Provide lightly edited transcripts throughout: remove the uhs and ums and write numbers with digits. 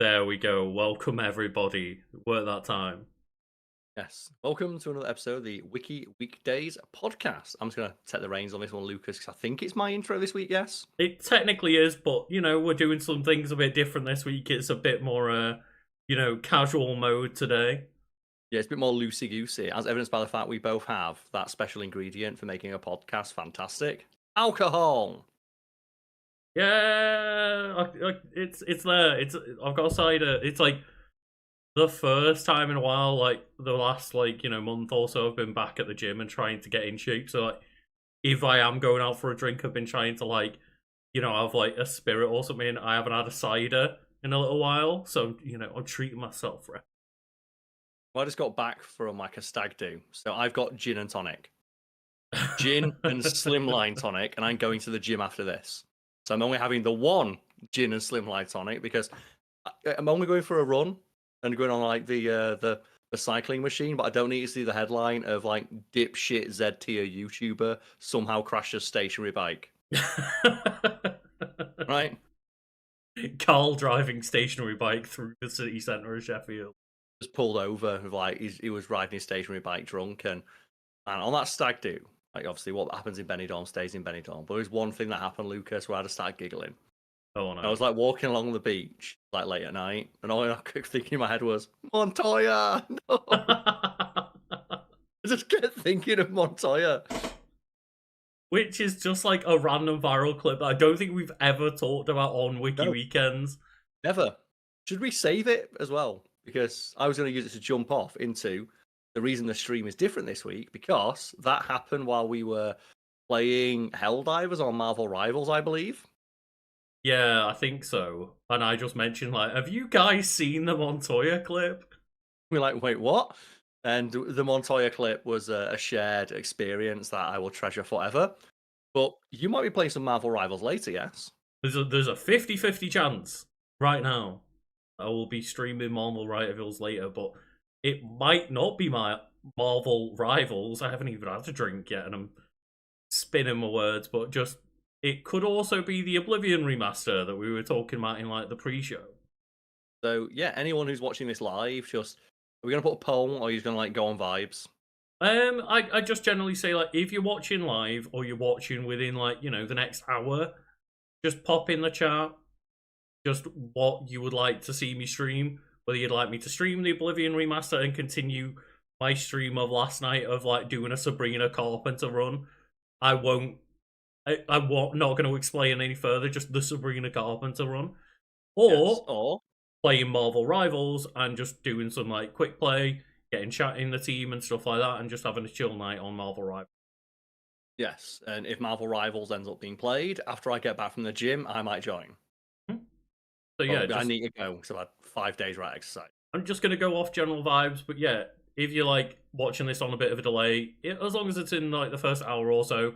There we go. Welcome everybody. Work that time. Yes. Welcome to another episode of the Wiki Weekdays podcast. I'm just going to take the reins on this one, Lucas, because I think it's my intro this week, yes? It technically is, but we're doing some things a bit different this week. It's a bit more casual mode today. Yeah, it's a bit more loosey-goosey, as evidenced by the fact we both have that special ingredient for making a podcast fantastic. Alcohol! Yeah, it's there. I've got a cider. It's like the first time in a while, like the last month or so, I've been back at the gym and trying to get in shape. So like, if I am going out for a drink, I've been trying to have like a spirit or something. I haven't had a cider in a little while, so I'm treating myself for it. Well, I just got back from like a stag do, so I've got gin and tonic. Gin and slimline tonic, and I'm going to the gym after this. So I'm only having the one gin and slimline tonic because I'm only going for a run and going on like the cycling machine, but I don't need to see the headline of like dipshit Z tier YouTuber somehow crashes stationary bike. Right? Karl driving stationary bike through the city centre of Sheffield. Just pulled over with like he was riding his stationary bike drunk and on that stag do, like obviously what happens in Benidorm stays in Benidorm. But there's one thing that happened, Lucas, where I just started giggling. Oh I no. was like walking along the beach, like late at night, and all I could think in my head was Montoya. No, I just kept thinking of Montoya. Which is just like a random viral clip that I don't think we've ever talked about on Wiki No, Weekends. never. Should we save it as well? Because I was going to use it to jump off into the reason the stream is different this week, because that happened while we were playing Helldivers on Marvel Rivals, I believe. Yeah, I think so. And I just mentioned, like, have you guys seen the Montoya clip? We're like, wait, what? And the Montoya clip was a shared experience that I will treasure forever. But you might be playing some Marvel Rivals later, yes? There's a 50-50 chance right now I will be streaming Marvel Rivals later, but it might not be my Marvel Rivals. I haven't even had a drink yet, and I'm spinning my words, but just it could also be the Oblivion remaster that we were talking about in like the pre-show. So yeah, anyone who's watching this live, just are we gonna put a poll or are you just gonna like go on vibes? I just generally say like if you're watching live or you're watching within like the next hour, just pop in the chat just what you would like to see me stream. Whether you'd like me to stream the Oblivion remaster and continue my stream of last night of like doing a Sabrina Carpenter run. I won't. I'm not going to explain any further. Just the Sabrina Carpenter run, Yes. or Or playing Marvel Rivals and just doing some like quick play, getting chat in the team and stuff like that, and just having a chill night on Marvel Rivals. yes, and if Marvel Rivals ends up being played after I get back from the gym, I might join. Hmm. So yeah, But I just need to go because I've had 5 days right exercise. I'm just gonna go off general vibes, but yeah, if you're like watching this on a bit of a delay, as long as it's in like the first hour or so,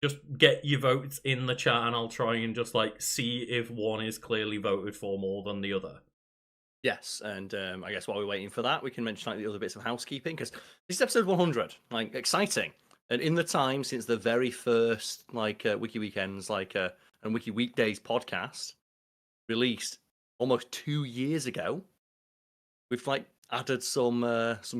just get your votes in the chat, and I'll try and just like see if one is clearly voted for more than the other. Yes, and I guess while we're waiting for that, we can mention like the other bits of housekeeping because this is episode 100, like exciting. And in the time since the very first like Wiki Weekends, and Wiki Weekdays podcast released almost 2 years ago, we've like added some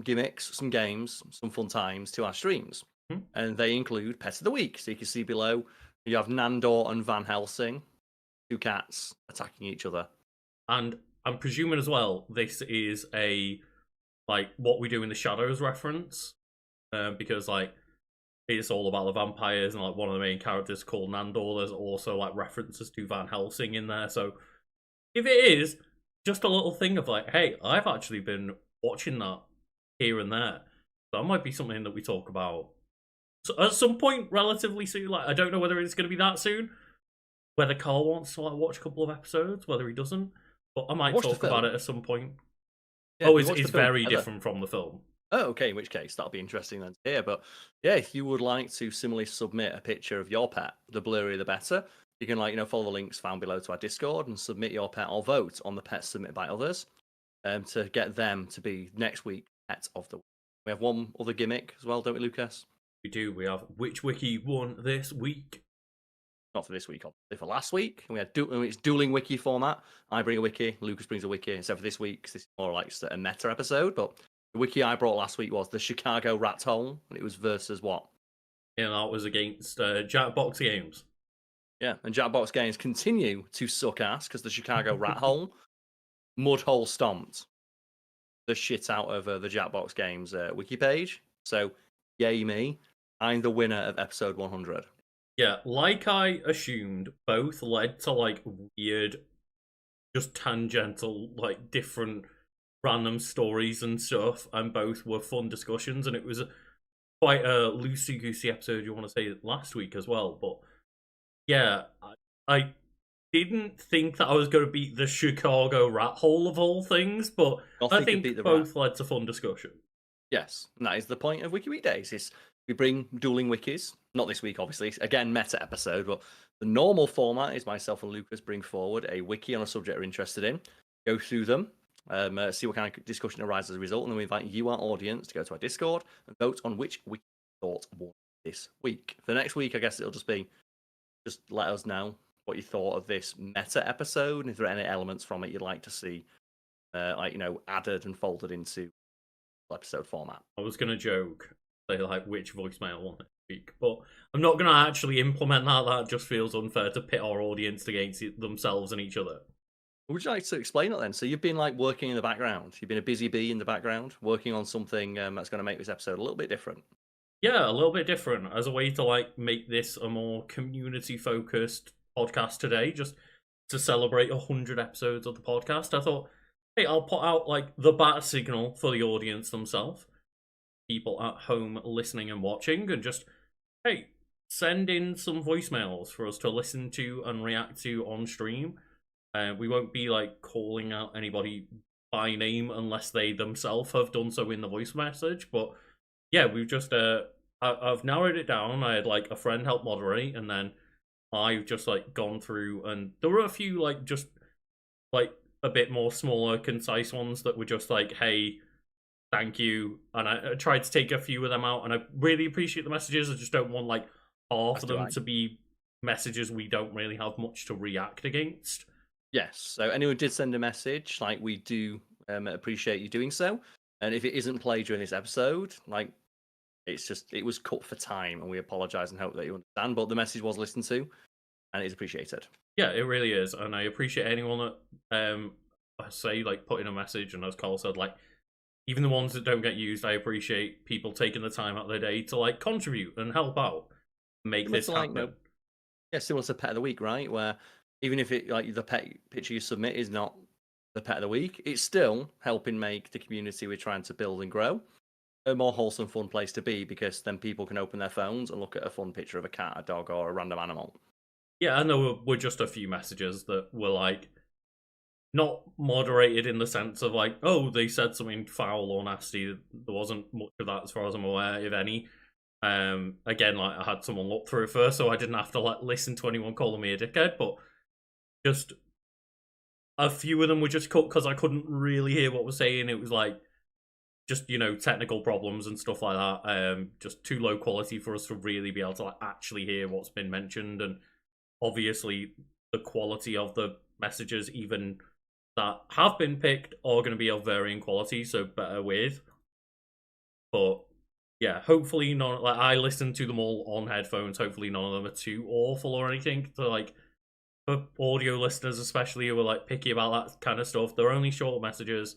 gimmicks, some games, some fun times to our streams, Hmm? and they include Pet of the Week. So you can see below, you have Nandor and Van Helsing, two cats attacking each other. And I'm presuming as well this is a like what we do in the shadows reference, because like it's all about the vampires and like one of the main characters called Nandor. There's also like references to Van Helsing in there. So if it is just a little thing of like, hey, I've actually been watching that here and there, that might be something that we talk about at some point relatively soon. Like I don't know whether it's going to be that soon, whether Karl wants to like watch a couple of episodes, whether he doesn't, but I We might watched the talk about film. it at some point. Yeah, Oh, we watched the it's film very together. different from the film. Oh, okay. In which case, that'll be interesting then to hear. But yeah, if you would like to similarly submit a picture of your pet, the blurrier the better. You can follow the links found below to our Discord and submit your pet or vote on the pets submitted by others, to get them to be next week pet of the week. We have one other gimmick as well, don't we, Lucas? We do. We have which wiki won this week. Not for this week, obviously. For last week, we had it's dueling wiki format. I bring a wiki, Lucas brings a wiki. Except for this week, 'cause this is more like just a meta episode. But the wiki I brought last week was the Chicago Rat Hole, and it was versus what? Yeah, that was against Jackbox Games. Yeah, and Jackbox Games continue to suck ass because the Chicago Rat Hole, mud hole stomped the shit out of the Jackbox Games wiki page. So, yay me. I'm the winner of episode 100. Yeah, like I assumed, both led to like weird, just tangential, like different random stories and stuff, and both were fun discussions, and it was quite a loosey goosey episode. You want to say last week as well, but yeah, I didn't think that I was going to beat the Chicago rat hole of all things, but I think both led to fun discussion. Yes, and that is the point of Wiki Weekdays. Is we bring dueling wikis. Not this week, obviously. Again, meta episode, but the normal format is myself and Lucas bring forward a wiki on a subject we're interested in, go through them, see what kind of discussion arises as a result, and then we invite you, our audience, to go to our Discord and vote on which wiki thought won this week. For next week, I guess it'll just be, just let us know what you thought of this meta episode, and if there are any elements from it you'd like to see, added and folded into episode format. I was gonna joke, say like which voicemail won this week, but I'm not gonna actually implement that. That just feels unfair to pit our audience against themselves and each other. Would you like to explain it then? So you've been like working in the background. You've been a busy bee in the background, working on something that's going to make this episode a little bit different. Yeah, a little bit different as a way to like make this a more community focused podcast today, just to celebrate 100 episodes of the podcast. I thought, hey, I'll put out like the bat signal for the audience themselves, people at home listening and watching, and just, hey, send in some voicemails for us to listen to and react to on stream. We won't be like calling out anybody by name unless they themselves have done so in the voice message. But yeah, we've just I've narrowed it down. I had like a friend help moderate, and then I've just like gone through, and there were a few like just like a bit more smaller, concise ones that were just like, hey, thank you. And I tried to take a few of them out, and I really appreciate the messages. I just don't want like half of them to be messages we don't really have much to react against. Yes. So anyone did send a message, like we do appreciate you doing so. And if it isn't played during this episode, like it was cut for time, and we apologize and hope that you understand. But the message was listened to, and it's appreciated. Yeah, it really is, and I appreciate anyone that say like put in a message, and as Karl said, like even the ones that don't get used, I appreciate people taking the time out of their day to like contribute and help out, make this happen. Yeah, similar to Pet of the Week, right? Where even if it like the pet picture you submit is not the Pet of the Week, it's still helping make the community we're trying to build and grow a more wholesome, fun place to be, because then people can open their phones and look at a fun picture of a cat, a dog, or a random animal. Yeah, and there were just a few messages that were like not moderated in the sense of like, oh, they said something foul or nasty. There wasn't much of that as far as I'm aware, if any. Again, like I had someone look through it first, so I didn't have to listen to anyone calling me a dickhead, but just a few of them were just cut because I couldn't really hear what was saying. It was like just, technical problems and stuff like that. Just too low quality for us to really be able to like actually hear what's been mentioned. And obviously the quality of the messages, even that have been picked, are going to be of varying quality, so better with. But yeah, hopefully none. Like I listened to them all on headphones. Hopefully none of them are too awful or anything. To like for audio listeners, especially who are like picky about that kind of stuff, they're only short messages.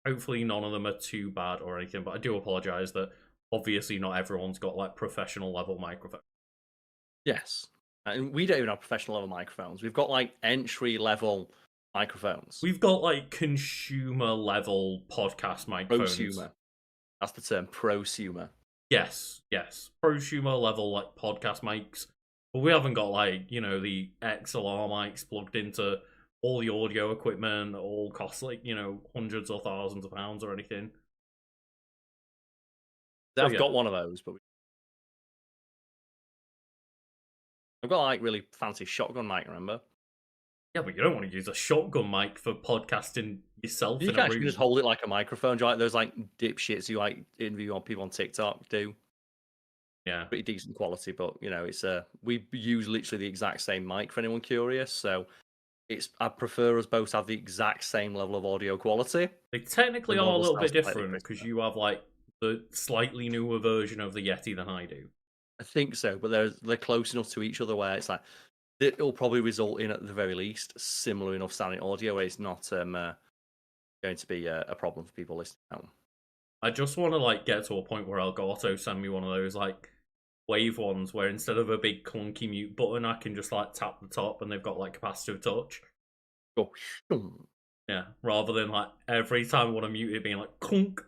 Hopefully none of them are too bad or anything. But I do apologize that obviously not everyone's got like professional level microphones. Yes, and we don't even have professional level microphones. We've got like entry level microphones. We've got like consumer level podcast microphones. Prosumer. That's the term, prosumer. Yes. Prosumer level like podcast mics. But we haven't got like, the XLR mics plugged into all the audio equipment, all cost like, hundreds or thousands of pounds or anything. I've got one of those, but I've got like really fancy shotgun mic, remember? Yeah, but you don't want to use a shotgun mic for podcasting yourself. You can actually just hold it like a microphone, like those like dipshits who like interview on people on TikTok do. Yeah. pretty decent quality, but it's we use literally the exact same mic for anyone curious. So I prefer us both to have the exact same level of audio quality. They technically And one are a will little sound bit slightly different because crisper. you have like the slightly newer version of the Yeti than I do. I think so, but they're close enough to each other where it's like it'll probably result in, at the very least, similar enough sounding audio where it's not going to be a problem for people listening at home. I just want to like get to a point where Elgato send me one of those like wave ones where instead of a big clunky mute button, I can just like tap the top and they've got like capacitive touch. Go. Yeah, rather than like every time I want to mute it being like clunk,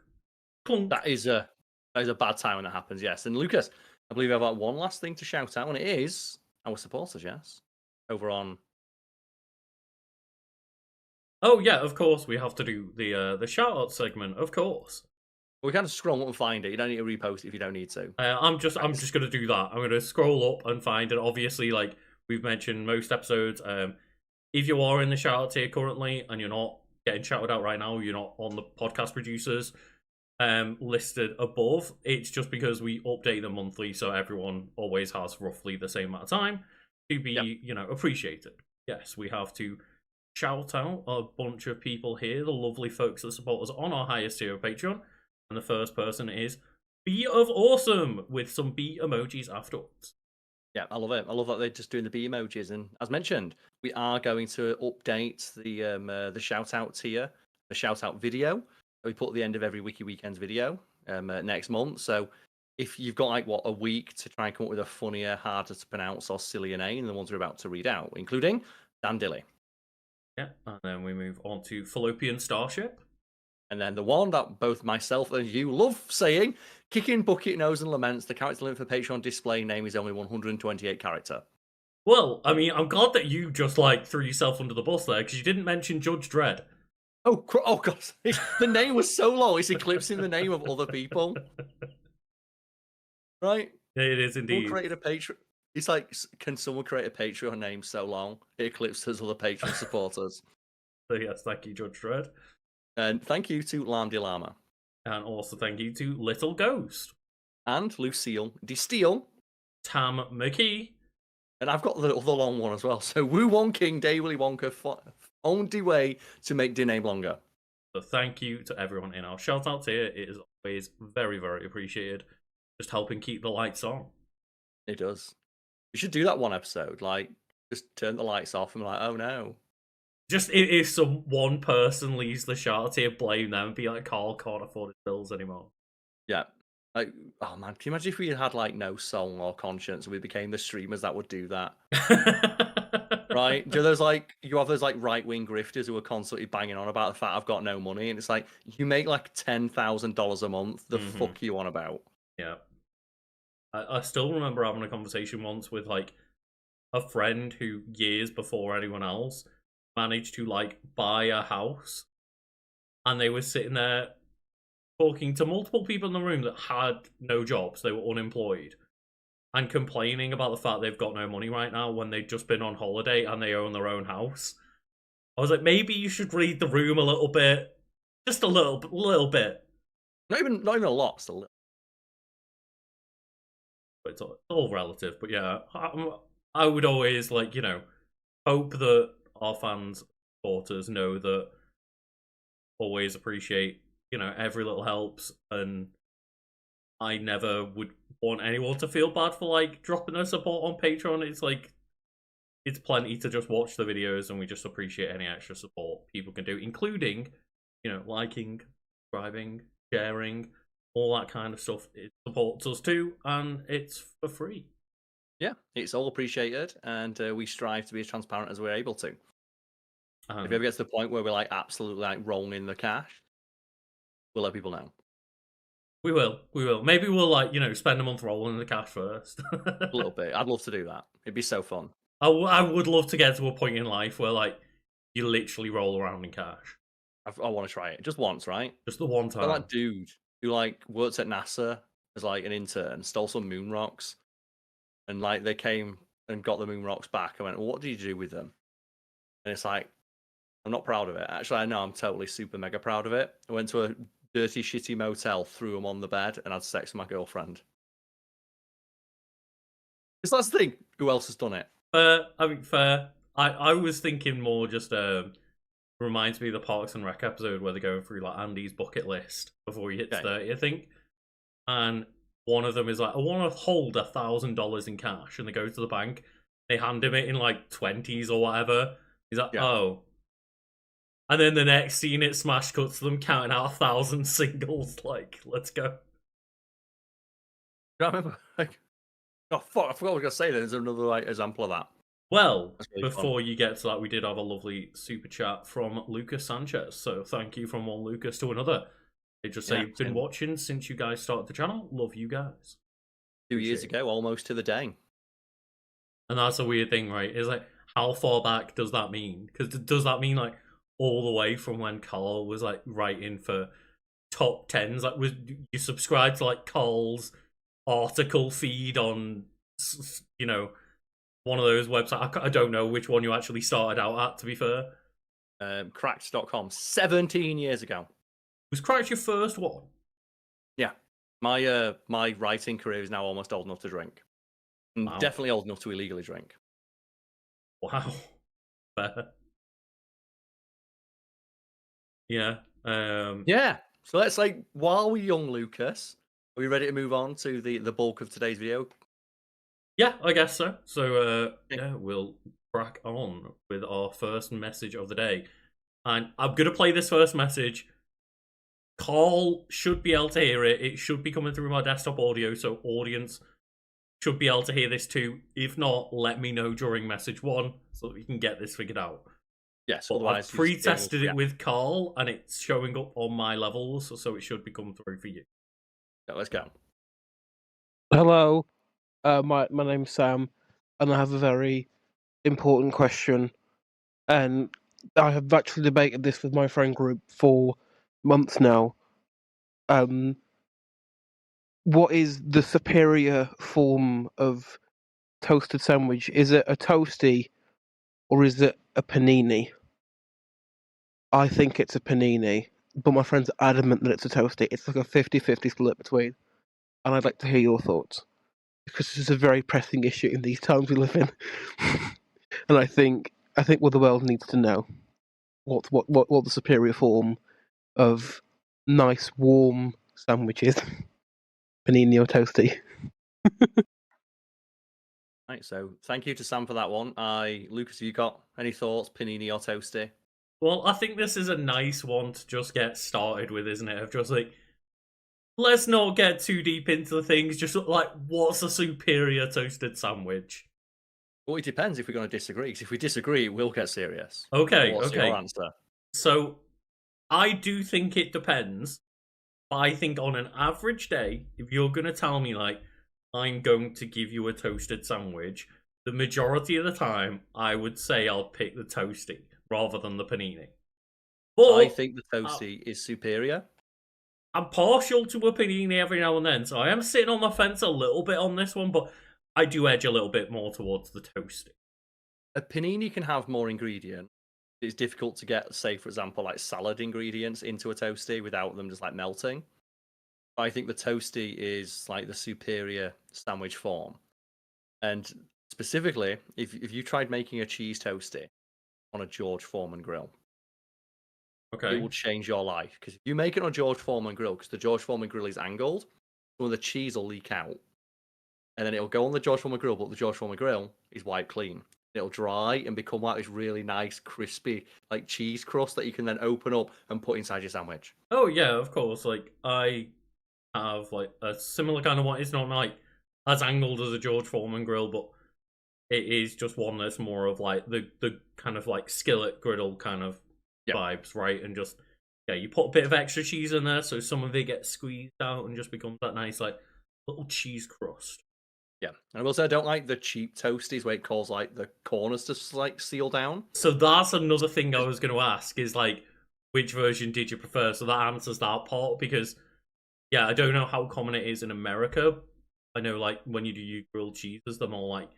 clunk. That is a bad time when that happens. Yes, and Lucas, I believe I have one last thing to shout out, and it is our supporters. Yes, over on. Oh yeah, of course we have to do the shout out segment. Of course, We can scroll up and find it. You don't need to repost it if you don't need to. I'm just Nice. gonna do that. I'm gonna scroll up and find it. Obviously, like we've mentioned most episodes. If you are in the shout out tier currently and you're not getting shouted out right now, you're not on the podcast producers listed above. It's just because we update them monthly, so everyone always has roughly the same amount of time to be, appreciated. Yes, we have to shout out a bunch of people here, the lovely folks that support us on our highest tier of Patreon. And the first person is Bee of Awesome with some bee emojis afterwards. Yeah, I love it. I love that they're just doing the bee emojis. And as mentioned, we are going to update the shout out tier, the shout out video that we put at the end of every Wiki Weekends video next month. So if you've got a week to try and come up with a funnier, harder to pronounce or sillier name than the ones we're about to read out, including Dan Dilly. Yeah, and then we move on to Fallopian Starship. And then the one that both myself and you love saying, Kicking Bucket Nose and Laments, the character limit for Patreon display name is only 128 character. Well, I mean, I'm glad that you just like threw yourself under the bus there because you didn't mention Judge Dredd. Oh God! The name was so long; it's eclipsing the name of other people. Right? It is indeed. Someone created a Patreon. It's like, can someone create a Patreon name so long it eclipses other Patreon supporters? So yes, thank you, Judge Dredd. And thank you to Lamdi Lama. And also thank you to Little Ghost. And Lucille De Steele. Tam McKee. And I've got the other long one as well. So Woo Won King, Day Willy Wonka found the way to make the name longer. So thank you to everyone in our shout out here. It is always very, very appreciated. Just helping keep the lights on. It does. We should do that one episode. Like, just turn the lights off and be like, oh no. Just if some one person leaves the shout out here, blame them and be like, Karl can't afford his bills anymore. Yeah. Like, oh man, can you imagine if we had like no soul or conscience and we became the streamers that would do that? Right? Do those you have those right wing grifters who are constantly banging on about the fact I've got no money, and it's like you make like $10,000 a month. The fuck you on about? Yeah. I still remember having a conversation once with like a friend who years before anyone else managed to like buy a house, and they were sitting there talking to multiple people in the room that had no jobs, they were unemployed, and complaining about the fact they've got no money right now when they'd just been on holiday and they own their own house. I was like, maybe you should read the room a little bit. Just a little bit. Not even a lot, still. But it's all relative. But yeah, I would always hope that our fans, supporters know that always appreciate, every little helps, and I never would want anyone to feel bad for dropping their support on Patreon. It's it's plenty to just watch the videos, and we just appreciate any extra support people can do, including, liking, subscribing, sharing, all that kind of stuff. It supports us too, and it's for free. Yeah, it's all appreciated, and we strive to be as transparent as we're able to. If it ever gets to the point where we're absolutely rolling in the cash, we'll let people know. We will. Maybe we'll spend a month rolling in the cash first. A little bit. I'd love to do that. It'd be so fun. I would love to get to a point in life where you literally roll around in cash. I want to try it just once, right? Just the one time. That dude who worked at NASA as an intern, stole some moon rocks, and they came and got the moon rocks back. I went, well, what did you do with them? And it's I'm not proud of it. Actually, I know I'm totally super mega proud of it. I went to a dirty, shitty motel, threw them on the bed, and had sex with my girlfriend. Because that's the thing. Who else has done it? I mean, fair. I was thinking more just reminds me of the Parks and Rec episode where they go through like Andy's bucket list before he hits 30, I think. And one of them is like, I want to hold $1,000 in cash, and they go to the bank. They hand him it in like 20s or whatever. He's like, oh. And then the next scene, it smash cuts to them counting out 1,000 singles. Like, let's go. I remember. Like, oh fuck! I forgot what I was gonna say. There's another like example of that. Well, really before you get to that, we did have a lovely super chat from Lucas Sanchez. So thank you from one Lucas to another. They just say, been watching since you guys started the channel. Love you guys. 2 years ago, almost to the day. And that's a weird thing, right? Is like, how far back does that mean? Because does that mean like all the way from when Karl was like writing for top tens? Like, was you subscribed to like Karl's article feed on, you know, one of those websites? I don't know which one you actually started out at, to be fair. Cracked.com 17 years ago. Was Cracked your first one? Yeah. My writing career is now almost old enough to drink. And definitely old enough to illegally drink. Wow. Fair. Yeah. Yeah. So let's like, while we're young, Lucas, are we ready to move on to the bulk of today's video? Yeah, I guess so. So yeah, we'll crack on with our first message of the day. And I'm gonna play this first message. Karl should be able to hear it. It should be coming through my desktop audio, so audience should be able to hear this too. If not, let me know during message 1 so that we can get this figured out. Yes, but otherwise I've pre-tested it with Karl, and it's showing up on my levels, so it should be coming through for you. Yeah, let's go. Hello, my name's Sam, and I have a very important question. And I have actually debated this with my friend group for months now. What is the superior form of toasted sandwich? Is it a toasty or is it a panini? I think it's a panini, but my friend's adamant that it's a toasty. It's like a 50-50 split between. And I'd like to hear your thoughts, because this is a very pressing issue in these times we live in. And I think what the world needs to know what the superior form of nice warm sandwiches, panini or toasty. Right, so thank you to Sam for that one. Lucas, have you got any thoughts, panini or toasty? Well, I think this is a nice one to just get started with, isn't it? Of just like, let's not get too deep into things. Just like, what's a superior toasted sandwich? Well, it depends if we're going to disagree. Because if we disagree, we'll get serious. Okay, What's your answer? So, I do think it depends. But I think on an average day, if you're going to tell me, like, I'm going to give you a toasted sandwich, the majority of the time, I would say I'll pick the toasty rather than the panini. But I think the toasty is superior. I'm partial to a panini every now and then, so I am sitting on the fence a little bit on this one, but I do edge a little bit more towards the toasty. A panini can have more ingredients. It's difficult to get, say, for example, like salad ingredients into a toasty without them just like melting. But I think the toasty is like the superior sandwich form. And specifically, if you tried making a cheese toasty on a George Foreman grill, it will change your life. Because if you make it on a George Foreman grill, because the George Foreman grill is angled, some of the cheese will leak out. And then it'll go on the George Foreman grill, but the George Foreman grill is wiped clean. It'll dry and become like this really nice, crispy, like cheese crust that you can then open up and put inside your sandwich. Oh yeah, of course. Like, I have like a similar kind of one. It's not like as angled as a George Foreman grill, but it is just one that's more of like the kind of like skillet griddle kind of vibes, right? And just you put a bit of extra cheese in there, so some of it gets squeezed out and just becomes that nice like little cheese crust. Yeah, and I will say I don't like the cheap toasties where it calls like the corners to like seal down. So that's another thing I was going to ask is like, which version did you prefer? So that answers that part, because I don't know how common it is in America. I know like when you do your grilled cheeses, they're more like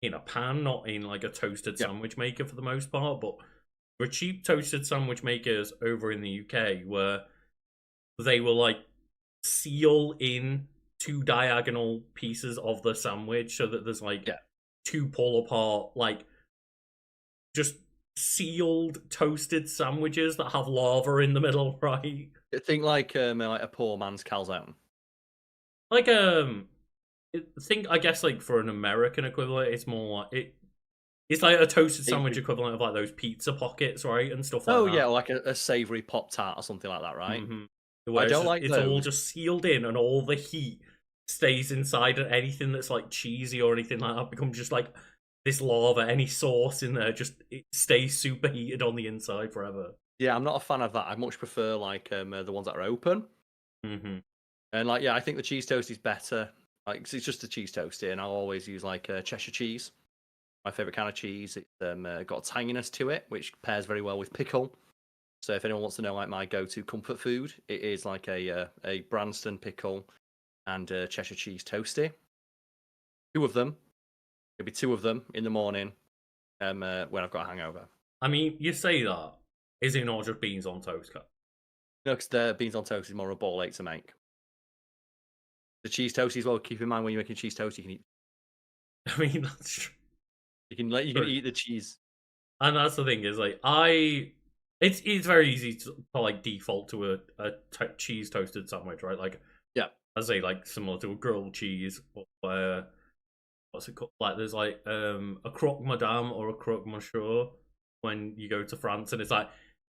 in a pan, not in like a toasted sandwich maker for the most part. But for cheap toasted sandwich makers over in the UK, where they will like seal in two diagonal pieces of the sandwich, so that there's like Yeah. two pull apart, like just sealed toasted sandwiches that have lava in the middle, right? Think like a poor man's calzone. Like think I guess like for an American equivalent, it's more like it's like a toasted sandwich equivalent of like those pizza pockets, right, and stuff like that. Oh yeah, like a savory Pop Tart or something like that, right? I don't like it's all those. just sealed in, and all the heat stays inside, and anything that's like cheesy or anything like that becomes just like this lava. Any sauce in there just it stays super heated on the inside forever. Yeah, I'm not a fan of that. I much prefer like the ones that are open. Mm-hmm. And like, yeah, I think the cheese toast is better. Like, 'cause it's just a cheese toasty, and I'll always use like Cheshire cheese. My favorite kind of cheese. It's got a tanginess to it, which pairs very well with pickle. So if anyone wants to know like my go-to comfort food, it is like a Branston pickle and Cheshire cheese toasty. Two of them. It'll be two of them in the morning when I've got a hangover. I mean, you say that. Is it not just beans on toast, Cut? No, because the beans on toast is more a ball ache to make. The cheese toasty as well. Keep in mind when you're making cheese toast, you can eat. I mean, that's true. You can eat the cheese. And that's the thing is like it's very easy to like default to a cheese toasted sandwich, right? Like Yeah. I say like similar to a grilled cheese or what's it called? Like there's like a croque madame or a croque monsieur when you go to France, and it's like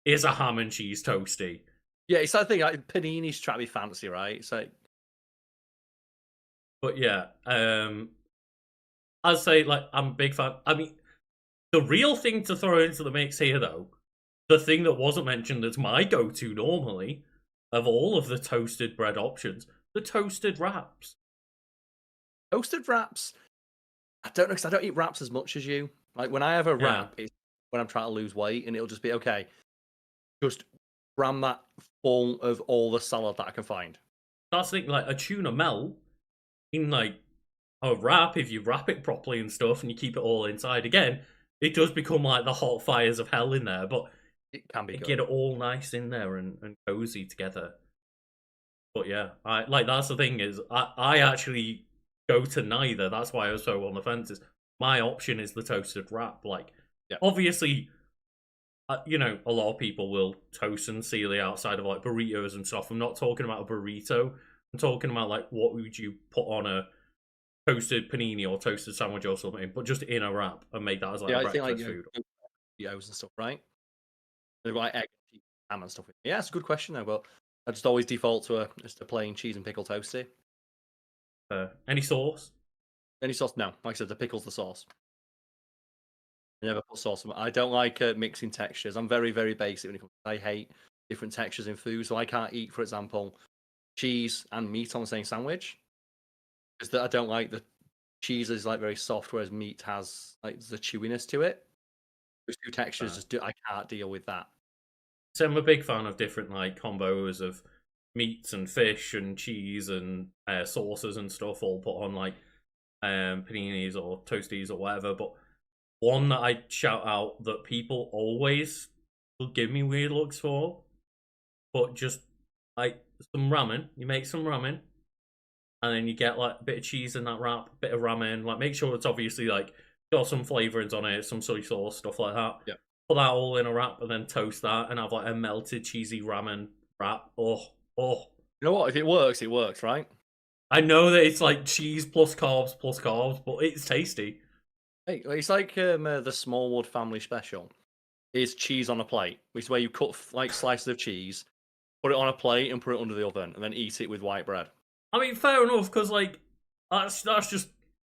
here's a ham and cheese toasty. Yeah, it's that thing like paninis trying to be fancy, right? It's like, but yeah, I'd say like I'm a big fan. I mean, the real thing to throw into the mix here, though, the thing that wasn't mentioned that's my go-to normally of all of the toasted bread options, the toasted wraps. toasted wraps. I don't know because I don't eat wraps as much as you. Like when I have a wrap, it's when I'm trying to lose weight, and it'll just be okay. Just ram that full of all the salad that I can find. That's the thing, like a tuna melt in like a wrap, if you wrap it properly and stuff, and you keep it all inside again, it does become like the hot fires of hell in there. But It can be good. get it all nice in there and cozy together. But yeah, I like that's the thing is I actually go to neither. That's why I was so on the fences. My option is the toasted wrap. Like, obviously, you know, a lot of people will toast and seal the outside of like burritos and stuff. I'm not talking about a burrito. I'm talking about like what would you put on a toasted panini or toasted sandwich or something, but just in a wrap and make that as like a breakfast food. Burritos and stuff, right? They've got like egg, ham, and stuff. Yeah, it's a good question though. But I just always default to just a plain cheese and pickle toasty. Any sauce? Any sauce? No, like I said, the pickle's the sauce. I never put sauce on. I don't like mixing textures. I'm very, very basic when it comes. I hate different textures in food, so I can't eat, for example, cheese and meat on the same sandwich because I don't like the cheese is like very soft, whereas meat has like the chewiness to it. Those two textures, I can't deal with that. So I'm a big fan of different like combos of meats and fish and cheese and sauces and stuff all put on like paninis or toasties or whatever. But one that I shout out that people always will give me weird looks for, but just like some ramen. You make some ramen, and then you get like a bit of cheese in that wrap, a bit of ramen. Like make sure it's obviously like got some flavorings on it, some soy sauce, stuff like that. Yeah. Put that all in a wrap and then toast that, and have like a melted cheesy ramen wrap. Oh. You know what? If it works, right? I know that it's like cheese plus carbs, but it's tasty. Hey, it's like the Smallwood family special. Is cheese on a plate, which is where you cut like slices of cheese, put it on a plate, and put it under the oven, and then eat it with white bread. I mean, fair enough, because like that's just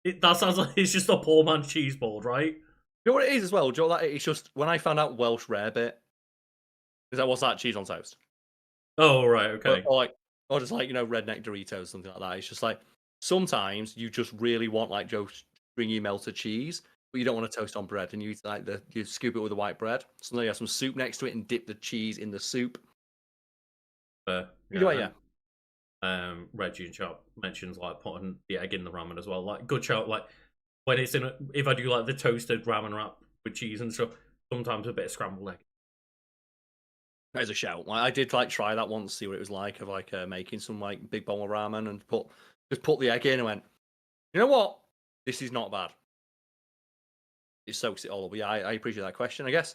that sounds like it's just a poor man's cheese board, right? You know what it is as well? Do you know what that it's just when I found out Welsh rarebit, because that was that cheese on toast. Oh right, okay. Or just like redneck Doritos, something like that. It's just like sometimes you just really want like stringy melted cheese, but you don't want to toast on bread, and you you scoop it with the white bread. So then you have some soup next to it and dip the cheese in the soup. Either way, yeah. Reggie and Chop mentions like putting the egg in the ramen as well. Like good shout, like when it's in if I do like the toasted ramen wrap with cheese and stuff, sometimes a bit of scrambled egg. That is a shout. Like, I did like try that once, see what it was like of like making some like big bowl of ramen and put just put the egg in and went, you know what? This is not bad. It soaks it all up. Yeah, I appreciate that question. I guess,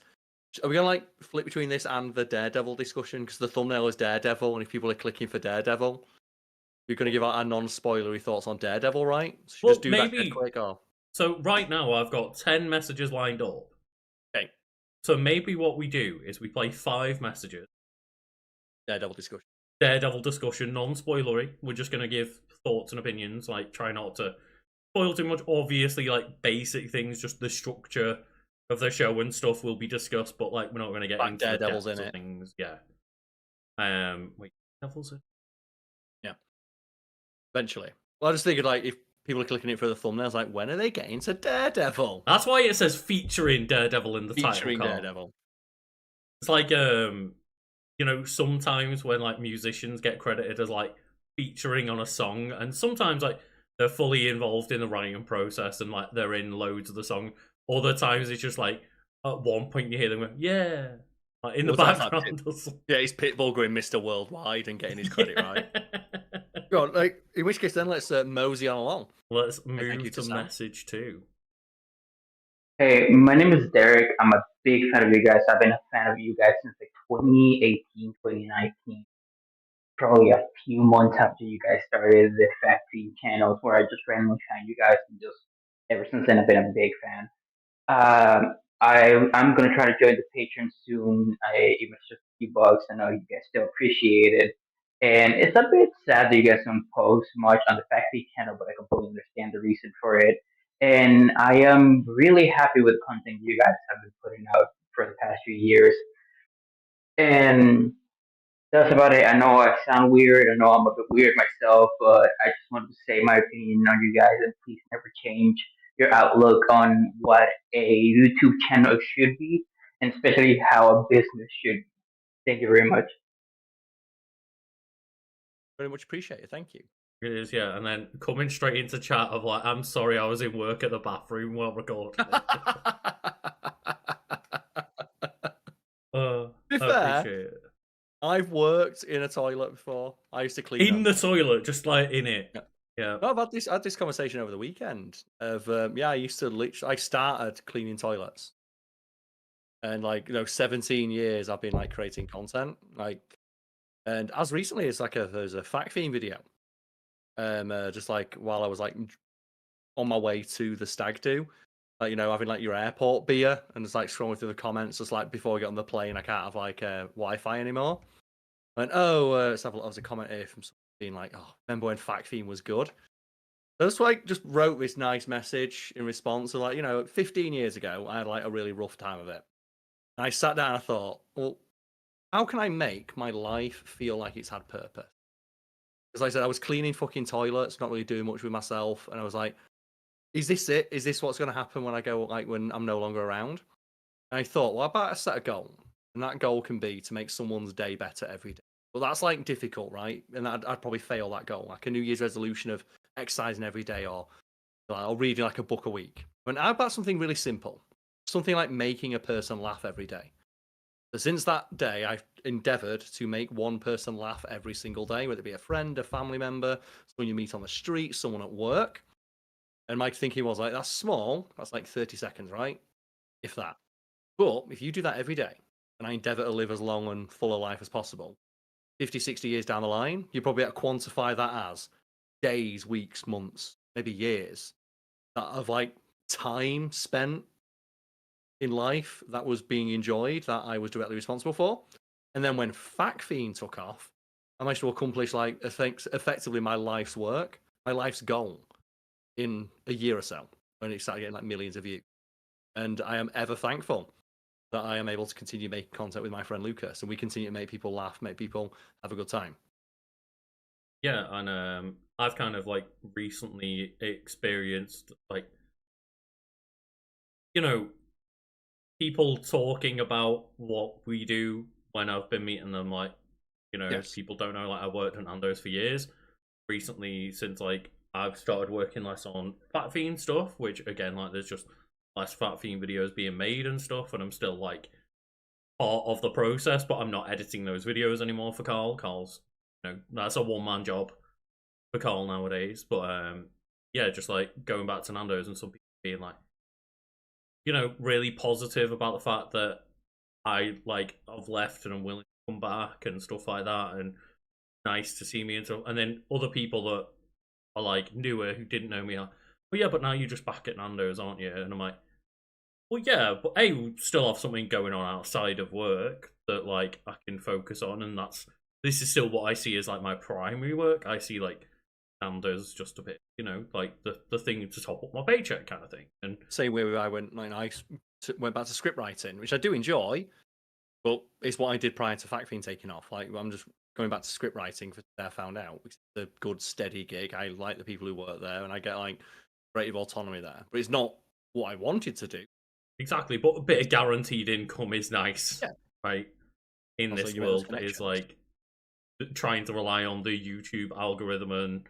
are we going to like flip between this and the Daredevil discussion? Because the thumbnail is Daredevil, and if people are clicking for Daredevil, you're going to give out our non-spoilery thoughts on Daredevil, right? So Well, just do maybe... that dead quick. Or... So right now I've got 10 messages lined up. Okay. So maybe what we do is we play 5 messages. Daredevil discussion. Daredevil discussion, non-spoilery. We're just going to give thoughts and opinions, like try not to spoil too much. Obviously, like basic things, just the structure of the show and stuff will be discussed, but like we're not going to get Back into Daredevil's the depths in of it. things. Yeah. Wait, Devil's in? Yeah. Eventually. Well, I just figured like if people are clicking it for the thumbnails, like when are they getting to Daredevil? That's why it says featuring Daredevil in the title. Featuring Karl. Daredevil. It's like you know, sometimes when like musicians get credited as like featuring on a song, and sometimes like they're fully involved in the writing process and like they're in loads of the song. Other times it's just like at one point you hear them going, yeah, like in the background. Yeah, it's Pitbull going Mr. Worldwide and getting his credit right. Go on, like in which case then let's mosey on along. Let's move to message 2. Hey, my name is Derek. I'm a big fan of you guys. I've been a fan of you guys since like 2018, 2019. Probably a few months after you guys started the factory channels where I just randomly found you guys, and just ever since then I've been a big fan. I'm gonna try to join the Patreon soon. Even if it's just a few bucks, I know you guys still appreciate it. And it's a bit sad that you guys don't post much on the factory channel, but I completely understand the reason for it. And I am really happy with the content you guys have been putting out for the past few years. And that's about it. I know I sound weird. I know I'm a bit weird myself, but I just wanted to say my opinion on you guys, and please never change your outlook on what a YouTube channel should be, and especially how a business should be. Thank you very much. Very much appreciate it. Thank you. It is, yeah. And then coming straight into chat of like, I'm sorry, I was in work at the bathroom while recording. To be I fair, appreciate it. I've worked in a toilet before. I used to clean in them. the toilet, just like in it. Yeah. No, I had this conversation over the weekend of I used to I started cleaning toilets, and like 17 years I've been like creating content, like, and as recently as like there's a fact theme video, just like while I was like on my way to the stag do, like having like your airport beer, and just like scrolling through the comments, just like before I get on the plane, I can't have like Wi-Fi anymore. And let's have a look. There was a comment here from someone being like, "Oh, remember when fact theme was good?" So that's why I just wrote this nice message in response to like 15 years ago, I had like a really rough time of it. And I sat down and I thought, well, how can I make my life feel like it's had purpose? Because like I said, I was cleaning fucking toilets, not really doing much with myself, and I was like, is this it? Is this what's going to happen when I go, like, when I'm no longer around? And I thought, well, how about I set a goal? And that goal can be to make someone's day better every day. Well, that's like difficult, right? And I'd probably fail that goal. Like a New Year's resolution of exercising every day or reading like a book a week. And how about something really simple? Something like making a person laugh every day. So since that day, I've endeavored to make one person laugh every single day, whether it be a friend, a family member, someone you meet on the street, someone at work. And my thinking was like, that's small. That's like 30 seconds, right? If that. But if you do that every day, and I endeavor to live as long and full a life as possible, 50, 60 years down the line, you're probably able to quantify that as days, weeks, months, maybe years of like time spent in life that was being enjoyed, that I was directly responsible for. And then when Fact Fiend took off, I managed to accomplish like effectively my life's work, my life's goal in a year or so, when it started getting like millions of views. And I am ever thankful that I am able to continue making content with my friend Lucas, and we continue to make people laugh, make people have a good time. Yeah, and I've kind of like recently experienced like people talking about what we do when I've been meeting them, like Yes. people don't know like I worked at Nando's for years. Recently, since like I've started working less on Fat Fiend stuff, which again like there's just less Fat Fiend videos being made and stuff, and I'm still like part of the process, but I'm not editing those videos anymore for Karl. Karl's that's a one-man job. for Karl nowadays. But yeah, just like going back to Nando's and some people being like, really positive about the fact that I've left and I'm willing to come back and stuff like that, and nice to see me and stuff. And then other people that are like newer who didn't know me are, well, yeah, but now you're just back at Nando's, aren't you? And I'm like, well, yeah, but we still have something going on outside of work that like I can focus on, and this is still what I see as like my primary work. I see like Nando's just a bit, like the thing to top up my paycheck kind of thing. And same way I went back to script writing, which I do enjoy, but it's what I did prior to Fact Fiend taking off. Like I'm just going back to script writing for I found out it's a good steady gig. I like the people who work there, and I get like creative autonomy there. But it's not what I wanted to do. Exactly, but a bit of guaranteed income is nice, yeah. Right? In Also, this world, is like trying to rely on the YouTube algorithm and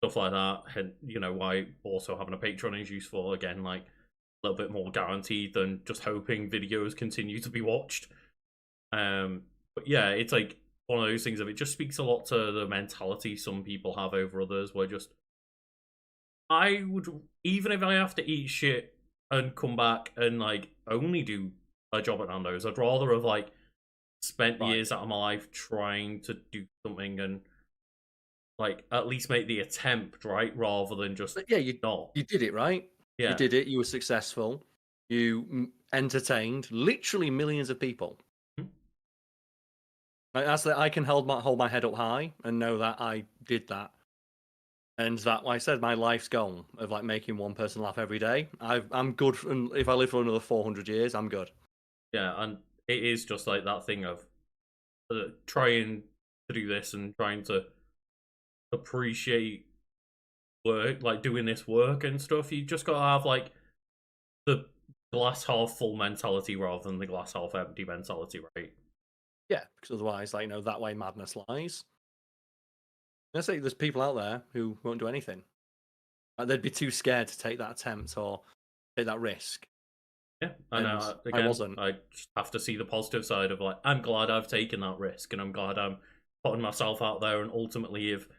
stuff like that. And why also having a Patreon is useful. Again, like a little bit more guaranteed than just hoping videos continue to be watched. But yeah, it's like one of those things of it just speaks a lot to the mentality some people have over others. Where just I would, even if I have to eat shit and come back and like only do a job at Nando's, I'd rather have like spent years out of my life trying to do something and like at least make the attempt, right? Rather than just you not. You did it, right? Yeah. You did it. You were successful. You entertained literally millions of people. Mm-hmm. Like that's that I can hold my head up high and know that I did that. And that, like I said, my life's goal of like making one person laugh every day. I'm good. If I live for another 400 years, I'm good. Yeah, and it is just like that thing of trying to do this and trying to appreciate work, like doing this work and stuff. You just gotta have like the glass half full mentality rather than the glass half empty mentality, right? Yeah, because otherwise, like that way madness lies. Let's say there's people out there who won't do anything. Like, they'd be too scared to take that attempt or take that risk. Yeah, and again, I wasn't. I just have to see the positive side of like, I'm glad I've taken that risk, and I'm glad I'm putting myself out there. And ultimately, if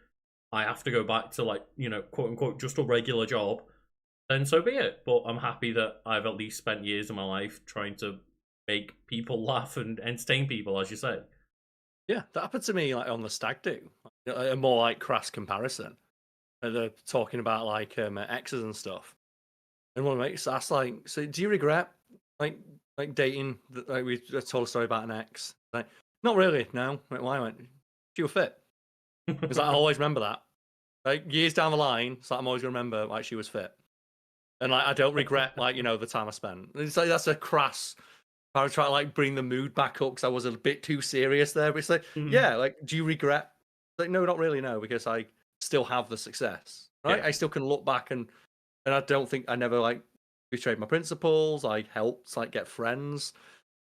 I have to go back to like, quote unquote, just a regular job, then so be it. But I'm happy that I've at least spent years of my life trying to make people laugh and entertain people, as you say. Yeah, that happened to me like on the stag do. A more like crass comparison. They're talking about like exes and stuff. And one of my mates asked like, "So do you regret like dating?" Like we told a story about an ex. Like, not really. No. Why? I went, she was fit. Because I always remember that. Like years down the line, so I'm always gonna remember like she was fit. And like I don't regret like the time I spent. It's like that's a crass. I was trying to like bring the mood back up because I was a bit too serious there. But it's like, yeah, like, do you regret? Like, no, not really, no, because I still have the success, right? Yeah. I still can look back and I don't think I never like betrayed my principles. I helped like get friends,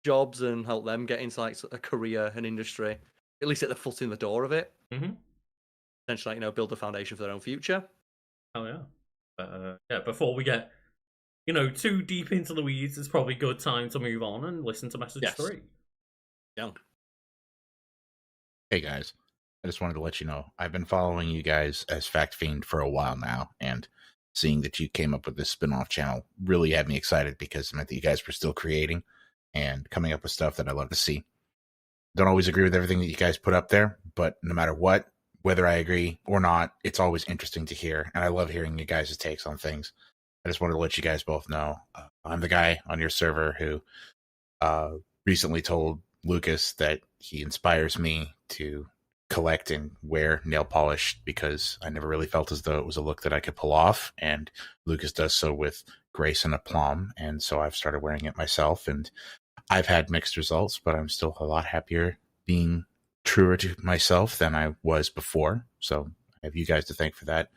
jobs, and help them get into like a career and industry. At least get the foot in the door of it. Mm-hmm. Essentially, like, build the foundation for their own future. Oh yeah, yeah. Before we get too deep into the weeds, it's probably a good time to move on and listen to message 3. Yeah. Hey guys, I just wanted to let you know I've been following you guys as Fact Fiend for a while now, and seeing that you came up with this spin-off channel really had me excited because it meant that you guys were still creating and coming up with stuff that I love to see. Don't always agree with everything that you guys put up there, but no matter what, whether I agree or not, it's always interesting to hear, and I love hearing you guys' takes on things. I just wanted to let you guys both know I'm the guy on your server who recently told Lucas that he inspires me to collect and wear nail polish because I never really felt as though it was a look that I could pull off, and Lucas does so with grace and aplomb, and so I've started wearing it myself, and I've had mixed results, but I'm still a lot happier being truer to myself than I was before, so I have you guys to thank for that.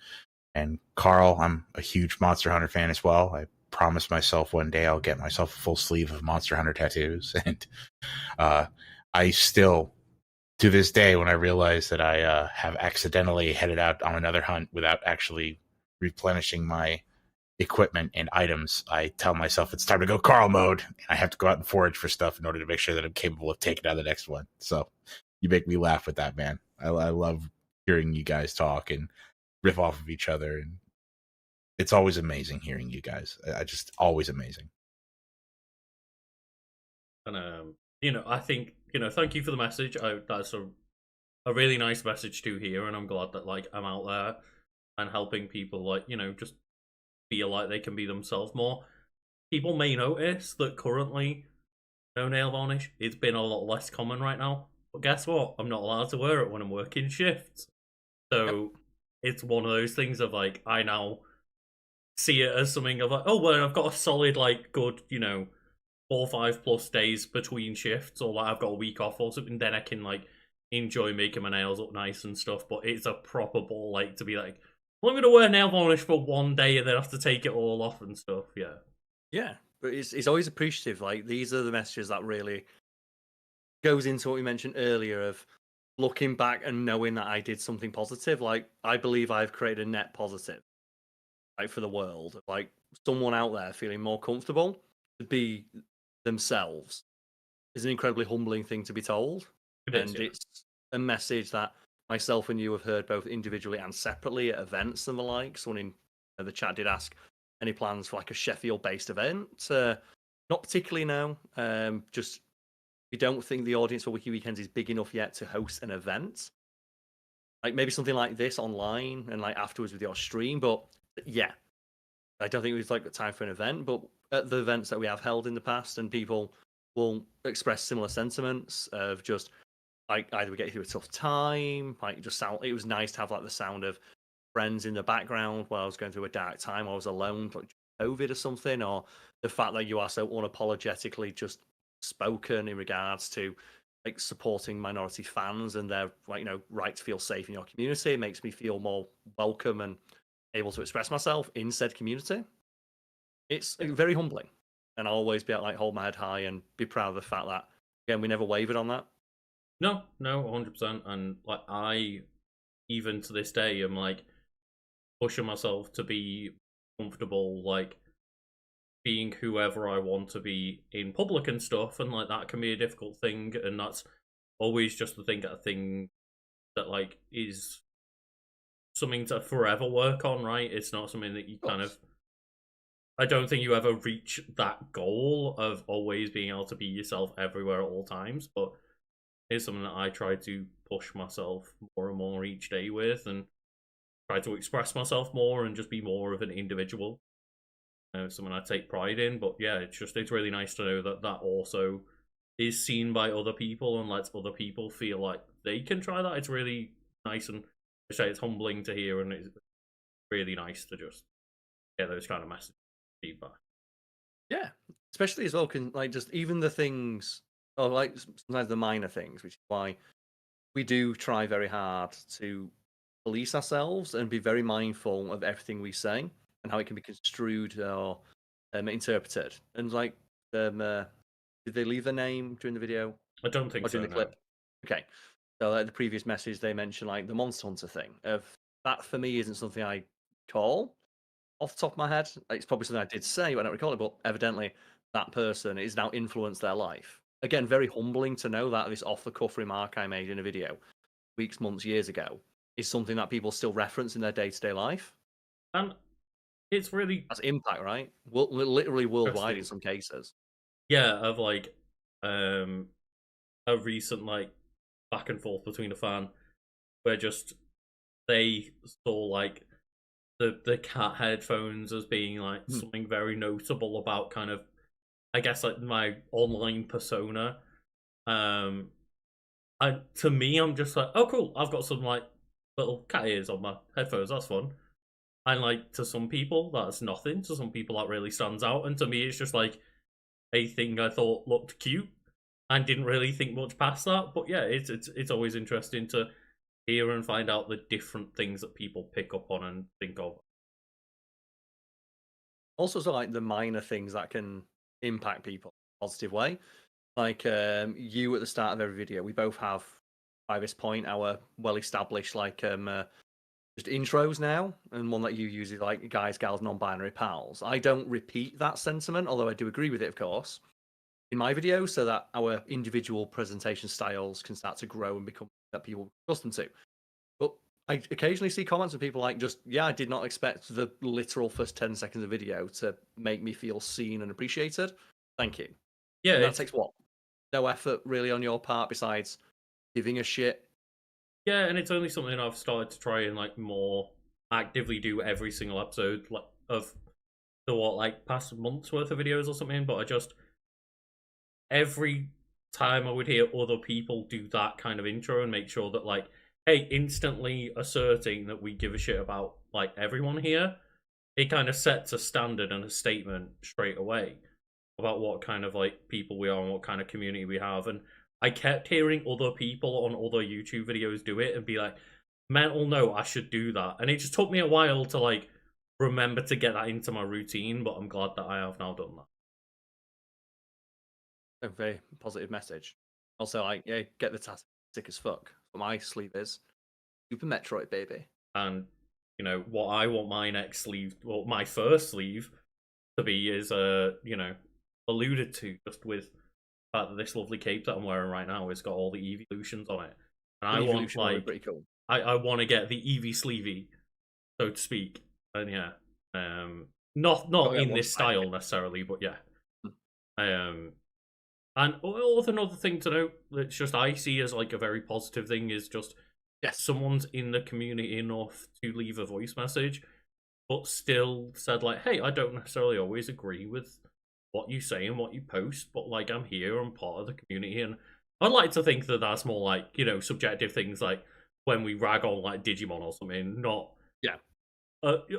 And Karl, I'm a huge Monster Hunter fan as well. I promised myself one day I'll get myself a full sleeve of Monster Hunter tattoos. And I still, to this day, when I realize that I have accidentally headed out on another hunt without actually replenishing my equipment and items, I tell myself it's time to go Karl mode. I have to go out and forage for stuff in order to make sure that I'm capable of taking out the next one. So you make me laugh with that, man. I love hearing you guys talk, and riff off of each other, and it's always amazing hearing you guys. I just always amazing. And I think thank you for the message. That's a really nice message to hear, and I'm glad that like I'm out there and helping people like just feel like they can be themselves more. People may notice that currently no nail varnish. It's been a lot less common right now, but guess what? I'm not allowed to wear it when I'm working shifts. So it's one of those things of like I now see it as something of like, oh well, I've got a solid like good 4 or 5 plus days between shifts, or like I've got a week off or something, then I can like enjoy making my nails up nice and stuff. But it's a proper ball like to be like, well, I'm gonna wear nail varnish for one day and then have to take it all off and stuff. Yeah, but it's always appreciative. Like these are the messages that really goes into what we mentioned earlier of looking back and knowing that I did something positive. Like I believe I've created a net positive, like for the world. Like someone out there feeling more comfortable to be themselves is an incredibly humbling thing to be told. It's a message that myself and you have heard both individually and separately at events and the like. Someone in the chat did ask any plans for like a Sheffield-based event. Not particularly, no. Just we don't think the audience for Wiki Weekends is big enough yet to host an event. Like maybe something like this online and like afterwards with your stream. But yeah, I don't think it was like the time for an event. But at the events that we have held in the past, and people will express similar sentiments of just like either we get through a tough time, like just sound. It was nice to have like the sound of friends in the background while I was going through a dark time. I was alone, like COVID or something, or the fact that you are so unapologetically just spoken in regards to like supporting minority fans and their like right to feel safe in your community. It makes me feel more welcome and able to express myself in said community. It's very humbling, and I'll always be able to like hold my head high and be proud of the fact that again we never wavered on that. No, 100%. And like I, even to this day, am like pushing myself to be comfortable, like being whoever I want to be in public and stuff, and like that can be a difficult thing, and that's always just the thing that like is something to forever work on, right? It's not something that you kind of I don't think you ever reach that goal of always being able to be yourself everywhere at all times, but it's something that I try to push myself more and more each day with, and try to express myself more and just be more of an individual. Something I take pride in, but yeah, it's really nice to know that that also is seen by other people and lets other people feel like they can try that. It's really nice, and I say it's humbling to hear, and it's really nice to just get those kind of messages, feedback. Yeah, especially as well, can like just even the things, or like sometimes the minor things, which is why we do try very hard to police ourselves and be very mindful of everything we say and how it can be construed or interpreted. And like, did they leave the name during the video? I don't think or so. during the clip? Okay, so the previous message they mentioned like the Monster Hunter thing. Of that for me isn't something I call off the top of my head. It's probably something I did say, but I don't recall it. But evidently, that person is now influenced their life. Again, very humbling to know that this off-the-cuff remark I made in a video weeks, months, years ago is something that people still reference in their day-to-day life. And it's really that's impact, right? Literally worldwide in some cases. Yeah, of like a recent like back and forth between a fan where just they saw like the cat headphones as being like something very notable about kind of I guess like my online persona. To me I'm just like, oh cool, I've got some like little cat ears on my headphones, that's fun. And like to some people that's nothing, to some people that really stands out, and to me it's just like a thing I thought looked cute and didn't really think much past that. But yeah, it's always interesting to hear and find out the different things that people pick up on and think of. Also, so like the minor things that can impact people in a positive way. Like you at the start of every video, we both have by this point our well-established like just intros now, and one that you use is like guys, gals, non-binary pals. I don't repeat that sentiment, although I do agree with it, of course, in my videos, so that our individual presentation styles can start to grow and become that people are accustomed to. But I occasionally see comments of people like, just, yeah, I did not expect the literal first 10 seconds of video to make me feel seen and appreciated. Thank you. Yeah, And that takes what? No effort really on your part besides giving a shit. yeah, and it's only something I've started to try and like more actively do every single episode, like of the past month's worth of videos or something. But I just every time I would hear other people do that kind of intro and make sure that like, hey, instantly asserting that we give a shit about like everyone here, it kind of sets a standard and a statement straight away about what kind of like people we are and what kind of community we have. And I kept hearing other people on other YouTube videos do it and be like, mental no, I should do that. And it just took me a while to like remember to get that into my routine, but I'm glad that I have now done that. A very positive message. Also, like, yeah, get the task sick as fuck. What my sleeve is Super Metroid, baby. And you know what I want my next sleeve, well, my first sleeve to be is alluded to just with the fact that this lovely cape that I'm wearing right now has got all the evolutions on it, and I want like pretty cool. I want to get the Eevee sleevey, so to speak, and yeah, not in this style necessarily, but yeah, and another thing to note that's just I see as like a very positive thing is just someone's in the community enough to leave a voice message, but still said like, hey, I don't necessarily always agree with what you say and what you post, but like I'm here, I'm part of the community, and I'd like to think that that's more like, you know, subjective things like when we rag on like Digimon or something, not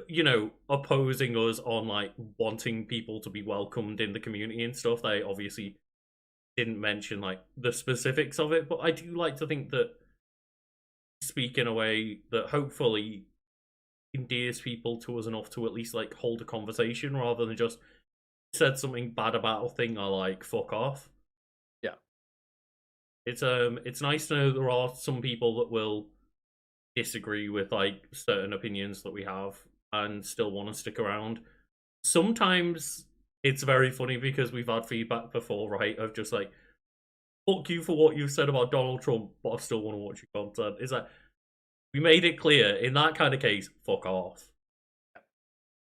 you know, opposing us on like wanting people to be welcomed in the community and stuff. They obviously didn't mention like the specifics of it, but I do like to think that speak in a way that hopefully endears people to us enough to at least like hold a conversation rather than just said something bad about a thing I like, fuck off. Yeah. It's nice to know there are some people that will disagree with like certain opinions that we have and still want to stick around. Sometimes it's very funny because we've had feedback before, right, of just like, fuck you for what you said about Donald Trump, but I still want to watch your content. It's like, we made it clear, in that kind of case, fuck off.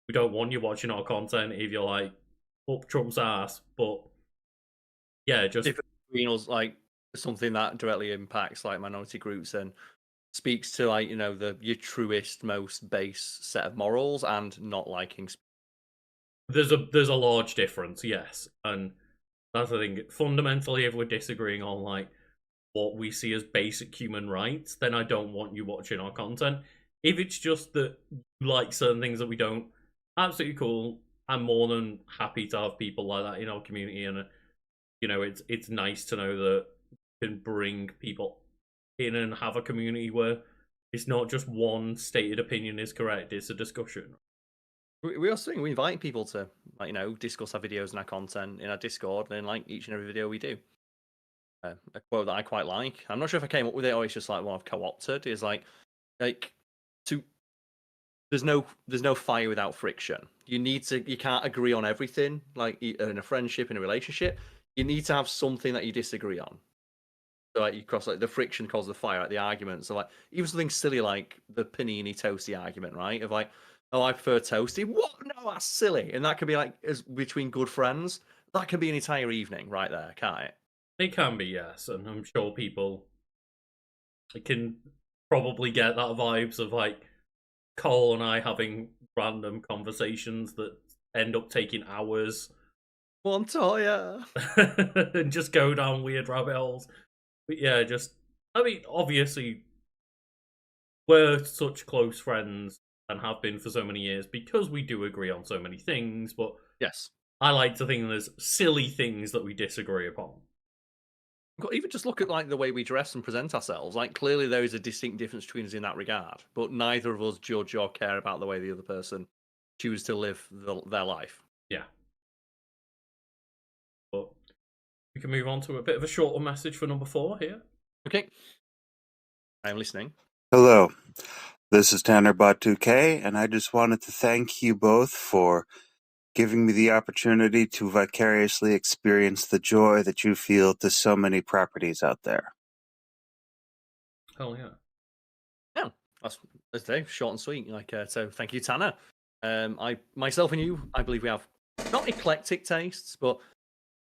We don't want you watching our content if you're like, up Trump's ass, but yeah, just... If it's like something that directly impacts like minority groups and speaks to like, you know, your truest, most base set of morals and not liking... There's a large difference, yes. And that's the thing. Fundamentally, if we're disagreeing on like what we see as basic human rights, then I don't want you watching our content. If it's just that you like certain things that we don't, absolutely cool. I'm more than happy to have people like that in our community, and you know, it's nice to know that we can bring people in and have a community where it's not just one stated opinion is correct, it's a discussion. We also we invite people to, like, you know, discuss our videos and our content in our Discord and like each and every video we do. A quote that I quite like. I'm not sure if I came up with it or it's just like one I've co-opted. Is like to there's no fire without friction. You can't agree on everything. Like in a friendship, in a relationship, you need to have something that you disagree on. So like you cross like the friction causes the fire, like the argument. So like even something silly like the panini toasty argument, right? Of like, oh, I prefer toasty. What? No, that's silly. And that could be like as between good friends. That could be an entire evening right there, can't it? It can be, yes, and I'm sure people can probably get that vibes of like Karl and I having random conversations that end up taking hours. Montoya. And just go down weird rabbit holes. But yeah, I mean, obviously, we're such close friends and have been for so many years because we do agree on so many things, but yes, I like to think there's silly things that we disagree upon. Even just look at like the way we dress and present ourselves. Like clearly there is a distinct difference between us in that regard, but neither of us judge or care about the way the other person chooses to live their life. Yeah. But we can move on to a bit of a shorter message for number 4 here. Okay. I'm listening. Hello, this is TannerBot2K, and I just wanted to thank you both for giving me the opportunity to vicariously experience the joy that you feel to so many properties out there. Hell yeah. Yeah, That's today, short and sweet. So thank you, Tanner. Myself and you, I believe we have not eclectic tastes, but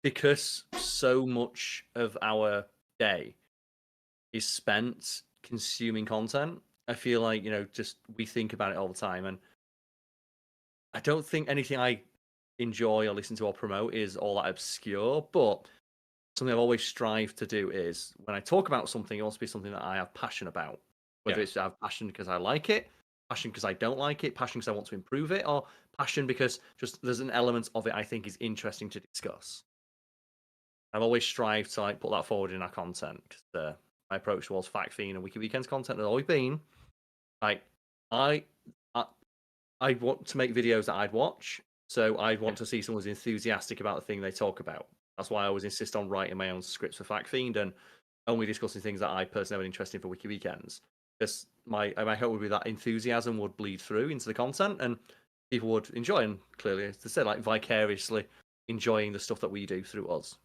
because so much of our day is spent consuming content, I feel like just we think about it all the time, and I don't think anything I enjoy or listen to or promote is all that obscure, but something I've always strived to do is when I talk about something, it wants to be something that I have passion about. Whether it's I have passion because I like it, passion because I don't like it, passion because I want to improve it, or passion because just there's an element of it I think is interesting to discuss. I've always strived to put that forward in our content because my approach towards Fact Fiend and Wiki Weekends content has always been like I want to make videos that I'd watch, so I'd want to see someone who's enthusiastic about the thing they talk about. That's why I always insist on writing my own scripts for Fact Fiend and only discussing things that I personally have an interest in for Wiki Weekends. Because my hope would be that enthusiasm would bleed through into the content and people would enjoy, and clearly, as I said, vicariously enjoying the stuff that we do through us.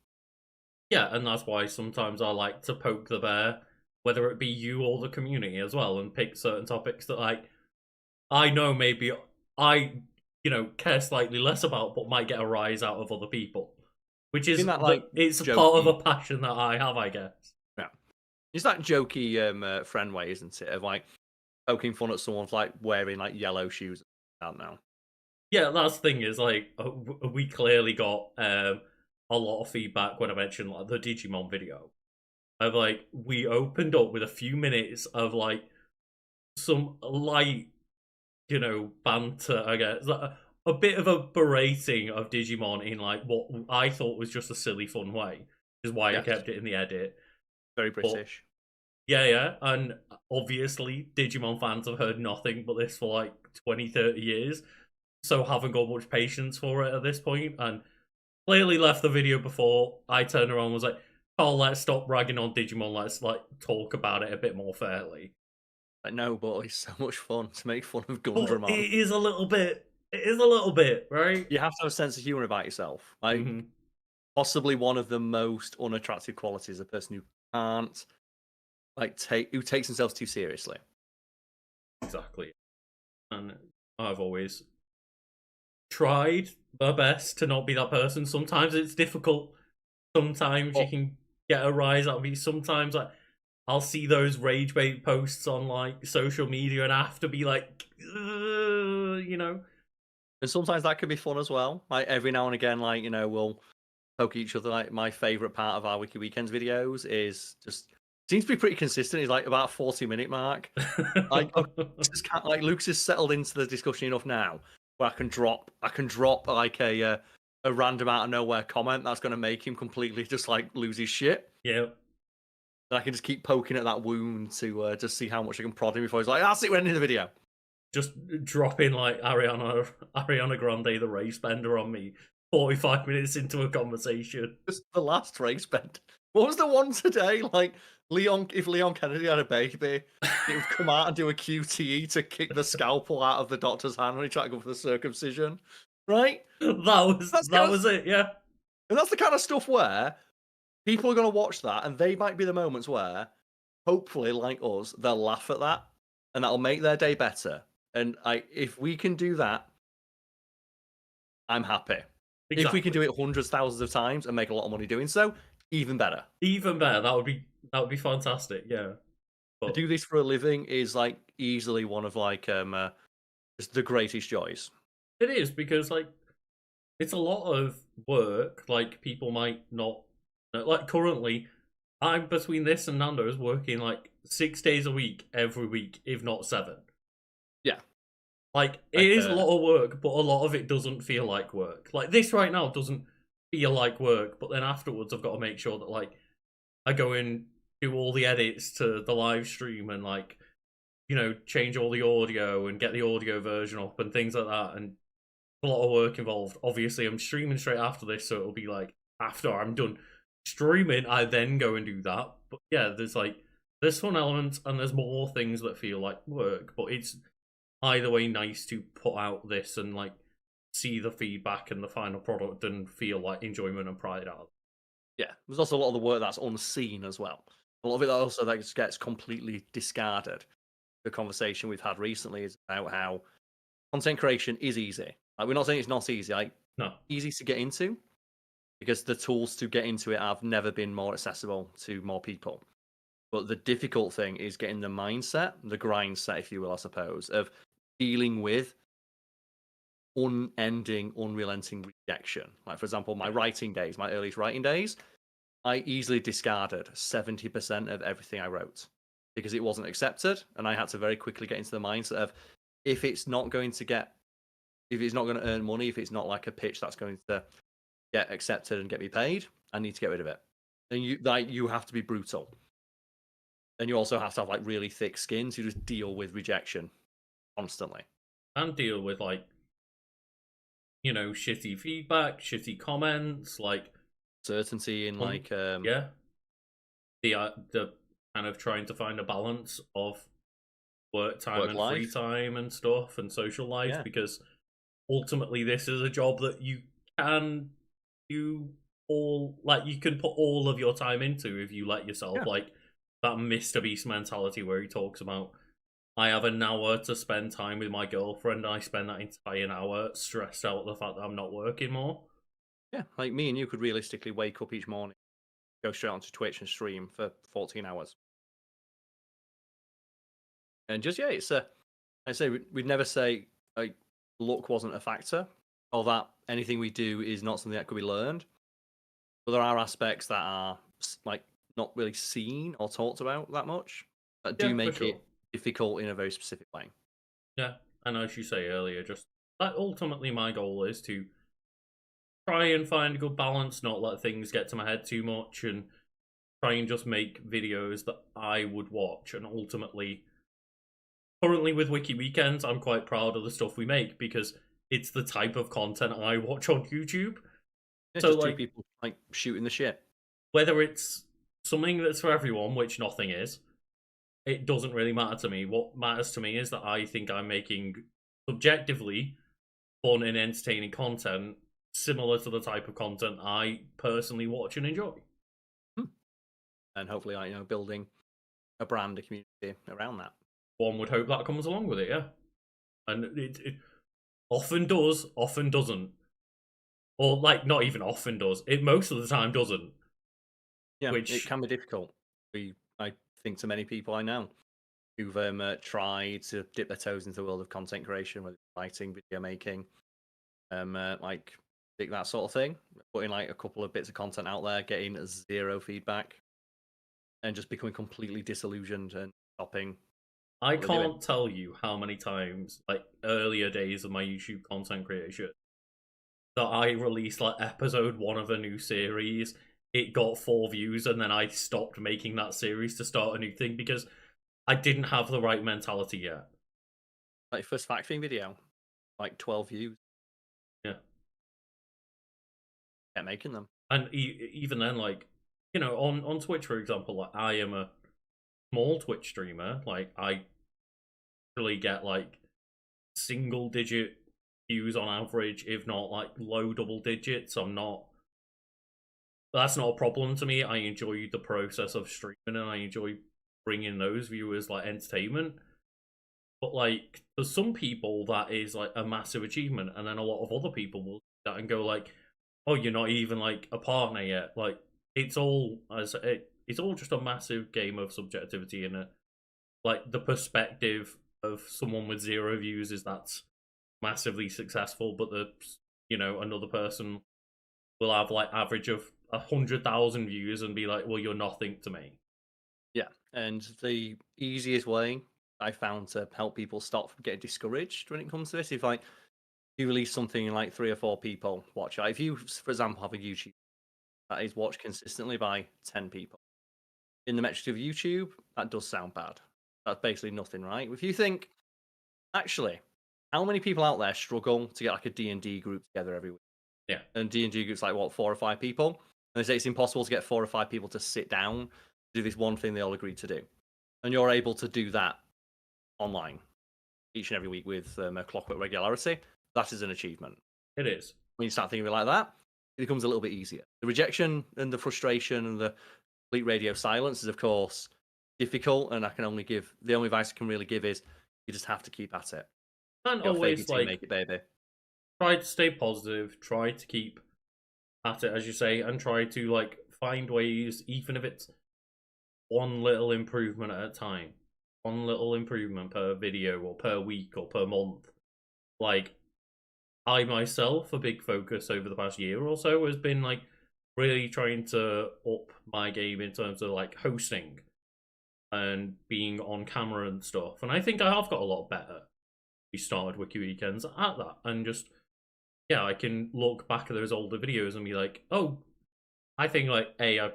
Yeah, and that's why sometimes I like to poke the bear, whether it be you or the community as well, and pick certain topics that I know maybe I care slightly less about, but might get a rise out of other people, which is it's jokey. Part of a passion that I have, I guess. Yeah, it's that jokey friend way, isn't it? Of poking fun at someone's wearing yellow shoes. I don't know. Yeah, that's the thing is we clearly got a lot of feedback when I mentioned the Digimon video. Of we opened up with a few minutes of some light, banter, I guess. A bit of a berating of Digimon in what I thought was just a silly fun way. Is why I kept it in the edit. Very British. Yeah, and obviously Digimon fans have heard nothing but this for 20, 30 years, so haven't got much patience for it at this point, and clearly left the video before I turned around and was like, Karl, let's stop ragging on Digimon, let's talk about it a bit more fairly. No, but it's so much fun to make fun of Gundramon. It is a little bit, right? You have to have a sense of humor about yourself. Possibly one of the most unattractive qualities, a person who can't who takes themselves too seriously. Exactly. And I've always tried my best to not be that person. Sometimes it's difficult. Sometimes you can get a rise out of me. Sometimes I'll see those rage bait posts on social media and I have to be And sometimes that can be fun as well. Every now and again, we'll poke each other. My favorite part of our Wiki Weekends videos is just seems to be pretty consistent. It's about a 40-minute mark. Lucas has settled into the discussion enough now where I can drop a random out of nowhere comment that's going to make him completely just lose his shit. Yeah. And I can just keep poking at that wound to just see how much I can prod him before he's that's it, we're ending the video. Just dropping Ariana Grande the race bender on me 45 minutes into a conversation. Just the last race bender. What was the one today? If Leon Kennedy had a baby, he would come out and do a QTE to kick the scalpel out of the doctor's hand when he tried to go for the circumcision. Right? That was it, yeah. And that's the kind of stuff where people are going to watch that, and they might be the moments where, hopefully, like us, they'll laugh at that, and that'll make their day better. And if we can do that, I'm happy. Exactly. If we can do it hundreds, thousands of times and make a lot of money doing so, even better. Even better. That would be fantastic. Yeah. To do this for a living is easily one of just the greatest joys. It is because it's a lot of work. People might not currently. I'm between this and Nando's working 6 days a week, every week, if not 7. Yeah. It is a lot of work, but a lot of it doesn't feel like work. This right now doesn't feel like work, but then afterwards I've got to make sure that I go and do all the edits to the live stream and change all the audio and get the audio version up and things like that, and a lot of work involved. Obviously I'm streaming straight after this, so it'll be after I'm done streaming I then go and do that. But yeah, there's fun elements and there's more things that feel like work, but it's either way nice to put out this and see the feedback and the final product and feel enjoyment and pride out of it. Yeah, there's also a lot of the work that's unseen as well. A lot of it also that gets completely discarded. the conversation we've had recently is about how content creation is easy. Like, we're not saying it's not easy, like No. easy to get into, because the tools to get into it have never been more accessible to more people. But the difficult thing is getting the mindset, the grind set, if you will, I suppose, of dealing with unending, unrelenting rejection. Like, for example, my writing days, my earliest writing days, I easily discarded 70% of everything I wrote because it wasn't accepted. And I had to very quickly get into the mindset of, if it's not going to earn money, if it's not like a pitch that's going to get accepted and get me paid, I need to get rid of it. And you have to be brutal. And you also have to have like really thick skin to just deal with rejection constantly. And deal with like, shitty feedback, shitty comments, like Certainty in like yeah. The kind of trying to find a balance of work time and life. free time and stuff and social life, Yeah. because ultimately this is a job that you can do you can put all of your time into if you let yourself. Yeah. Like that Mr. Beast mentality where he talks about, I have an hour to spend time with my girlfriend, and I spend that entire hour stressed out at the fact that I'm not working more. Yeah, like me and you could realistically wake up each morning, go straight onto Twitch and stream for 14 hours. And just, it's I say we'd never say like luck wasn't a factor, or that anything we do is not something that could be learned. But there are aspects that are like not really seen or talked about that much that do make it difficult in a very specific way. Yeah, and as you say earlier, just like ultimately my goal is to try and find a good balance, not let things get to my head too much, and try and just make videos that I would watch. And ultimately, currently with Wiki Weekends, I'm quite proud of the stuff we make because it's the type of content I watch on YouTube. Yeah, so just like two people like shooting the shit. Whether it's something that's for everyone, which nothing is, it doesn't really matter to me. What matters to me is that I think I'm making subjectively fun and entertaining content similar to the type of content I personally watch and enjoy. And hopefully, building a brand, a community around that. One would hope that comes along with it, yeah. And it often does, often doesn't. Or, like, not even often does. It most of the time doesn't. Yeah, it can be difficult. I think to many people I know who've tried to dip their toes into the world of content creation, whether it's writing, video making, like that sort of thing, putting like a couple of bits of content out there, getting zero feedback, and just becoming completely disillusioned and stopping. I can't tell you how many times, like earlier days of my YouTube content creation, that I released like episode 1 of a new series, it got 4 views, and then I stopped making that series to start a new thing because I didn't have the right mentality yet. Like first factoring video, like 12 views. Yeah. Kept making them. And even then, like, on Twitch, for example, like I am a small Twitch streamer. Like, I really get like single digit views on average, if not like low double digits. That's not a problem to me. I enjoy the process of streaming, and I enjoy bringing those viewers like entertainment. But like, for some people, that is like a massive achievement, and then a lot of other people will do that and go like, "Oh, you're not even like a partner yet." Like, it's all just a massive game of subjectivity, and like the perspective of someone with 0 views is that's massively successful, but another person will have like average of 100,000 views and be like, well, you're nothing to me. Yeah, and the easiest way I found to help people stop from getting discouraged when it comes to this, if like you release something and like 3 or 4 people watch it, if you, for example, have a YouTube that is watched consistently by 10 people, in the metrics of YouTube, that does sound bad. That's basically nothing, right? If you think, actually, how many people out there struggle to get like a D&D group together every week? Yeah. And D&D group's like, what, 4 or 5 people? And they say it's impossible to get 4 or 5 people to sit down, do this one thing they all agreed to do. And you're able to do that online each and every week with a clockwork regularity. That is an achievement. It is. When you start thinking of it like that, it becomes a little bit easier. The rejection and the frustration and the complete radio silence is, of course, difficult, and the only advice I can really give is you just have to keep at it. And You'll fake always it till you make it, baby. try to stay positive, try to keep at it, as you say, and try to like find ways, even if it's one little improvement at a time, one little improvement per video or per week or per month. Like, I myself, a big focus over the past year or so has been like really trying to up my game in terms of like hosting and being on camera and stuff. And I think I have got a lot better. We started Wiki Weekends at that, and just I can look back at those older videos and be like, oh, I think like I've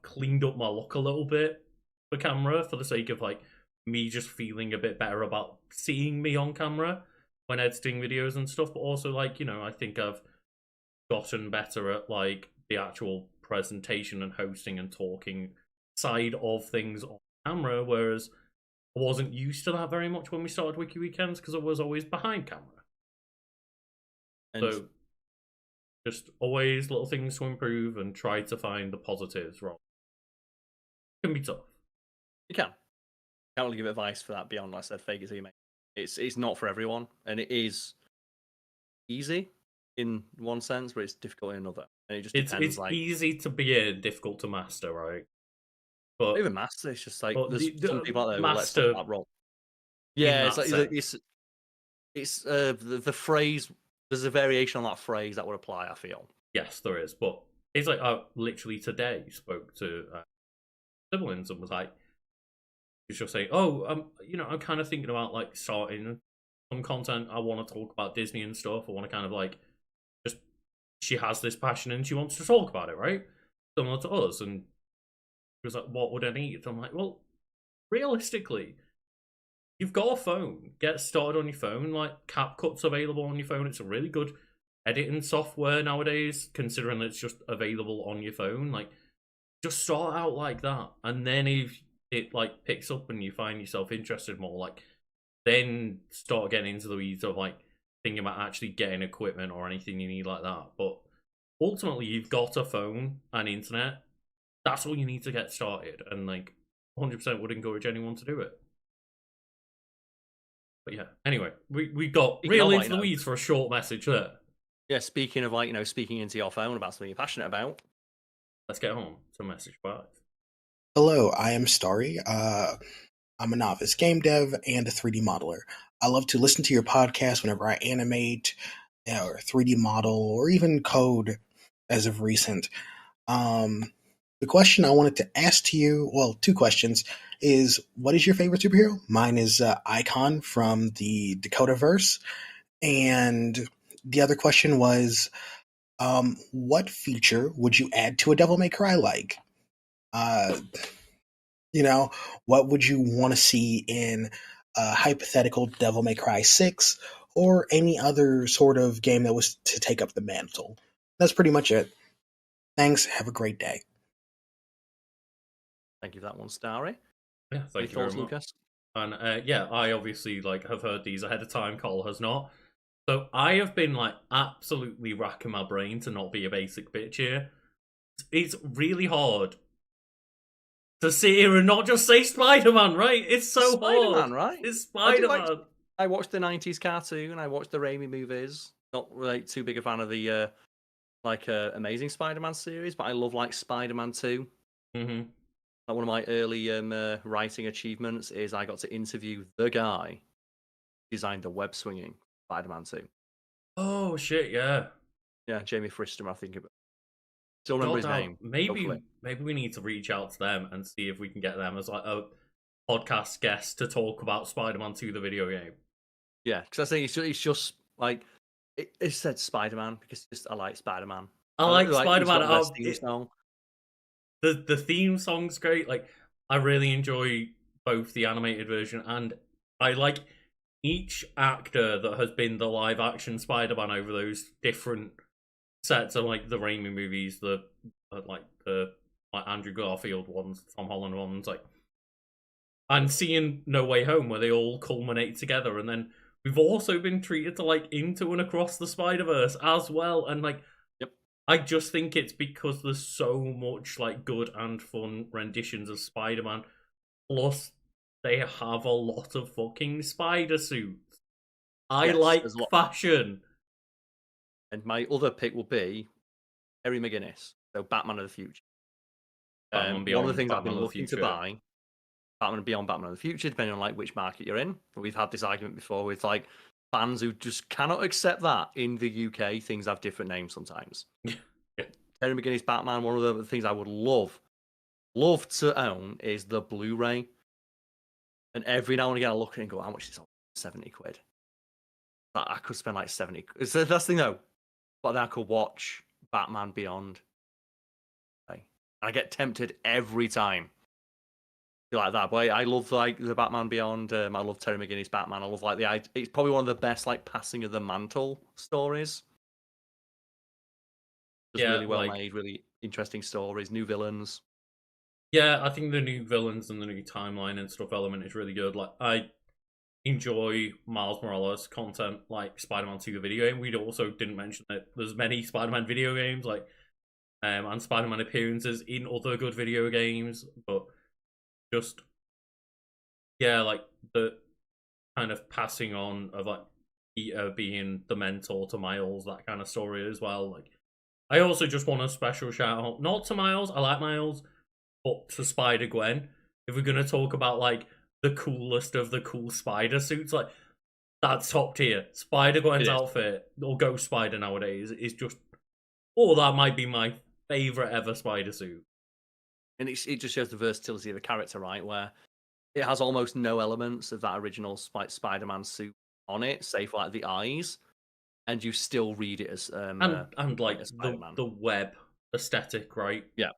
cleaned up my look a little bit for camera for the sake of like me just feeling a bit better about seeing me on camera when editing videos and stuff. But also like, I think I've gotten better at like the actual presentation and hosting and talking side of things on camera, whereas I wasn't used to that very much when we started Wiki Weekends because I was always behind camera. So just always little things to improve and try to find the positives. It can be tough. You can. Can't really give advice for that beyond, like I said, fake it till you make it. It's not for everyone, and it is easy in one sense, but it's difficult in another. And it just depends. It's easy to begin, difficult to master, right? But even master, it's just like there's some people out there who master, let stuff like roll. Yeah, it's like it's the phrase. There's a variation on that phrase that would apply, I feel. Yes, there is, but it's like I literally today spoke to siblings and was like, he's just saying, oh, I'm kind of thinking about like starting some content. I want to talk about Disney and stuff. I want to kind of like she has this passion and she wants to talk about it, right? Similar to us. And he was like, what would I need? I'm like, well, realistically, you've got a phone. Get started on your phone. Like, CapCut's available on your phone. It's a really good editing software nowadays, considering it's just available on your phone. Like, just start out like that. And then if it, like, picks up and you find yourself interested more, like, then start getting into the weeds of, like, thinking about actually getting equipment or anything you need like that. But ultimately, you've got a phone and internet. That's all you need to get started. And, like, 100% would encourage anyone to do it. But yeah, anyway, we got real into the weeds for a short message there. Yeah, speaking of like, speaking into your phone about something you're passionate about. Let's get on to message 5. Hello, I am Starry. I'm a novice game dev and a 3D modeler. I love to listen to your podcast whenever I animate or 3D model or even code as of recent. The question I wanted to ask to you, well, 2 questions, is what is your favorite superhero? Mine is Icon from the Dakotaverse. And the other question was, what feature would you add to a Devil May Cry like? What would you want to see in a hypothetical Devil May Cry 6 or any other sort of game that was to take up the mantle? That's pretty much it. Thanks. Have a great day. Thank you for that one, Starry. Yeah, thank you very much. Lucas? And I obviously have heard these ahead of time. Karl has not. So I have been absolutely racking my brain to not be a basic bitch here. It's really hard to sit here and not just say Spider-Man, right? It's so Spider-Man, hard. Right? It's Spider-Man. I watched the 90s cartoon. I watched the Raimi movies. Not too big a fan of the Amazing Spider-Man series, but I love Spider-Man 2. Mm-hmm. One of my early writing achievements is I got to interview the guy who designed the web-swinging Spider-Man 2. Oh, shit, yeah. Yeah, Jamie Frister, I think. Still remember his name. Maybe we need to reach out to them and see if we can get them as a podcast guest to talk about Spider-Man 2, the video game. Yeah, because I think it's just it said Spider-Man because I like Spider-Man. I like Spider-Man. The theme song's great. I really enjoy both the animated version and I like each actor that has been the live action Spider-Man over those different sets of the Raimi movies, the Andrew Garfield ones, Tom Holland ones, and seeing No Way Home where they all culminate together, and then we've also been treated to Into and Across the Spider-Verse as well, and yep. I just think it's because there's so much like good and fun renditions of Spider-Man. Plus, they have a lot of fucking spider suits. I Yes, like there's a lot. fashion. And my other pick will be Terry McGinnis, so Batman of the Future. Batman One Beyond, of the things I've Batman been of the looking to Future. buy, Batman Beyond, Batman of the Future, depending on like which market you're in. But we've had this argument before with like fans who just cannot accept that in the UK things have different names sometimes. Yeah. Terry McGinnis Batman, one of the things I would love to own is the Blu-ray. And every now and again I look at it and go, how much is it? 70 quid. I could spend like 70. It's the thing though. But then I could watch Batman Beyond. Okay. I get tempted every time. Like that, but I love like the Batman Beyond. I love Terry McGinnis Batman. I love like it's probably one of the best like passing of the mantle stories. Just really well made, really interesting stories, new villains. Yeah, I think the new villains and the new timeline and stuff element is really good. Like I enjoy Miles Morales content, like Spider-Man 2 the video game. We also didn't mention that there's many Spider-Man video games, like and Spider-Man appearances in other good video games, but just like the kind of passing on of like Peter being the mentor to Miles, that kind of story as well. Like I also just want a special shout out, not to Miles, I like Miles, but to Spider-Gwen. If we're gonna talk about like the coolest of the cool spider suits, like that's top tier. Spider-Gwen's outfit, or Ghost Spider nowadays, is just that might be my favorite ever spider suit. And it just shows the versatility of the character, right? Where it has almost no elements of that original Spider-Man suit on it, save for like the eyes, and you still read it as and like the web aesthetic, right? Yeah,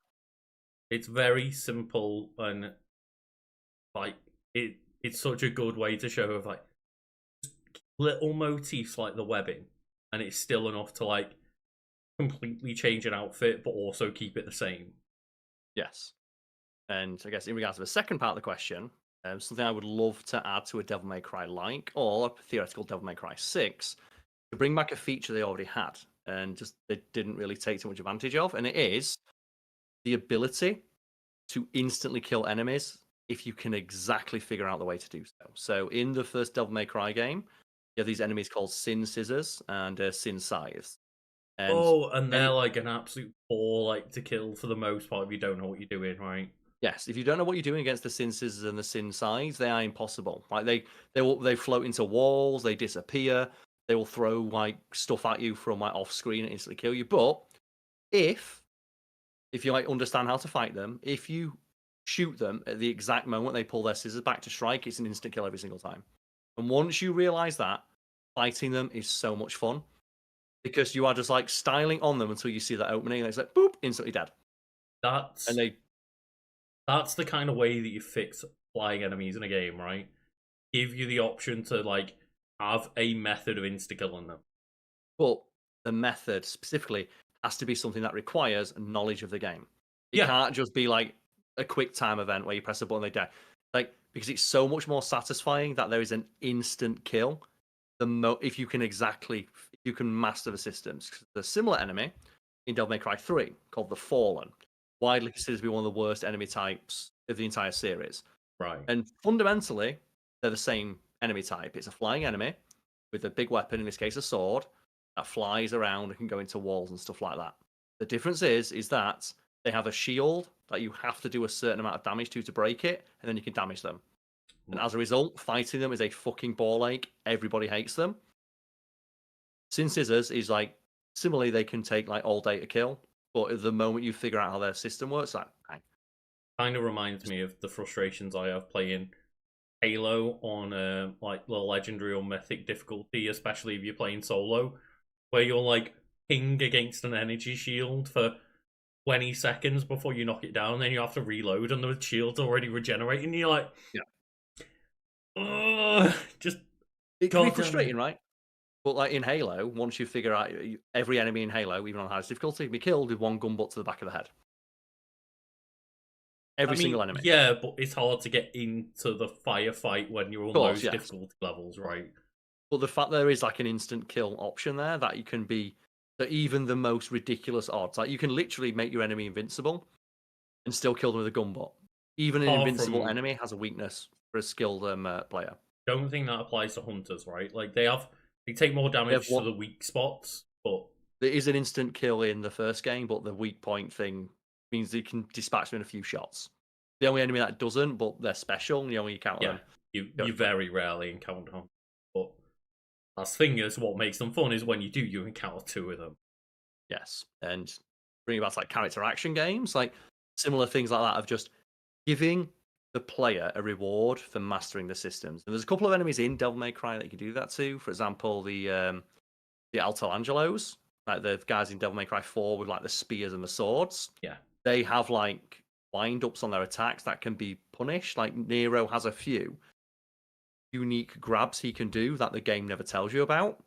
it's very simple and like it's such a good way to show of like little motifs like the webbing, and it's still enough to like completely change an outfit but also keep it the same. Yes. And I guess in regards to the second part of the question, something I would love to add to a Devil May Cry like, or a theoretical Devil May Cry 6, to bring back a feature they already had and just they didn't really take too much advantage of, and it is the ability to instantly kill enemies if you can exactly figure out the way to do so. So in the first Devil May Cry game, you have these enemies called Sin Scissors and Sin Scythes. And they're like an absolute bore like to kill for the most part if you don't know what you're doing, right? Yes, if you don't know what you're doing against the Sin Scissors and the Sin Scythes, they are impossible. Like they float into walls, they disappear, they will throw like stuff at you from like off screen and instantly kill you. But if you like understand how to fight them, if you shoot them at the exact moment they pull their scissors back to strike, it's an instant kill every single time. And once you realize that, fighting them is so much fun because you are just like styling on them until you see that opening and it's like boop, instantly dead. That's the kind of way that you fix flying enemies in a game, right? Give you the option to like have a method of insta-killing them. But the method specifically has to be something that requires knowledge of the game. It can't just be like a quick time event where you press a button and they die. Like, because it's so much more satisfying that there is an instant kill. If you can master the systems. The similar enemy in Devil May Cry 3 called the Fallen, widely considered to be one of the worst enemy types of the entire series. Right. And fundamentally, they're the same enemy type. It's a flying enemy with a big weapon, in this case a sword, that flies around and can go into walls and stuff like that. The difference is that they have a shield that you have to do a certain amount of damage to break it, and then you can damage them. And as a result, fighting them is a fucking ball ache. Everybody hates them. Sin Scissors is like, similarly, they can take like all day to kill, but at the moment you figure out how their system works, like, bang. Kind of reminds me of the frustrations I have playing Halo on like the legendary or mythic difficulty, especially if you're playing solo, where you're like ping against an energy shield for 20 seconds before you knock it down, and then you have to reload and the shield's already regenerating, and you're like, just it can be frustrating, right? But like in Halo, once you figure out every enemy in Halo, even on highest difficulty, can be killed with one gun butt to the back of the head. Every single enemy. Yeah, but it's hard to get into the firefight when you're on those difficulty levels, right? But the fact there is like an instant kill option there that you can be So even the most ridiculous odds, like you can literally make your enemy invincible and still kill them with a gun butt. Even an Apart invincible from- enemy has a weakness for a skilled player. Don't think that applies to hunters, right? Like they take more damage to the weak spots, but there is an instant kill in the first game, but the weak point thing means you can dispatch them in a few shots. The only enemy that doesn't, but they're special, you only encounter them. You very rarely encounter them. But that's the thing is, what makes them fun is when you do, you encounter two of them. Yes, and bringing back to like character action games, like similar things like that of just giving the player a reward for mastering the systems. And there's a couple of enemies in Devil May Cry that you can do that to. For example, the Alto Angelos, like the guys in Devil May Cry 4 with like the spears and the swords. Yeah. They have like wind-ups on their attacks that can be punished. Like Nero has a few unique grabs he can do that the game never tells you about.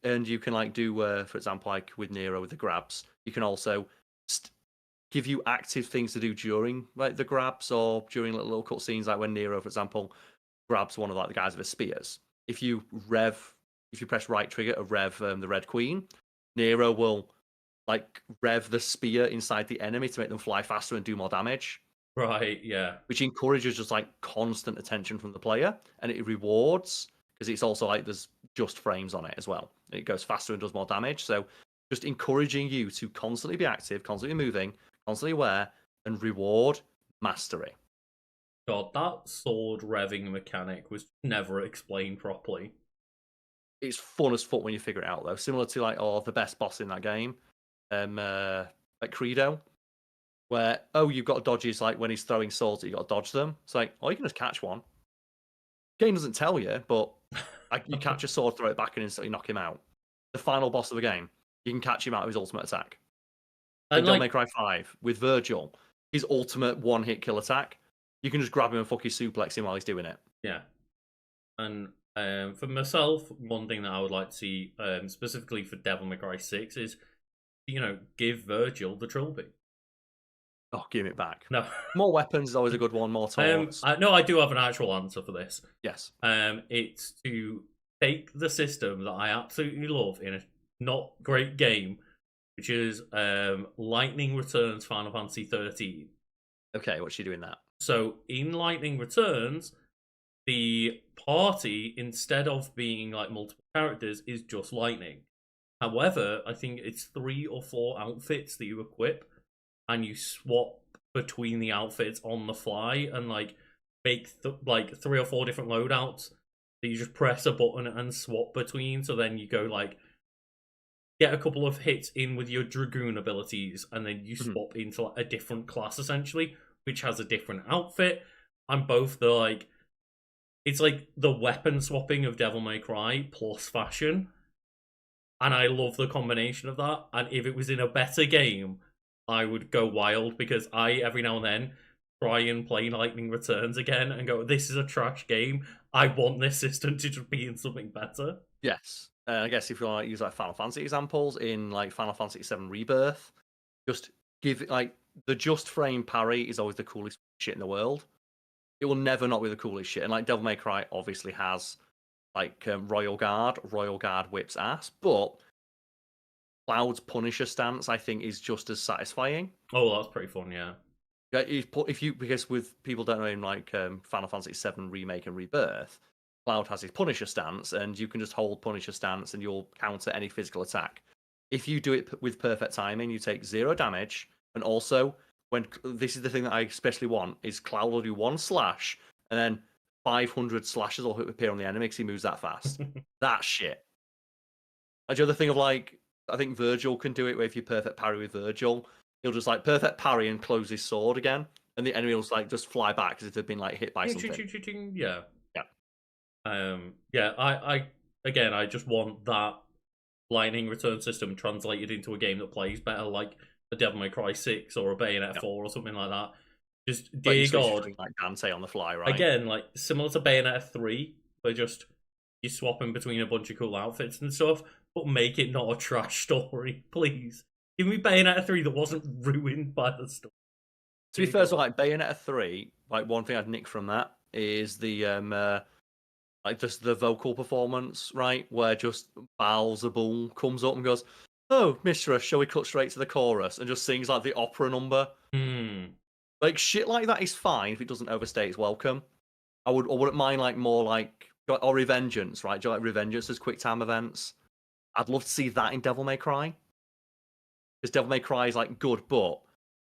And you can like do, for example, like with Nero with the grabs, you can also give you active things to do during like the grabs or during little cutscenes, like when Nero, for example, grabs one of like the guys with the spears. If you press right trigger to rev the Red Queen, Nero will like rev the spear inside the enemy to make them fly faster and do more damage. Right, yeah. Which encourages just like constant attention from the player, and it rewards because it's also like there's just frames on it as well. It goes faster and does more damage. So just encouraging you to constantly be active, constantly moving, constantly aware, and reward mastery. God, that sword revving mechanic was never explained properly. It's fun as fuck when you figure it out, though. Similar to like the best boss in that game, like Credo, where you've got dodges like when he's throwing swords, you got to dodge them. It's like, you can just catch one. Game doesn't tell you, but you catch a sword, throw it back, and instantly knock him out. The final boss of the game, you can catch him out of his ultimate attack. In Devil May Cry 5 with Virgil, his ultimate one-hit kill attack, you can just grab him and fucking suplex him while he's doing it. Yeah, and for myself, one thing that I would like to see, specifically for Devil May Cry 6, is give Virgil the trophy. Oh, give it back. No. More weapons is always a good one, more taunts. I do have an actual answer for this. Yes. It's to take the system that I absolutely love in a not great game, which is Lightning Returns Final Fantasy 13. Okay, what's she doing that? So in Lightning Returns, the party, instead of being like multiple characters, is just Lightning. However, I think it's 3 or 4 outfits that you equip, and you swap between the outfits on the fly, and like make like 3 or 4 different loadouts that you just press a button and swap between. So then you go like get a couple of hits in with your Dragoon abilities, and then you swap into like a different class essentially, which has a different outfit. And both the like, it's like the weapon swapping of Devil May Cry plus fashion. And I love the combination of that. And if it was in a better game, I would go wild, because I, every now and then, try and play Lightning Returns again and go, this is a trash game. I want this system to just be in something better. Yes. I guess if you want to use like Final Fantasy examples, in like Final Fantasy VII Rebirth, just give it like the just frame parry is always the coolest shit in the world. It will never not be the coolest shit. And like Devil May Cry obviously has like Royal Guard. Royal Guard whips ass, but Cloud's Punisher stance I think is just as satisfying. Oh, that's pretty fun, yeah. Because with people don't know in like Final Fantasy VII Remake and Rebirth, Cloud has his Punisher stance, and you can just hold Punisher stance and you'll counter any physical attack. If you do it with perfect timing, you take 0 damage, and also, this is the thing that I especially want, is Cloud will do 1 slash, and then 500 slashes will appear on the enemy because he moves that fast. That shit. And the other thing of like, I think Virgil can do it, where if you perfect parry with Virgil, he'll just like perfect parry and close his sword again, and the enemy will like just fly back as if they've been like hit by something. Yeah. I just want that Lightning Return system translated into a game that plays better, like a Devil May Cry 6 or a Bayonetta 4 or something like that. Just, dear God. Like Dante on the fly, right? Again, like similar to Bayonetta 3, where just you're swapping between a bunch of cool outfits and stuff, but make it not a trash story, please. Give me Bayonetta 3 that wasn't ruined by the story. To be fair, so like Bayonetta 3, like one thing I'd nick from that is the Like just the vocal performance, right? Where just Balzabul comes up and goes, "Oh, mistress, shall we cut straight to the chorus?" and just sings like the opera number. Like shit like that is fine if it doesn't overstay its welcome. I wouldn't mind like more like or Revengeance, right? Do you like Revengeance as quick time events? I'd love to see that in Devil May Cry. Because Devil May Cry is like good, but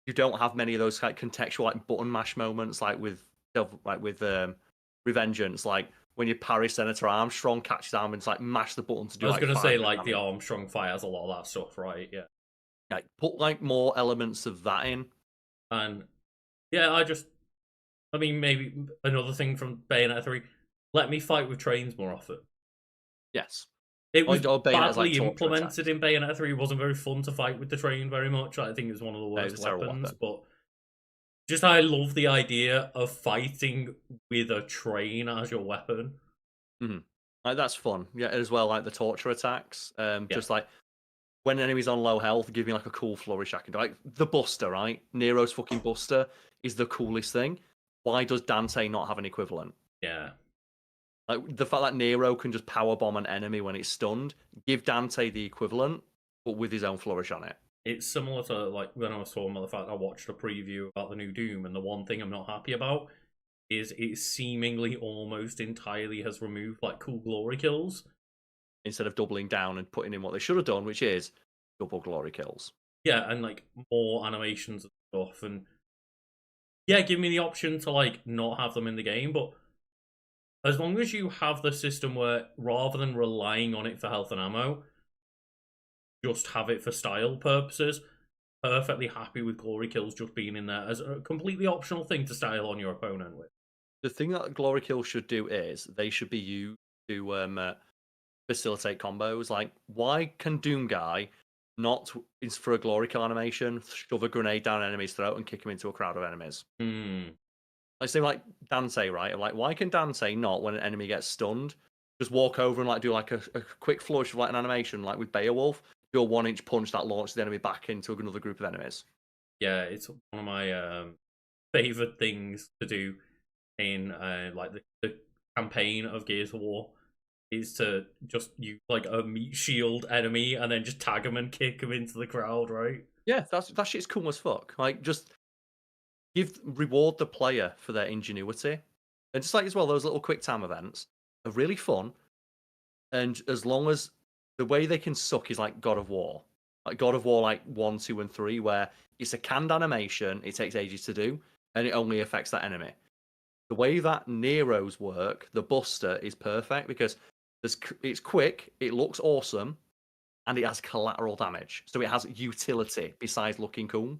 you don't have many of those like contextual like button mash moments like with Revengeance, like when you parry Senator Armstrong, catch his arm and it's like mash the button to do. I was like, gonna say like damage. the Armstrong fight has a lot of that stuff, right? Yeah. Like put like more elements of that in. And yeah, I mean, maybe another thing from Bayonetta 3, let me fight with trains more often. Yes. It was like badly implemented in Bayonetta 3. It wasn't very fun to fight with the train very much. I think it was one of the worst weapons. But just I love the idea of fighting with a train as your weapon. Mm-hmm. Like that's fun. Yeah, as well, like the torture attacks. Just like when an enemy's on low health, give me like a cool flourish I can do. Like the Buster, right? Nero's fucking Buster is the coolest thing. Why does Dante not have an equivalent? Yeah. Like the fact that Nero can just powerbomb an enemy when it's stunned, give Dante the equivalent, but with his own flourish on it. It's similar to like when I was talking about the fact I watched a preview about the new Doom, and the one thing I'm not happy about is it seemingly almost entirely has removed like cool glory kills. Instead of doubling down and putting in what they should have done, which is double glory kills. Yeah, and like more animations and stuff, and yeah, give me the option to like not have them in the game, but as long as you have the system where rather than relying on it for health and ammo, just have it for style purposes, perfectly happy with glory kills just being in there as a completely optional thing to style on your opponent with. The thing that glory kills should do is they should be used to facilitate combos. Like, why can Doom Guy not, is for a glory kill animation, shove a grenade down an enemy's throat and kick him into a crowd of enemies? Like, say, like Dante, right? Like, why can Dante not, when an enemy gets stunned, just walk over and like do like a quick flourish of like an animation, like with Beowulf, do a 1-inch punch that launches the enemy back into another group of enemies? Yeah, it's one of my favorite things to do in like the campaign of Gears of War is to just use like a meat shield enemy and then just tag him and kick him into the crowd, right? Yeah, that shit's cool as fuck. Like, just reward the player for their ingenuity, and just like as well, those little quick time events are really fun. And as long as the way they can suck is like God of War, like 1, 2, and 3, where it's a canned animation, it takes ages to do, and it only affects that enemy. The way that Nero's work, the Buster, is perfect because it's quick, it looks awesome, and it has collateral damage. So it has utility besides looking cool.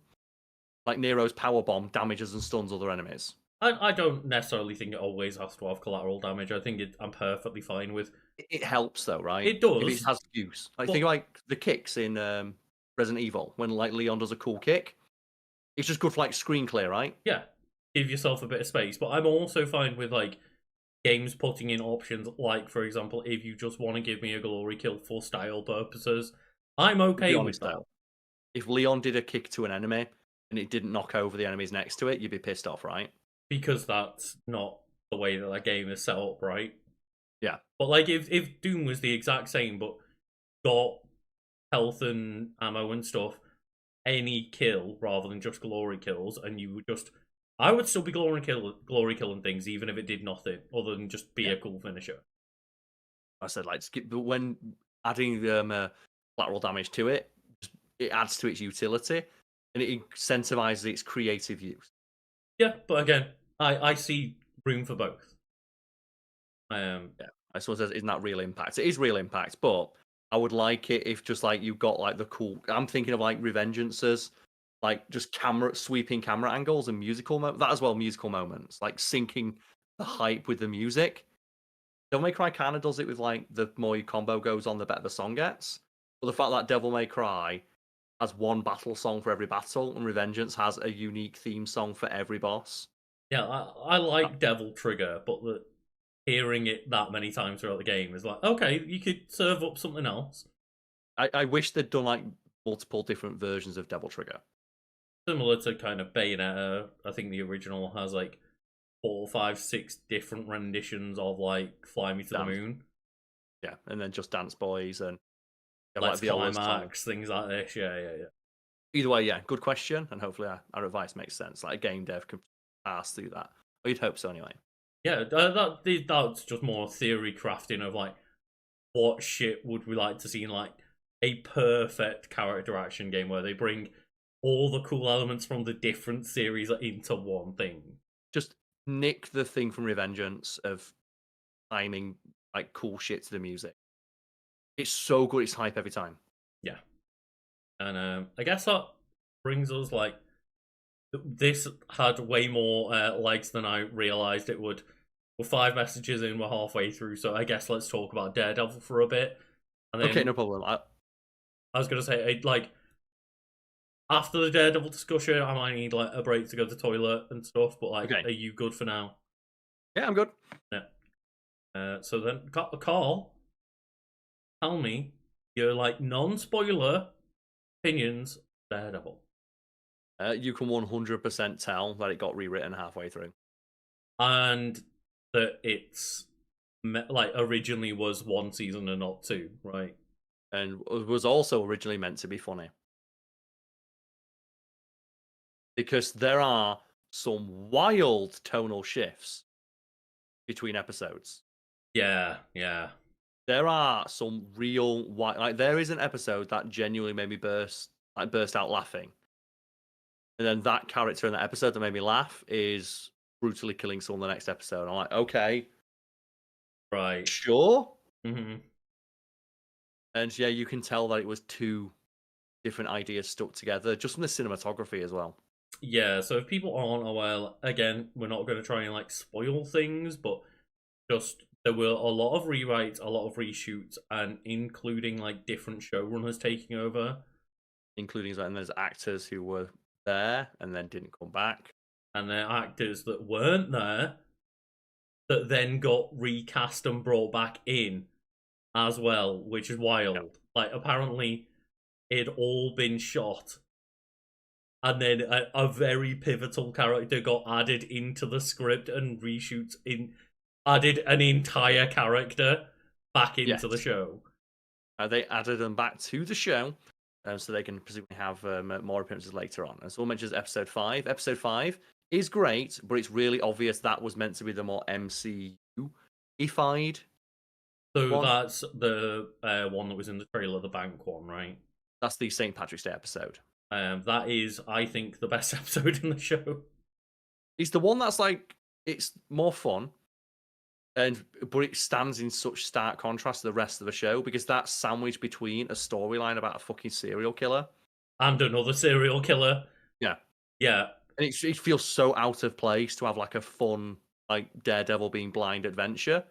Like Nero's powerbomb damages and stuns other enemies. I don't necessarily think it always has to have collateral damage. I think I'm perfectly fine with. It helps though, right? It does. If it has use. Like, think like the kicks in Resident Evil when like Leon does a cool kick. It's just good for like screen clear, right? Yeah, give yourself a bit of space. But I'm also fine with like games putting in options, like for example, if you just want to give me a glory kill for style purposes, I'm okay with that. If Leon did a kick to an enemy and it didn't knock over the enemies next to it, you'd be pissed off, right? Because that's not the way that game is set up, right? Yeah. But like if Doom was the exact same but got health and ammo and stuff, any kill rather than just glory kills, and you would just, I would still be glory killing things even if it did nothing other than just be a cool finisher. I said like when adding collateral damage to it, it adds to its utility and it incentivizes its creative use. Yeah, but again, I see room for both. Yeah, I suppose isn't that real impact? It is real impact, but I would like it if just like you got like the cool. I'm thinking of like Revengeances, like just sweeping camera angles and musical that as well. Musical moments, like syncing the hype with the music. Devil May Cry kind of does it with like the more your combo goes on, the better the song gets. But the fact that Devil May Cry has one battle song for every battle, and Revengeance has a unique theme song for every boss. Yeah, I like Devil Trigger, but hearing it that many times throughout the game is like, okay, you could serve up something else. I wish they'd done like multiple different versions of Devil Trigger. Similar to kind of Bayonetta, I think the original has like 4, 5, 6 different renditions of like "Fly Me to the Damn. Moon." Yeah, and then just Dance Boys and Let's Viola's Tongue. Climax, things like this. Yeah. Either way, yeah, good question, and hopefully our advice makes sense. Like a game dev can pass through that. Or you'd hope so anyway. Yeah, that's just more theory crafting of like what shit would we like to see in like a perfect character action game where they bring all the cool elements from the different series into one thing. Just nick the thing from Revengeance of timing like cool shit to the music. It's so good, it's hype every time. Yeah. And I guess that brings us like this had way more legs than I realized it would. We're 5 messages in, we're halfway through, so I guess let's talk about Daredevil for a bit. And then, okay, no problem. I was gonna say, like, after the Daredevil discussion, I might need like a break to go to the toilet and stuff. But like, Okay. Are you good for now? Yeah, I'm good. Yeah. So then, Karl, tell me your like non-spoiler opinions of Daredevil. You can 100% tell that it got rewritten halfway through. And that it's like originally was 1 season and not 2, right? And it was also originally meant to be funny. Because there are some wild tonal shifts between episodes. Yeah. There are some real like there is an episode that genuinely made me burst out laughing. And then that character in that episode that made me laugh is brutally killing someone in the next episode. I'm like, okay. Right. Sure. Mm-hmm. And yeah, you can tell that it was 2 different ideas stuck together, just from the cinematography as well. Yeah, so if people aren't aware, again, we're not going to try and like spoil things, but just there were a lot of rewrites, a lot of reshoots, and including like different showrunners taking over. Including and there's actors who were there and then didn't come back. And there are actors that weren't there that then got recast and brought back in as well, which is wild. Yep. Like, apparently, it'd all been shot, and then a very pivotal character got added into the script and reshoots added an entire character back into the show. They added them back to the show, so they can presumably have more appearances later on. And so we'll mention episode 5. Episode 5 is great, but it's really obvious that was meant to be the more MCU-ified. So one. That's the one that was in the trailer, the bank one, right? That's the St. Patrick's Day episode. That is, I think, the best episode in the show. It's the one that's like, it's more fun, but it stands in such stark contrast to the rest of the show because that's sandwiched between a storyline about a fucking serial killer and another serial killer. Yeah. And it feels so out of place to have like a fun, like Daredevil being blind adventure,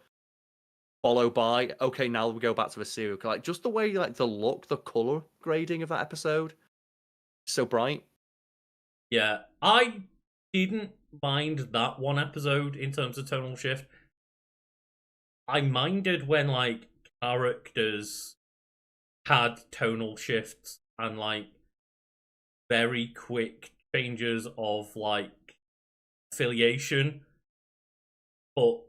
followed by, okay, now we go back to the serial killer. Like just the way, like the look, the color grading of that episode, so bright. Yeah, I didn't mind that one episode in terms of tonal shift. I minded when like characters had tonal shifts and like very quick changes of like affiliation, but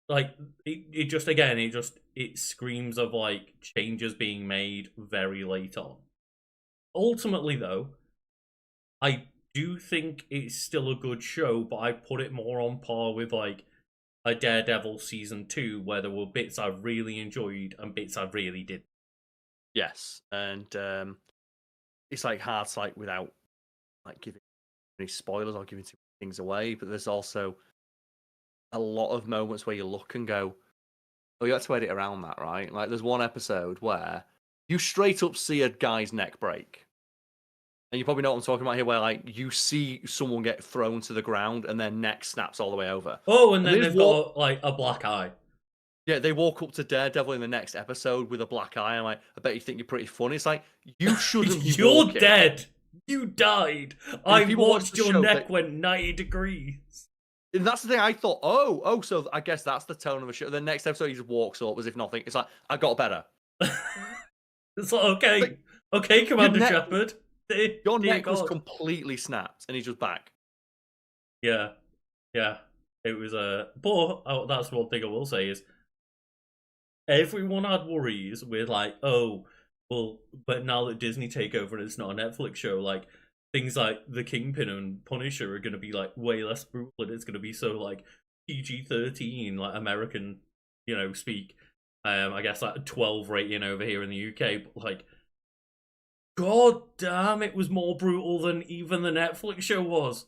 like it just again it screams of like changes being made very late on. Ultimately though, I do think it's still a good show, but I put it more on par with like a Daredevil season 2 where there were bits I really enjoyed and bits I really didn't. Yes, and it's like hard to like without like giving any spoilers or giving too many things away, but there's also a lot of moments where you look and go, oh, you have to edit around that, right? Like there's one episode where you straight up see a guy's neck break. And you probably know what I'm talking about here, where like you see someone get thrown to the ground and their neck snaps all the way over. Oh, and then they've got like a black eye. Yeah, they walk up to Daredevil in the next episode with a black eye. I'm like, I bet you think you're pretty funny. It's like, you shouldn't be You're walking. dead. You died. I watched your neck went 90 degrees. And that's the thing. I thought, oh, so I guess that's the tone of the show. The next episode, he just walks up as if nothing. It's like, I got better. It's like, okay, Commander Shepard. Your neck was completely snapped, and he's just back. Yeah. It was but that's one thing I will say is everyone had worries with like, oh, well, but now that Disney take over and it's not a Netflix show, like things like The Kingpin and Punisher are going to be like way less brutal, and it's going to be so like PG-13, like American, speak. I guess like 12 rating over here in the UK, but like, god damn, it was more brutal than even the Netflix show was.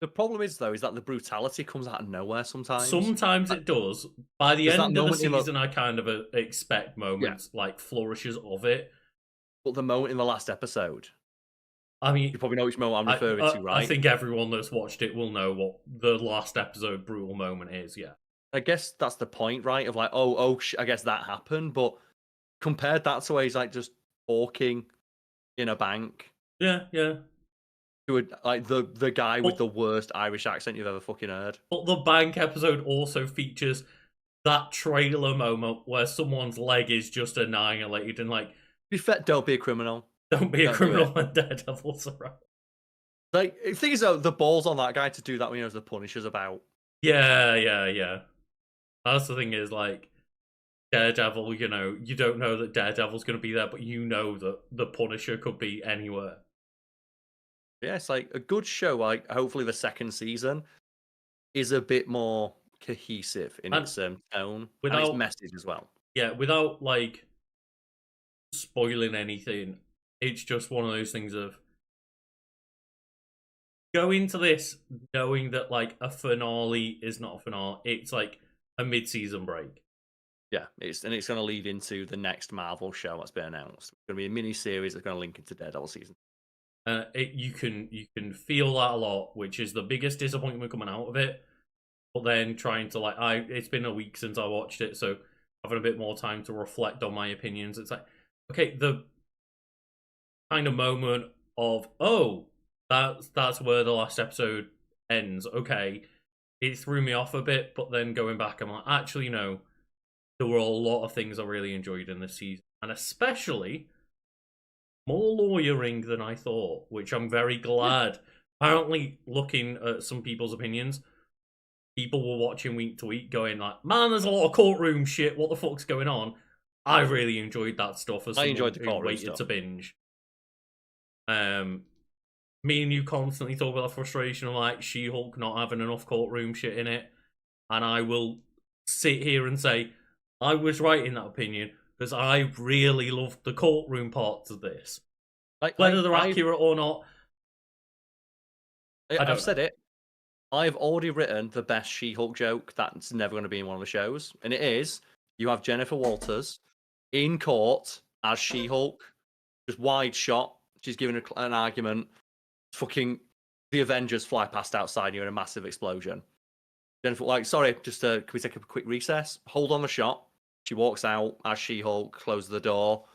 The problem is though, is that the brutality comes out of nowhere sometimes. Sometimes it does. By the end of the season, I kind of expect moments like flourishes of it. But the moment in the last episode, I mean, you probably know which moment I'm referring to, right? I think everyone that's watched it will know what the last episode brutal moment is. Yeah, I guess that's the point, right? Of like, I guess that happened. But compared that to where he's like just talking in a bank. Yeah. To like the guy with the worst Irish accent you've ever fucking heard. But the bank episode also features that trailer moment where someone's leg is just annihilated and like, be fair, don't be a criminal. Don't be a criminal when Daredevil's around. Like, the thing is though, the balls on that guy to do that when he knows the Punisher's about. Yeah. That's the thing is like Daredevil, you don't know that Daredevil's going to be there, but you know that the Punisher could be anywhere. Yeah, it's like a good show. Like, hopefully the second season is a bit more cohesive in its tone and its message as well. Yeah, without like spoiling anything, it's just one of those things of go into this knowing that like a finale is not a finale. It's like a mid-season break. Yeah, it's going to lead into the next Marvel show that's been announced. It's going to be a mini series that's going to link into Daredevil season. You can feel that a lot, which is the biggest disappointment coming out of it. But then trying to like, it's been a week since I watched it, so having a bit more time to reflect on my opinions. It's like, okay, the kind of moment of, oh, that's where the last episode ends. Okay, it threw me off a bit, but then going back, I'm like, actually, no, there were a lot of things I really enjoyed in this season, and especially more lawyering than I thought, which I'm very glad. Apparently, looking at some people's opinions, people were watching week to week going like, man, there's a lot of courtroom shit, what the fuck's going on? I really enjoyed that stuff as I enjoyed the someone who courtroom waited stuff to binge. Me and you constantly talk about the frustration of like She-Hulk not having enough courtroom shit in it, and I will sit here and say I was right in that opinion because I really loved the courtroom parts of this. Like, whether they're accurate or not, I've said it. I've already written the best She-Hulk joke that's never going to be in one of the shows, and it is you have Jennifer Walters in court as She-Hulk, just wide shot. She's giving an argument. Fucking the Avengers fly past outside you in a massive explosion. Jennifer, like, sorry, just can we take a quick recess? Hold on the shot. She walks out as She-Hulk, closes the door. A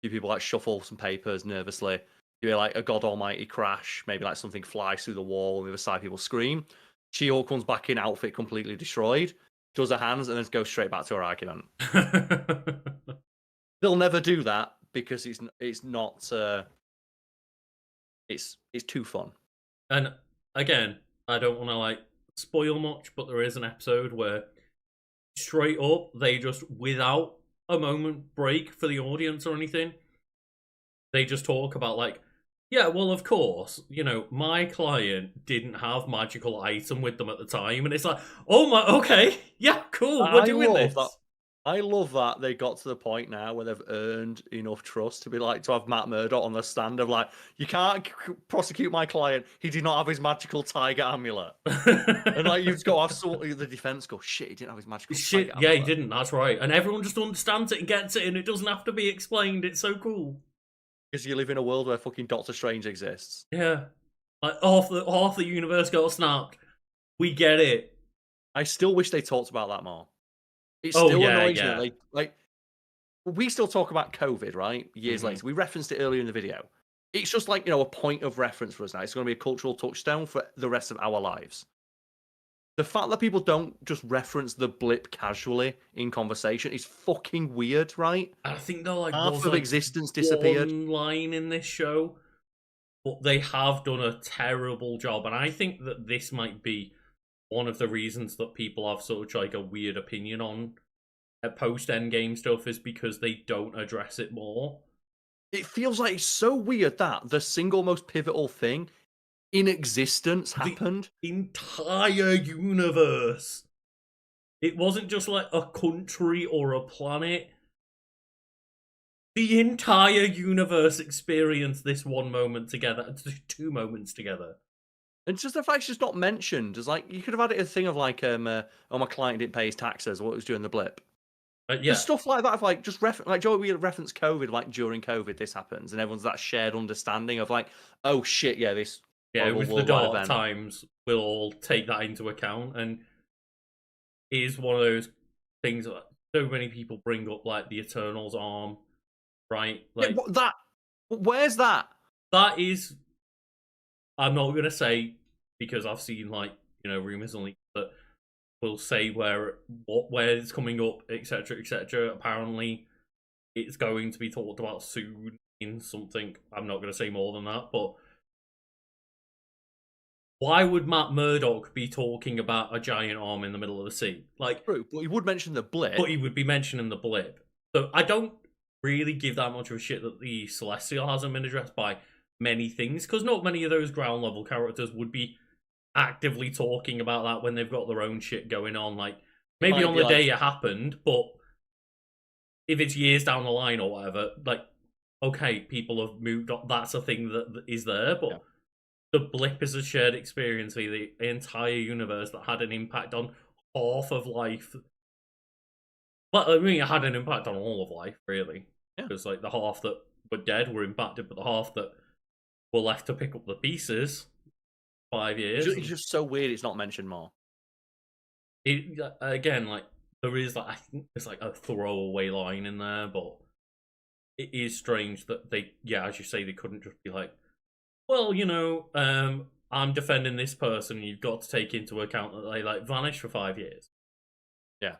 few people like shuffle some papers nervously. You hear like a god almighty crash, maybe like something flies through the wall, and the other side people scream. She-Hulk comes back in, outfit completely destroyed, does her hands, and then goes straight back to her argument. They'll never do that because it's not it's too fun. And again, I don't want to like spoil much, but there is an episode where straight up they just, without a moment break for the audience or anything, they just talk about like, yeah, well, of course, my client didn't have magical item with them at the time, and it's like, oh my, okay, yeah, cool, we're doing this. I love that they got to the point now where they've earned enough trust to be like, to have Matt Murdock on the stand of like, you can't prosecute my client. He did not have his magical tiger amulet. And like, you've got to have the defense go, shit, he didn't have his magical tiger amulet. Yeah, he didn't. That's right. And everyone just understands it and gets it, and it doesn't have to be explained. It's so cool. Because you live in a world where fucking Doctor Strange exists. Yeah. Like, half the universe got snapped. We get it. I still wish they talked about that more. It still annoys me. Like, we still talk about COVID, right? Years later. We referenced it earlier in the video. It's just like, a point of reference for us now. It's going to be a cultural touchstone for the rest of our lives. The fact that people don't just reference the blip casually in conversation is fucking weird, right? I think they're like half of existence disappeared. One line in this show, but they have done a terrible job, and I think that this might be one of the reasons that people have such like a weird opinion on post Endgame stuff is because they don't address it more. It feels like it's so weird that the single most pivotal thing in existence happened. The entire universe. It wasn't just like a country or a planet. The entire universe experienced this one moment together, 2 moments together. And just the fact it's just not mentioned. It's like, you could have had it as a thing of like, oh, my client didn't pay his taxes, what was doing the blip. Yeah. There's stuff like that of like, just like Joe, we reference COVID, like during COVID this happens, and everyone's that shared understanding of like, oh shit, yeah, this. Yeah, with the dark event. times, we'll all take that into account, and it is one of those things that so many people bring up, like the Eternals arm, right? Like where's that? That is, I'm not gonna say because I've seen like rumors and leaks that will say where it's coming up, etc., etc. Apparently, it's going to be talked about soon in something. I'm not gonna say more than that, but. Why would Matt Murdock be talking about a giant arm in the middle of the sea? Like, true, but he would mention the blip. But he would be mentioning the blip. So I don't really give that much of a shit that the Celestial hasn't been addressed by many things, because not many of those ground level characters would be actively talking about that when they've got their own shit going on. Like, maybe on the day it happened, but if it's years down the line or whatever, like, okay, people have moved on. That's a thing that is there, but. Yeah. The blip is a shared experience for the entire universe that had an impact on half of life. Well, I mean, it had an impact on all of life, really. Because, like, the half that were dead were impacted, but the half that were left to pick up the pieces, 5 years. It's just so weird it's not mentioned more. Again, like, there is, like, I think there's, like, a throwaway line in there, but it is strange that they, as you say, they couldn't just be like, well, I'm defending this person. You've got to take into account that they like vanished for 5 years. Yeah,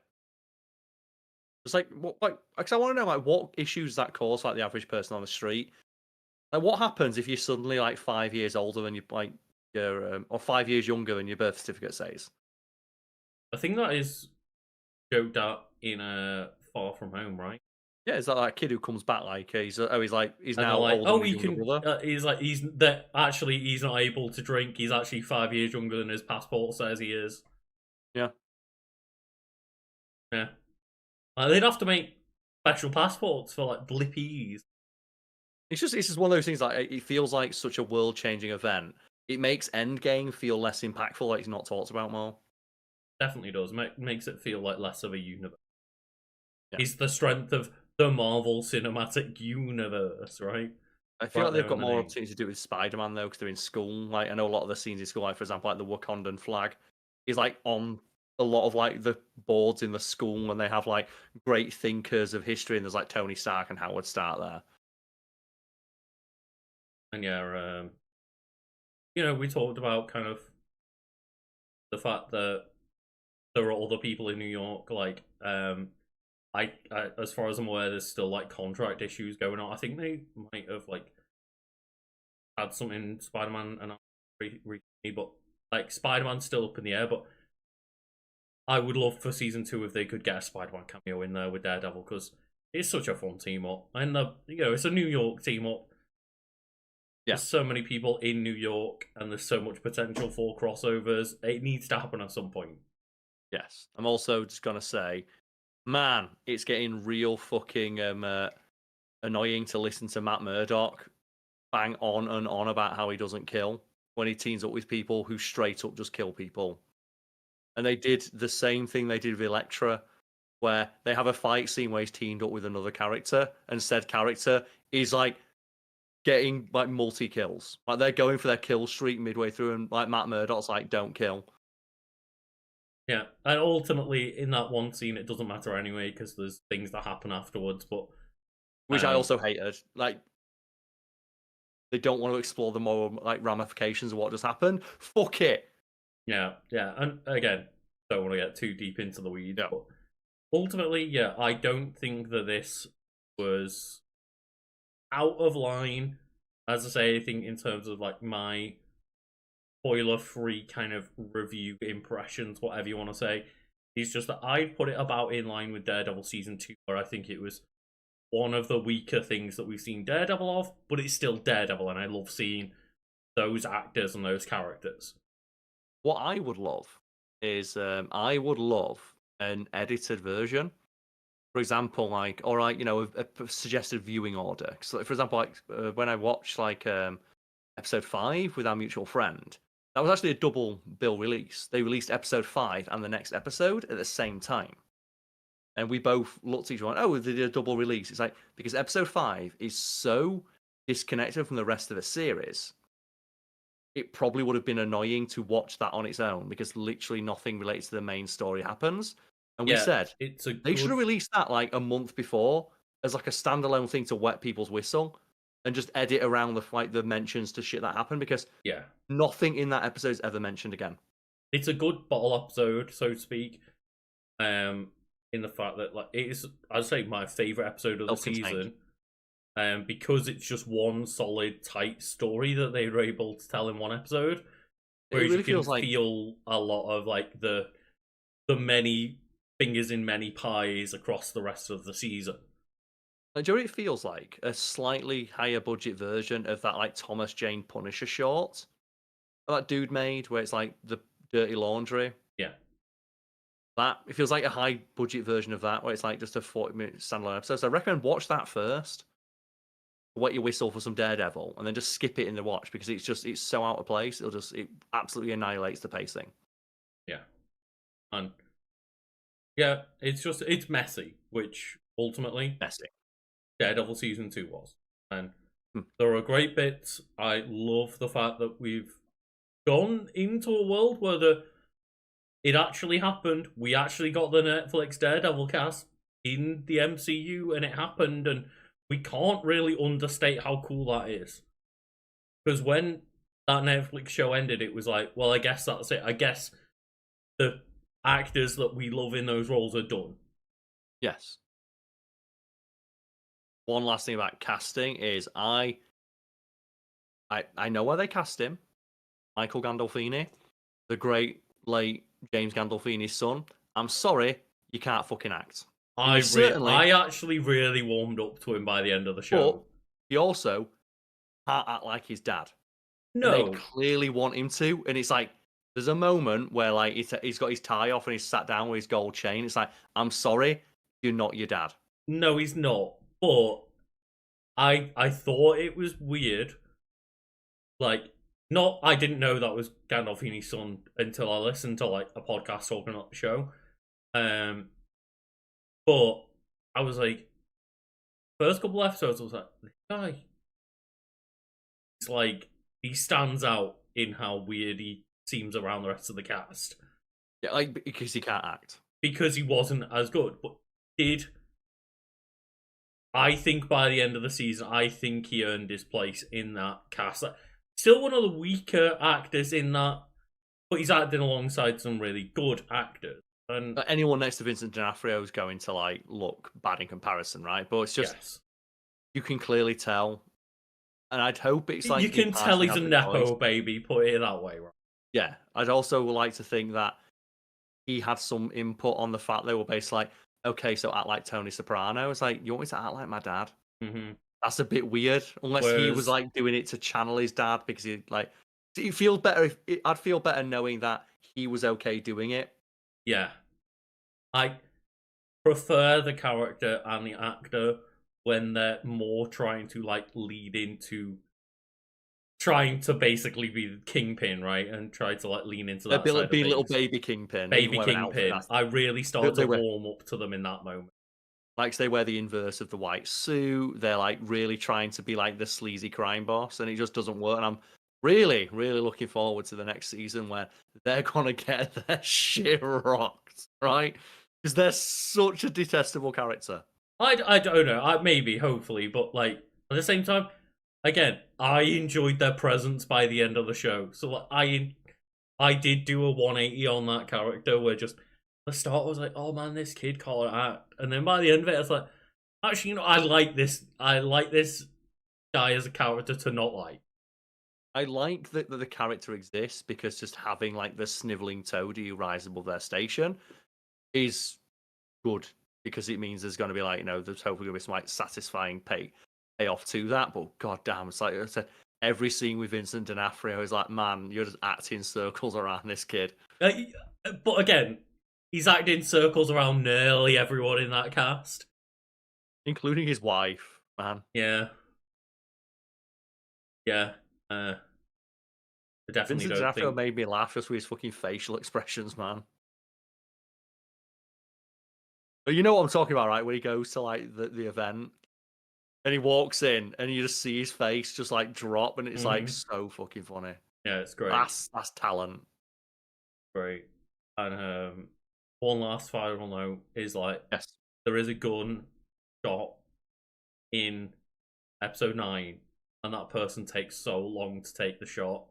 it's like because I want to know like what issues that cause like the average person on the street. Like, what happens if you're suddenly like 5 years older than you're or 5 years younger than your birth certificate says? I think that is joked out in Far From Home, right? Yeah, is that like kid who comes back like he's now like, older than his younger brother? He's not able to drink. He's actually 5 years younger than his passport says he is. Yeah. Yeah. They'd have to make special passports for like blippies. It's just one of those things. Like, it feels like such a world-changing event. It makes Endgame feel less impactful. Like it's not talked about more. Definitely does. Makes it feel like less of a universe. Yeah. It's the strength of the Marvel Cinematic Universe, right? I feel like they've got more opportunity to do it with Spider-Man though, because they're in school. Like, I know a lot of the scenes in school, like for example, like the Wakandan flag is like on a lot of like the boards in the school when they have like great thinkers of history, and there's like Tony Stark and Howard Stark there. And we talked about kind of the fact that there are other people in New York, like I, as far as I'm aware, there's still like contract issues going on. I think they might have like had something Spider-Man and recently, but like Spider-Man's still up in the air. But I would love for season 2 if they could get a Spider-Man cameo in there with Daredevil, because it's such a fun team up, and it's a New York team up. Yeah. There's so many people in New York, and there's so much potential for crossovers. It needs to happen at some point. Yes, I'm also just gonna say, man, it's getting real fucking annoying to listen to Matt Murdock bang on and on about how he doesn't kill when he teams up with people who straight up just kill people. And they did the same thing they did with Elektra, where they have a fight scene where he's teamed up with another character, and said character is like getting like multi kills. Like, they're going for their kill streak midway through, and like Matt Murdock's like, don't kill. Yeah, and ultimately in that one scene it doesn't matter anyway, because there's things that happen afterwards, but which I also hated. Like, they don't want to explore the moral like ramifications of what just happened. Fuck it. Yeah, and again, don't want to get too deep into the weeds, but ultimately, I don't think that this was out of line. As I say, I think in terms of like my spoiler-free kind of review impressions, whatever you want to say, is just that I'd put it about in line with Daredevil Season 2, where I think it was one of the weaker things that we've seen Daredevil of, but it's still Daredevil, and I love seeing those actors and those characters. What I would love is I would love an edited version. For example, like, all right, a suggested viewing order. So, for example, like when I watched like episode 5 with our mutual friend, that was actually a double bill release. They released episode 5 and the next episode at the same time. And we both looked at each other and went, oh, they did a double release. It's like, because episode 5 is so disconnected from the rest of the series, it probably would have been annoying to watch that on its own because literally nothing related to the main story happens. And we said, they should have released that like a month before as like a standalone thing to wet people's whistle and just edit around the mentions to shit that happened, because nothing in that episode is ever mentioned again. It's a good bottle episode, so to speak. In the fact that like it is, I'd say, my favorite episode of the season. Because it's just one solid, tight story that they were able to tell in one episode. Whereas you can feel a lot of like the many fingers in many pies across the rest of the season. Like, do you know what it feels like? A slightly higher budget version of that like Thomas Jane Punisher short that dude made, where it's like the dirty laundry. Yeah. That it feels like a high budget version of that, where it's like just a 40-minute standalone episode. So I recommend watch that first. Wet your whistle for some Daredevil, and then just skip it in the watch because it's so out of place. It absolutely annihilates the pacing. Yeah, and yeah, it's messy, which ultimately messy. Daredevil Season 2 was, and there are great bits. I love the fact that we've gone into a world where it actually happened. We actually got the Netflix Daredevil cast in the MCU, and it happened, and we can't really understate how cool that is. Because when that Netflix show ended, it was like, well, I guess that's it. I guess the actors that we love in those roles are done. Yes. One last thing about casting is I know where they cast him. Michael Gandolfini, the great late James Gandolfini's son. I'm sorry, you can't fucking act. I actually really warmed up to him by the end of the show. But he also can't act like his dad. No. They clearly want him to, and it's like, there's a moment where like he's got his tie off and he's sat down with his gold chain. It's like, I'm sorry, you're not your dad. No, he's not. But I thought it was weird. Like, I didn't know that was Gandolfini's son until I listened to like a podcast talking about the show. But I was like, first couple episodes, I was like, this guy, it's like he stands out in how weird he seems around the rest of the cast. Yeah, like because he can't act. Because he wasn't as good. But I think by the end of the season, I think he earned his place in that cast. Still one of the weaker actors in that, but he's acting alongside some really good actors. And anyone next to Vincent D'Onofrio is going to like look bad in comparison, right? But it's just you can clearly tell, and I'd hope it's like you can tell he's a nepo baby. Put it that way, right? Yeah, I'd also like to think that he had some input on the fact they were basically like, okay, so act like Tony Soprano. It's like, you want me to act like my dad? Mm-hmm. That's a bit weird, unless he was like doing it to channel his dad because he like. It feels better. I'd feel better knowing that he was okay doing it. Yeah, I prefer the character and the actor when they're more trying to like lead into trying to basically be the Kingpin, right, and try to like lean into that. Be little baby Kingpin. Baby Kingpin. I really started to warm up to them in that moment. Like they wear the inverse of the white suit. They're like really trying to be like the sleazy crime boss, and it just doesn't work. And I'm really, really looking forward to the next season where they're gonna get their shit rocked, right? Because they're such a detestable character. I don't know. Maybe, hopefully, but like at the same time, again, I enjoyed their presence by the end of the show. So like, I did do a 180 on that character where just the start was like, oh man, this kid can't act, and then by the end of it, it's like, actually, I like this. I like this guy as a character to not like. I like that the character exists because just having like the sniveling toady who rise above their station is good because it means there's going to be like there's hopefully going to be some like satisfying payoff to that. But goddamn, it's like I said, every scene with Vincent D'Onofrio is like, man, you're just acting circles around this kid. But again, he's acting circles around nearly everyone in that cast, including his wife, man. Yeah. I definitely Vincent don't D'Onofrio think. made me laugh just with his fucking facial expressions, man. But you know what I'm talking about, right? When he goes to like the event and he walks in and you just see his face just like drop, and it's like so fucking funny. Yeah, it's great. That's talent. Great. And one last final note is like, yes, there is a gun shot in episode 9, and that person takes so long to take the shot,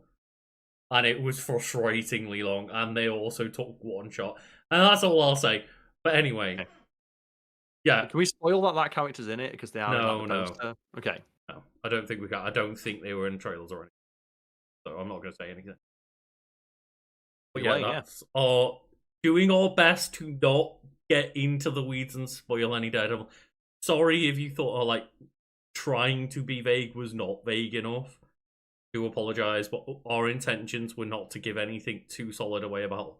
and it was frustratingly long, and they also took one shot, and that's all I'll say. But anyway, okay. Yeah. Can we spoil that character's in it because they are in like, the poster? No. Okay. No, I don't think we can. I don't think they were in trailers or anything, so I'm not going to say anything. But that's our doing our best to not get into the weeds and spoil any Daredevil. Sorry if you thought like trying to be vague was not vague enough. Do apologize, but our intentions were not to give anything too solid away about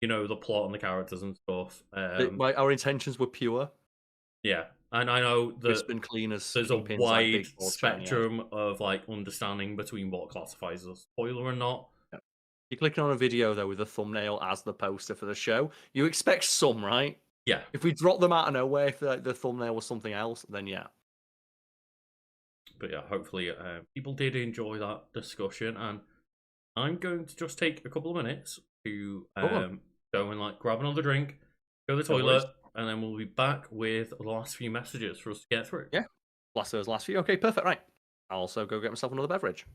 the plot and the characters and stuff. Our intentions were pure. Yeah, and I know that been clean as there's a wide spectrum of like understanding between what classifies as a spoiler and not. You're clicking on a video though with a thumbnail as the poster for the show. You expect some, right? Yeah. If we drop them out of nowhere, if the thumbnail was something else, then yeah. But yeah, hopefully people did enjoy that discussion, and I'm going to just take a couple of minutes to go and like grab another drink, go to the toilet, and then we'll be back with the last few messages for us to get through. Yeah, last few. Okay, perfect. Right, I'll also go get myself another beverage.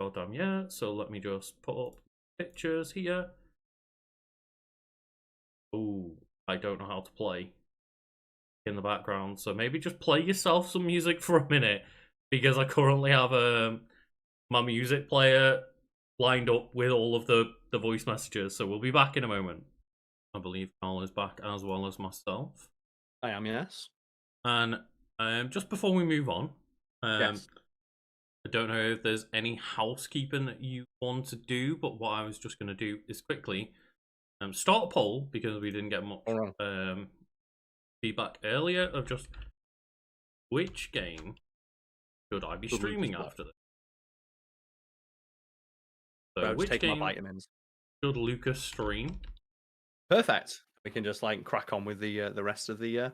Well done, yeah. So let me just put up pictures here. Oh, I don't know how to play in the background, so maybe just play yourself some music for a minute, because I currently have my music player lined up with all of the voice messages, so we'll be back in a moment. I believe Karl is back as well as myself. I am, yes. And just before we move on, yes. I don't know if there's any housekeeping that you want to do, but what I was just going to do is quickly start a poll, because we didn't get much feedback earlier of just which game should I be streaming after this. So which game my vitamins should Lucas stream? Perfect. We can just like crack on with the rest of the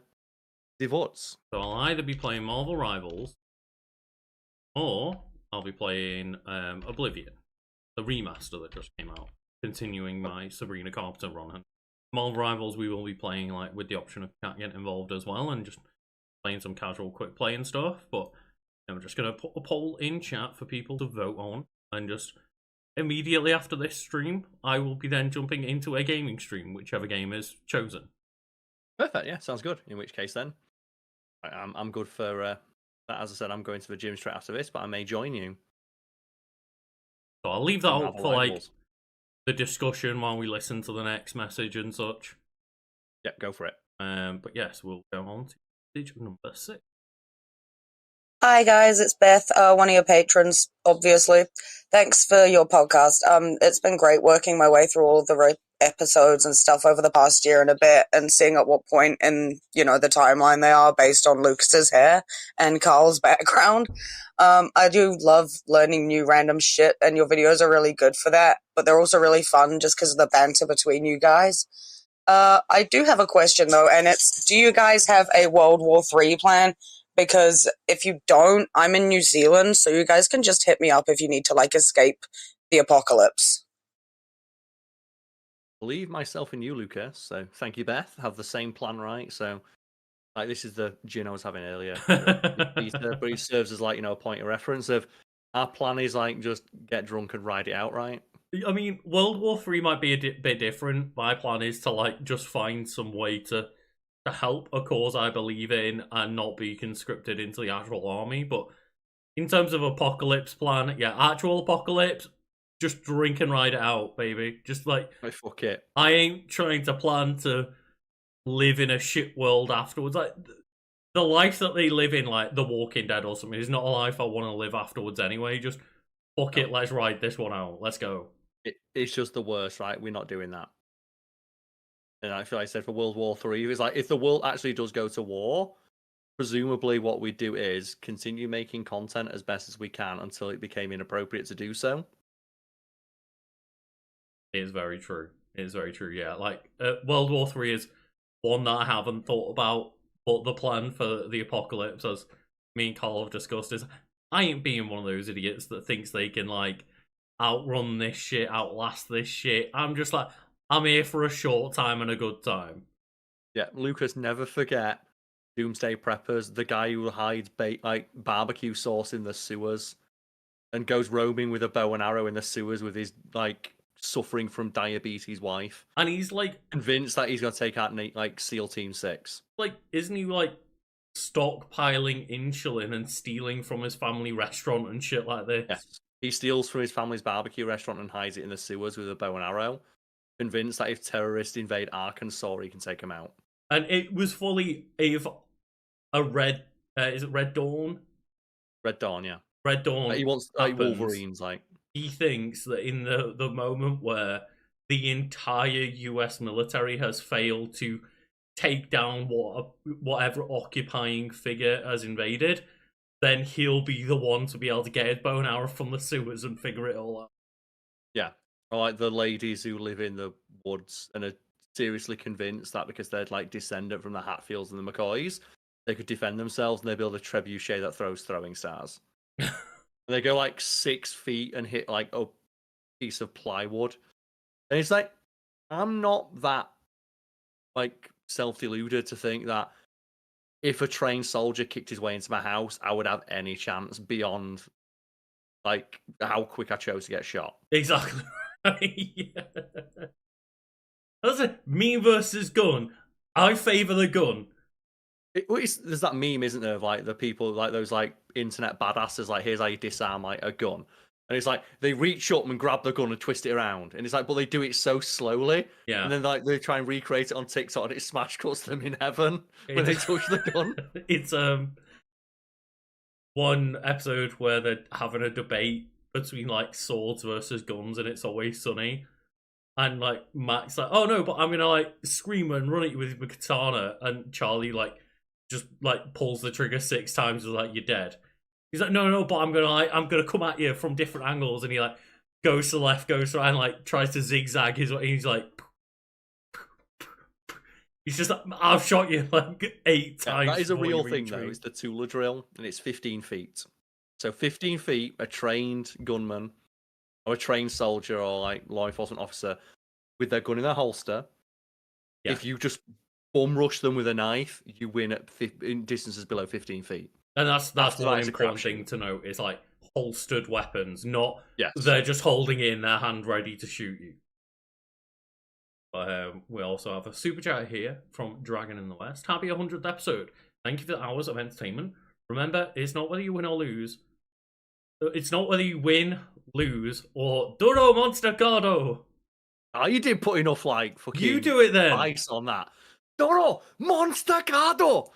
votes. So I'll either be playing Marvel Rivals, or I'll be playing Oblivion, the remaster that just came out, continuing my Sabrina Carpenter run. Marvel Rivals we will be playing like with the option of getting involved as well, and just playing some casual quick play and stuff. But I'm just going to put a poll in chat for people to vote on, and just immediately after this stream I will be then jumping into a gaming stream, whichever game is chosen. Perfect, yeah, sounds good. In which case then I'm good for as I said, I'm going to the gym straight after this, but I may join you. So I'll leave that up for like the discussion while we listen to the next message and such. Yeah, go for it. But yes, we'll go on to message number 6. Hi guys, it's Beth, one of your patrons, obviously. Thanks for your podcast. It's been great working my way through all the episodes and stuff over the past year and a bit, and seeing at what point in the timeline they are based on Lucas's hair and Karl's background. I do love learning new random shit, and your videos are really good for that, but they're also really fun just because of the banter between you guys. I do have a question though, and it's, do you guys have a World War III plan? Because if you don't, I'm in New Zealand, so you guys can just hit me up if you need to like escape the apocalypse. Believe myself in you, Lucas. So thank you, Beth. Have the same plan, right? So like this is the gin I was having earlier. But he serves as like a point of reference of our plan is like just get drunk and ride it out, right? I mean, World War III might be a bit different. My plan is to like just find some way to help a cause I believe in and not be conscripted into the actual army. But in terms of apocalypse plan, yeah, actual apocalypse, just drink and ride it out, baby. Just like, fuck it. I ain't trying to plan to live in a shit world afterwards. Like, the life that they live in, like The Walking Dead or something, is not a life I want to live afterwards anyway. Just fuck it, let's ride this one out. Let's go. It's just the worst, right? We're not doing that. And I feel like I said for World War III, it's like if the world actually does go to war, presumably what we do is continue making content as best as we can until it became inappropriate to do so. It is very true. It is very true, yeah. Like, World War III is one that I haven't thought about, but the plan for the apocalypse, as me and Karl have discussed, is I ain't being one of those idiots that thinks they can, like, outrun this shit, outlast this shit. I'm just like, I'm here for a short time and a good time. Yeah, Lucas, never forget Doomsday Preppers, the guy who hides barbecue sauce in the sewers and goes roaming with a bow and arrow in the sewers with his, like, suffering from diabetes wife. And he's, like, convinced that he's going to take out, like, SEAL Team 6. Like, isn't he, like, stockpiling insulin and stealing from his family restaurant and shit like this? Yes. He steals from his family's barbecue restaurant and hides it in the sewers with a bow and arrow, convinced that if terrorists invade Arkansas, he can take them out. And it was fully if a red, is it Red Dawn? Red Dawn, yeah. Red Dawn. He wants Wolverines, like. He thinks that in the moment where the entire US military has failed to take down whatever occupying figure has invaded, then he'll be the one to be able to get his bow and arrow from the sewers and figure it all out. Yeah. Or like the ladies who live in the woods and are seriously convinced that because they're like descendant from the Hatfields and the McCoys, they could defend themselves and they build a trebuchet that throws throwing stars. And they go like 6 feet and hit like a piece of plywood. And it's like, I'm not that like self-deluded to think that if a trained soldier kicked his way into my house, I would have any chance beyond like how quick I chose to get shot. Exactly. Yeah. That's it. Me versus gun. I favour the gun. There's that meme, isn't there, of like the people, like those like internet badasses, like here's how you disarm like a gun, and it's like they reach up and grab the gun and twist it around, and it's like, but they do it so slowly, yeah. And then like they try and recreate it on TikTok, and it smash cuts them in heaven when they touch the gun. It's one episode where they're having a debate between like swords versus guns, and It's Always Sunny. And like Mac's like, oh no, but I'm gonna like scream and run at you with my katana, and Charlie like just like pulls the trigger 6 times and like, you're dead. He's like, no, but I'm gonna come at you from different angles, and he like goes to the left, goes to right, and like tries to zigzag his way. He's like, he's just like, I've shot you like 8 times. That is a real thing though. It's the Tula drill, and it's 15 feet. So 15 feet, a trained gunman or a trained soldier or like law enforcement officer with their gun in their holster. Yeah. If you just bum rush them with a knife, you win at in distances below 15 feet. And that's the important thing to note is like holstered weapons, not they're just holding it in their hand ready to shoot you. But we also have a super chat here from Dragon in the West. Happy 100th episode. Thank you for the hours of entertainment. Remember, it's not whether you win or lose. It's not whether you win, lose, or Duro Monster Cardo. Oh, you did put enough like fucking. You do it then. Ice on that. Duro Monster Cardo.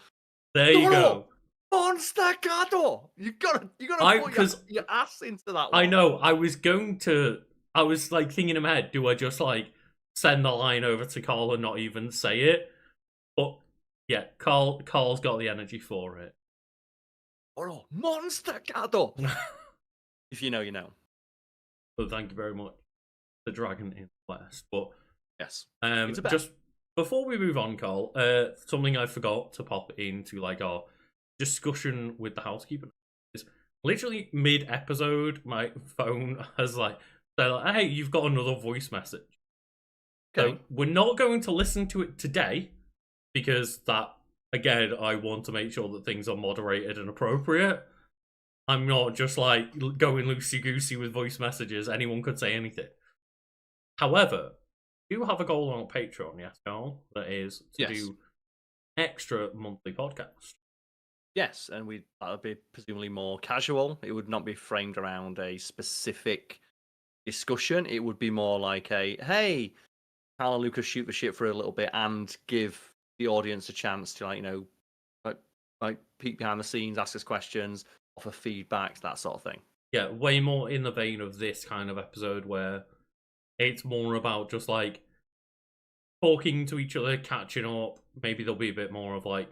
There you go. Monster Cardo. You gotta put your ass into that one. I know. I was like thinking in my head, do I just like send the line over to Karl and not even say it? But yeah, Karl's got the energy for it. Duro Monster Cardo. If you know, you know. So thank you very much, the Dragon in the West. But yes, just before we move on, Karl, something I forgot to pop into like our discussion with the housekeeper is literally mid-episode. My phone has like said, "Hey, you've got another voice message." Okay, so we're not going to listen to it today because that again, I want to make sure that things are moderated and appropriate. I'm not just like going loosey-goosey with voice messages. Anyone could say anything. However, we do have a goal on Patreon, yes, Karl? That is to do extra monthly podcasts. Yes, and that would be presumably more casual. It would not be framed around a specific discussion. It would be more like a, hey, Karl and Lucas shoot the shit for a little bit and give the audience a chance to, like peek behind the scenes, ask us questions, offer feedback, that sort of thing. Yeah, way more in the vein of this kind of episode where it's more about just like talking to each other, catching up. Maybe there'll be a bit more of like,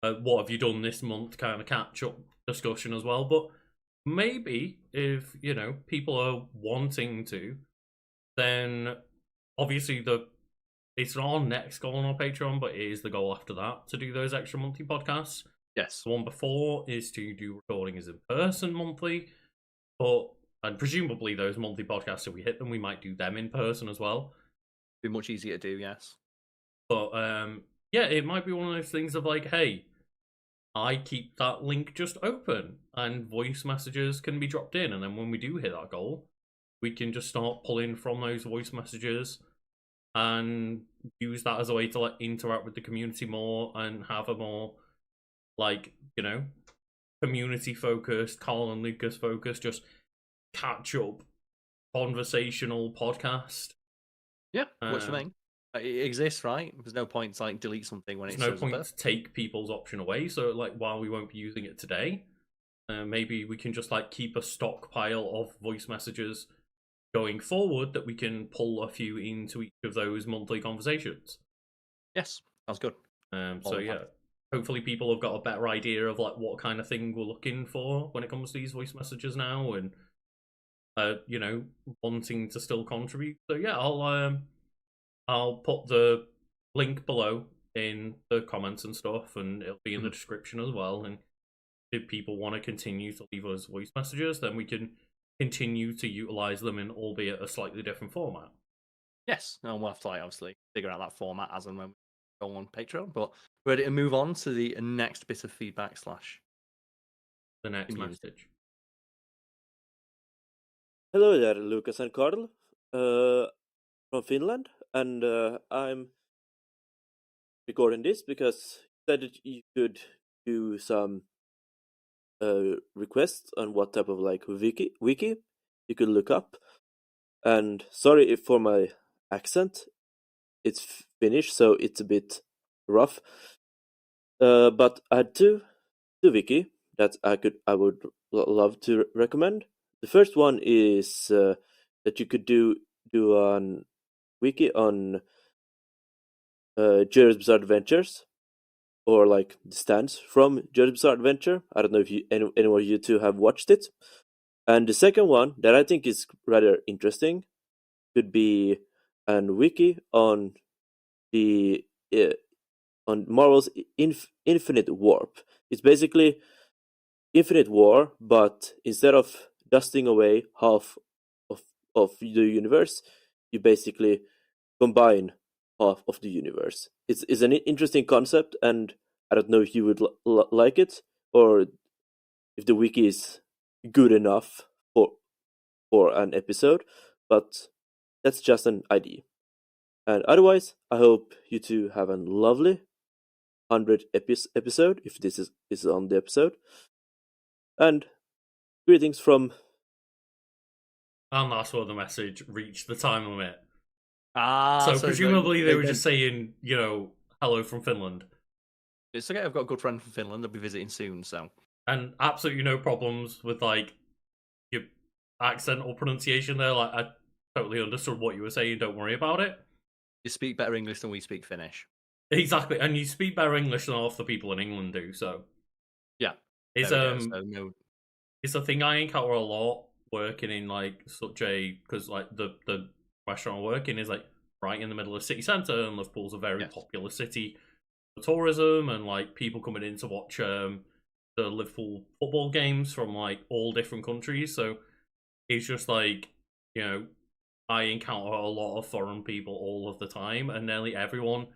what have you done this month kind of catch up discussion as well. But maybe if, people are wanting to, then obviously it's not our next goal on our Patreon, but it is the goal after that to do those extra monthly podcasts. Yes. The one before is to do recordings in person monthly, and presumably those monthly podcasts, if we hit them, we might do them in person as well. Be much easier to do, yes. But yeah, it might be one of those things of like, hey, I keep that link just open and voice messages can be dropped in, and then when we do hit that goal, we can just start pulling from those voice messages and use that as a way to like interact with the community more and have a more like, community focused, Karl and Lucas focused, just catch up conversational podcast. Yeah, what you mean? It exists, right? There's no point to like delete something when it's no point to take people's option away. So like, while we won't be using it today, maybe we can just like keep a stockpile of voice messages going forward that we can pull a few into each of those monthly conversations. Yes, sounds good. So yeah, hopefully people have got a better idea of like what kind of thing we're looking for when it comes to these voice messages now, and wanting to still contribute. So yeah, I'll put the link below in the comments and stuff, and it'll be in the description as well. And if people want to continue to leave us voice messages, then we can continue to utilize them in albeit a slightly different format. Yes, and we'll have to obviously figure out that format as and when we go on Patreon. But we're ready to move on to the next bit of feedback / the next community. message. Hello there, Lucas and Karl, from Finland, and I'm recording this because you said that you could do some requests on what type of like wiki you could look up. And sorry if for my accent, it's Finnish, so it's a bit rough. But I had two wiki that I would love to recommend. The first one is that you could do an wiki on JoJo's Bizarre Adventures, or like the stands from JoJo's Bizarre Adventure. I don't know if anyone of you two have watched it. And the second one that I think is rather interesting could be an wiki on the on Marvel's Infinite Warp. It's basically Infinite War, but instead of dusting away half of the universe, you basically combine half of the universe. It's an interesting concept, and I don't know if you would like it, or if the wiki is good enough for an episode, but that's just an idea. And otherwise, I hope you two have a lovely 100th episode, if this is on the episode. And greetings from... And that's where the message reached the time limit. So presumably they were just saying, hello from Finland. It's okay, I've got a good friend from Finland. They'll be visiting soon, so... And absolutely no problems with, like, your accent or pronunciation there. Like, I totally understood what you were saying. Don't worry about it. You speak better English than we speak Finnish. Exactly, and you speak better English than half the people in England do, so... Yeah. It's it's a thing I encounter a lot working in, like, such a... Because, like, the restaurant I work in is, like, right in the middle of the city centre, and Liverpool's a very popular city for tourism, and, like, people coming in to watch the Liverpool football games from, like, all different countries, so it's just, like, I encounter a lot of foreign people all of the time, and nearly everyone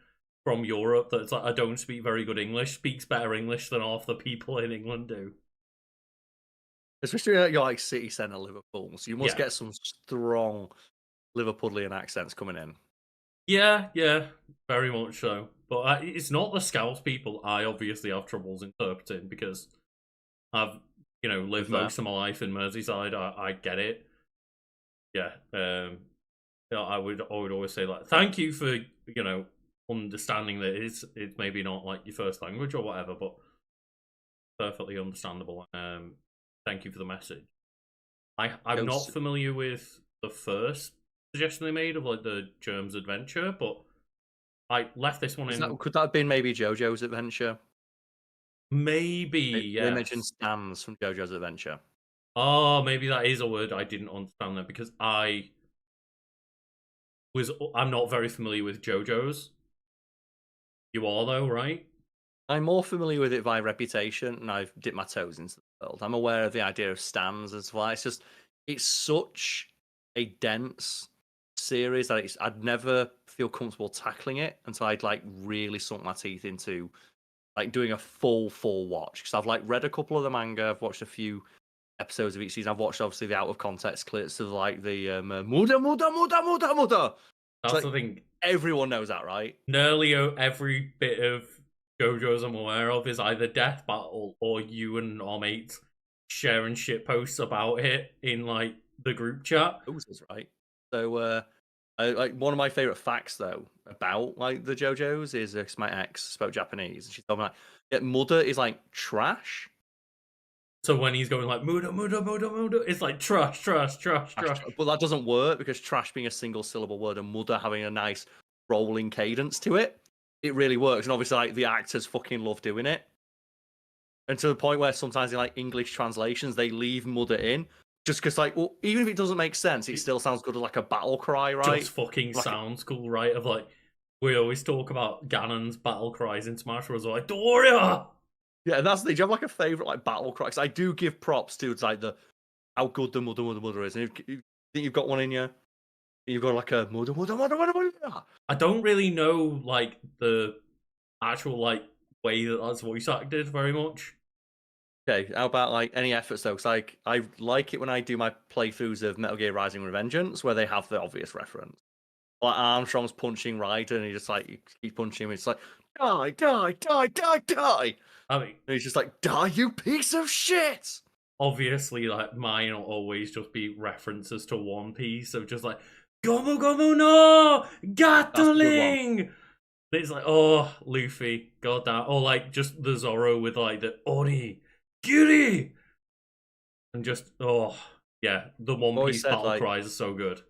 from Europe that's like, I don't speak very good English, speaks better English than half the people in England do. Especially you're like city centre Liverpool, so you must get some strong Liverpudlian accents coming in. Yeah, yeah, very much so. But it's not the Scouts people I obviously have troubles interpreting because I've, lived With that. most of my life in Merseyside. I get it. Yeah. I would always say like, thank you for understanding that it's maybe not like your first language or whatever, but perfectly understandable. Thank you for the message. I'm not familiar with the first suggestion they made of like the Germs adventure, but I left this one in. Could that have been maybe JoJo's Adventure? Maybe, They mentioned yes. Stans from JoJo's Adventure. Oh, maybe that is a word I didn't understand there because I'm not very familiar with JoJo's. You are though, right? I'm more familiar with it by reputation, and I've dipped my toes into the world. I'm aware of the idea of stands as well. It's such a dense series that I'd never feel comfortable tackling it until I'd like really sunk my teeth into like doing a full watch. Because I've like read a couple of the manga, I've watched a few episodes of each season. I've watched obviously the out of context clips of like the muda muda muda muda muda. That's Like, the thing. everyone knows that, right? Nearly every bit of JoJo's I'm aware of is either Death Battle or you and our mates sharing shit posts about it in like the group chat. Poses, right? So, like one of my favorite facts though about like the JoJo's is my ex spoke Japanese, and she told me like, yeah, mother is like trash. So when he's going like muda muda muda muda, it's like trash, trash, trash, trash. But that doesn't work because trash being a single syllable word and mother having a nice rolling cadence to it, it really works. And obviously, like the actors fucking love doing it, and to the point where sometimes in like English translations they leave mother in just because like, well, even if it doesn't make sense, it still sounds good as like a battle cry, right? Just fucking like, sounds cool, right? Of like, we always talk about Ganon's battle cries in Smash Bros. Like, Doria! Yeah, and that's the thing. Do you have like a favorite like battle cry? 'Cause I do give props to like the how good the mother is. And if you think you've got one in you, you've got like a mother. I don't really know like the actual like way that that's voice acted very much. Okay, how about like any efforts though? Because like I like it when I do my playthroughs of Metal Gear Rising Revengeance where they have the obvious reference. Like Armstrong's punching Ryder and he just like you keep punching him. It's like die, die, die, die, die. I mean, And he's just like die, you piece of shit. obviously, like mine will always just be references to One Piece of just like Gomu Gomu no Gatling. It's like, oh, Luffy, goddamn, or like just the Zoro with like the Ori Giri, and just yeah, the One Piece battle like, cries are so good.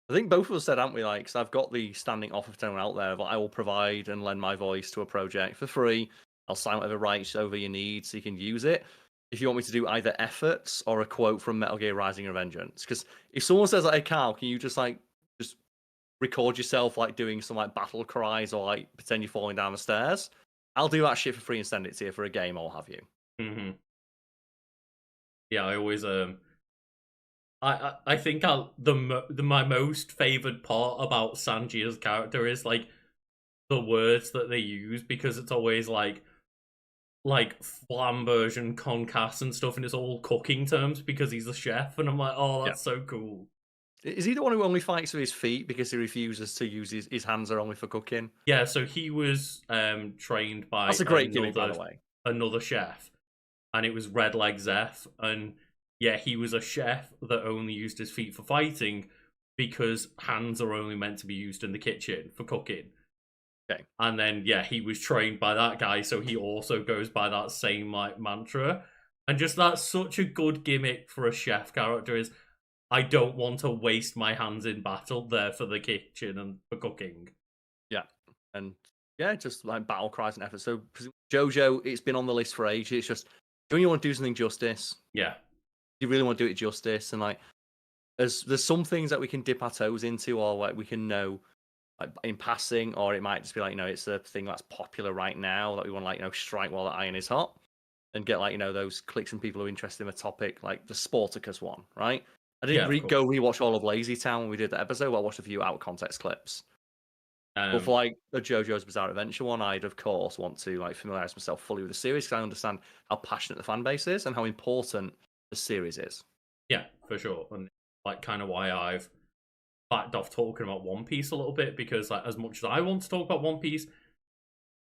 I think both of us said, haven't we? Like, because I've got the standing offer for anyone out there that I will provide and lend my voice to a project for free. I'll sign whatever rights over you need so you can use it. If you want me to do either efforts or a quote from Metal Gear Rising Revengeance, because if someone says like, "Hey Karl, can you just record yourself like doing some like battle cries or like pretend you're falling down the stairs?" I'll do that shit for free and send it to you for a game or have you. Mm-hmm. Yeah, I always I think my most favored part about Sanji's character is like the words that they use because it's always like flamberge and concasse and stuff, and it's all cooking terms because he's the chef, and I'm like, oh, that's so cool. Is he the one who only fights with his feet because he refuses to use his hands are only for cooking? Yeah, so he was trained by that's a great gimmick, by the way. Another chef, and it was Red Leg Zeph, and yeah, he was a chef that only used his feet for fighting because hands are only meant to be used in the kitchen for cooking. Okay. And then yeah, he was trained by that guy, so he also goes by that same like mantra. And just that's such a good gimmick for a chef character is I don't want to waste my hands in battle, there for the kitchen and for cooking. Yeah. And yeah, just like battle cries and efforts. So JoJo, it's been on the list for ages. It's just when you want to do something justice. Yeah. You really want to do it justice. And like there's some things that we can dip our toes into or like we can know like in passing, or it might just be like, it's a thing that's popular right now that we want to like, strike while the iron is hot and get like, those clicks from people who are interested in the topic, like the Sporticus one, right? I didn't go rewatch all of Lazy Town when we did the episode, but I watched a few out of context clips. But for like the JoJo's Bizarre Adventure one, I'd of course want to like familiarize myself fully with the series because I understand how passionate the fan base is and how important the series is. Yeah, for sure. And like kind of why I've backed off talking about One Piece a little bit because, like, as much as I want to talk about One Piece,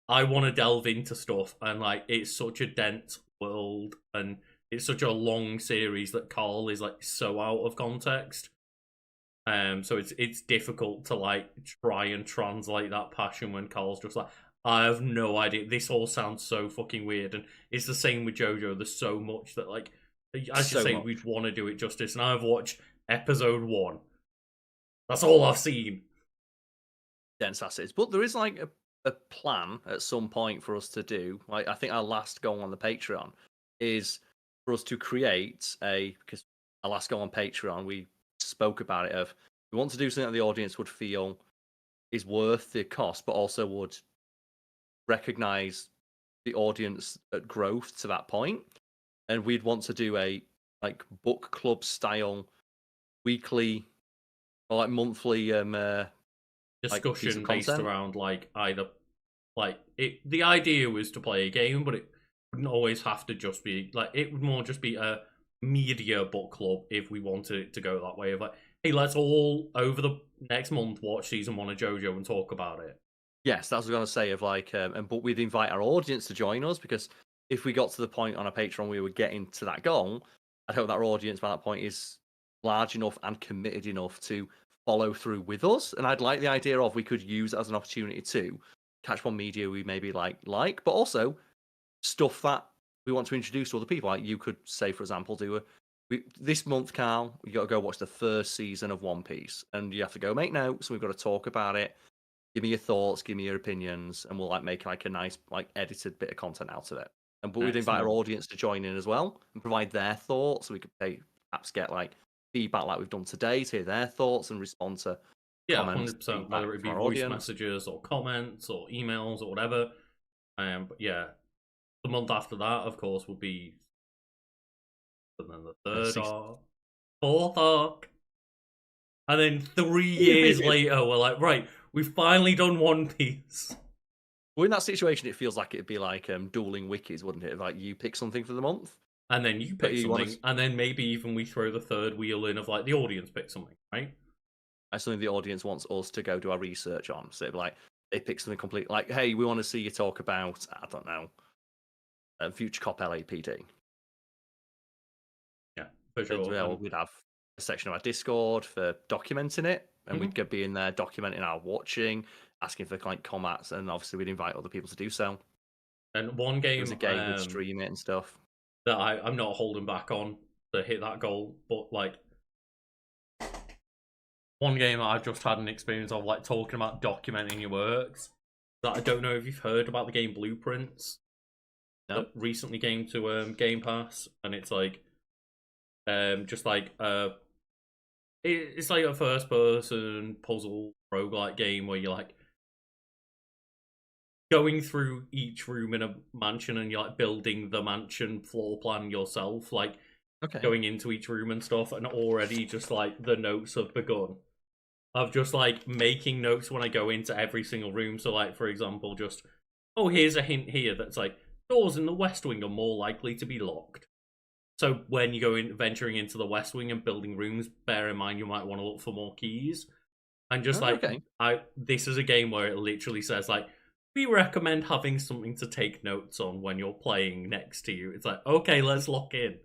I want to delve into stuff, and like it's such a dense world, and it's such a long series that Karl is like so out of context. So it's difficult to like try and translate that passion when Karl's just like, I have no idea. This all sounds so fucking weird, and it's the same with JoJo. There's so much that like, as you say, we'd want to do it justice, and I've watched episode 1. That's all I've seen. Dense assets, but there is like a plan at some point for us to do. Like I think our last goal on the Patreon is for us to create because our last goal on Patreon we spoke about it of we want to do something that the audience would feel is worth the cost, but also would recognize the audience at growth to that point. And we'd want to do a like book club style weekly or like monthly discussion based around like either like the idea was to play a game, but it wouldn't always have to just be like, it would more just be a media book club if we wanted it to go that way of like, hey, let's all over the next month watch season 1 of JoJo and talk about it. Yes, that's what I was going to say of like but we'd invite our audience to join us, because if we got to the point on a Patreon we were getting to that goal, I hope that our audience by that point is large enough and committed enough to follow through with us. And I'd like the idea of we could use it as an opportunity to catch one media we maybe like, but also stuff that we want to introduce to other people. Like you could say, for example, this month, Karl, you got to go watch the first season of One Piece, and you have to go make notes. And we've got to talk about it. Give me your thoughts, give me your opinions, and we'll like make like a nice like edited bit of content out of it. And but we'd invite our audience to join in as well and provide their thoughts. So we could perhaps get like feedback like we've done today to hear their thoughts and respond to comments, 100%, whether it be voice messages or comments or emails or whatever. But yeah, the month after that, of course, will be and then the third arc, 4th arc, and then 3 years later, we're like, right, we've finally done One Piece. Well, in that situation, it feels like it'd be like dueling wikis, wouldn't it? Like you pick something for the month, and then you pick something, and then maybe even we throw the third wheel in of like the audience pick something, right? That's something the audience wants us to go do our research on. So it'd be like they pick something complete, like, hey, we want to see you talk about, I don't know, Future Cop LAPD. Yeah, for sure. We'd have a section of our Discord for documenting it, and we'd be in there documenting our watching, asking for like comments, and obviously we'd invite other people to do so. And one game, there's a game we'd stream it and stuff that I'm not holding back on to hit that goal, but like one game that I've just had an experience of like talking about documenting your works. That I don't know if you've heard about the game Blueprints. No. That recently came to Game Pass, and it's like just like it's like a first person puzzle roguelike game where you're like going through each room in a mansion and you're like building the mansion floor plan yourself, like going into each room and stuff, and already just like the notes have begun of just like making notes when I go into every single room. So like, for example, just, oh, here's a hint here that's like doors in the West Wing are more likely to be locked. So when you go in venturing into the West Wing and building rooms, bear in mind you might want to look for more keys. And just this is a game where it literally says like, we recommend having something to take notes on when you're playing next to you. It's like, okay, let's lock in.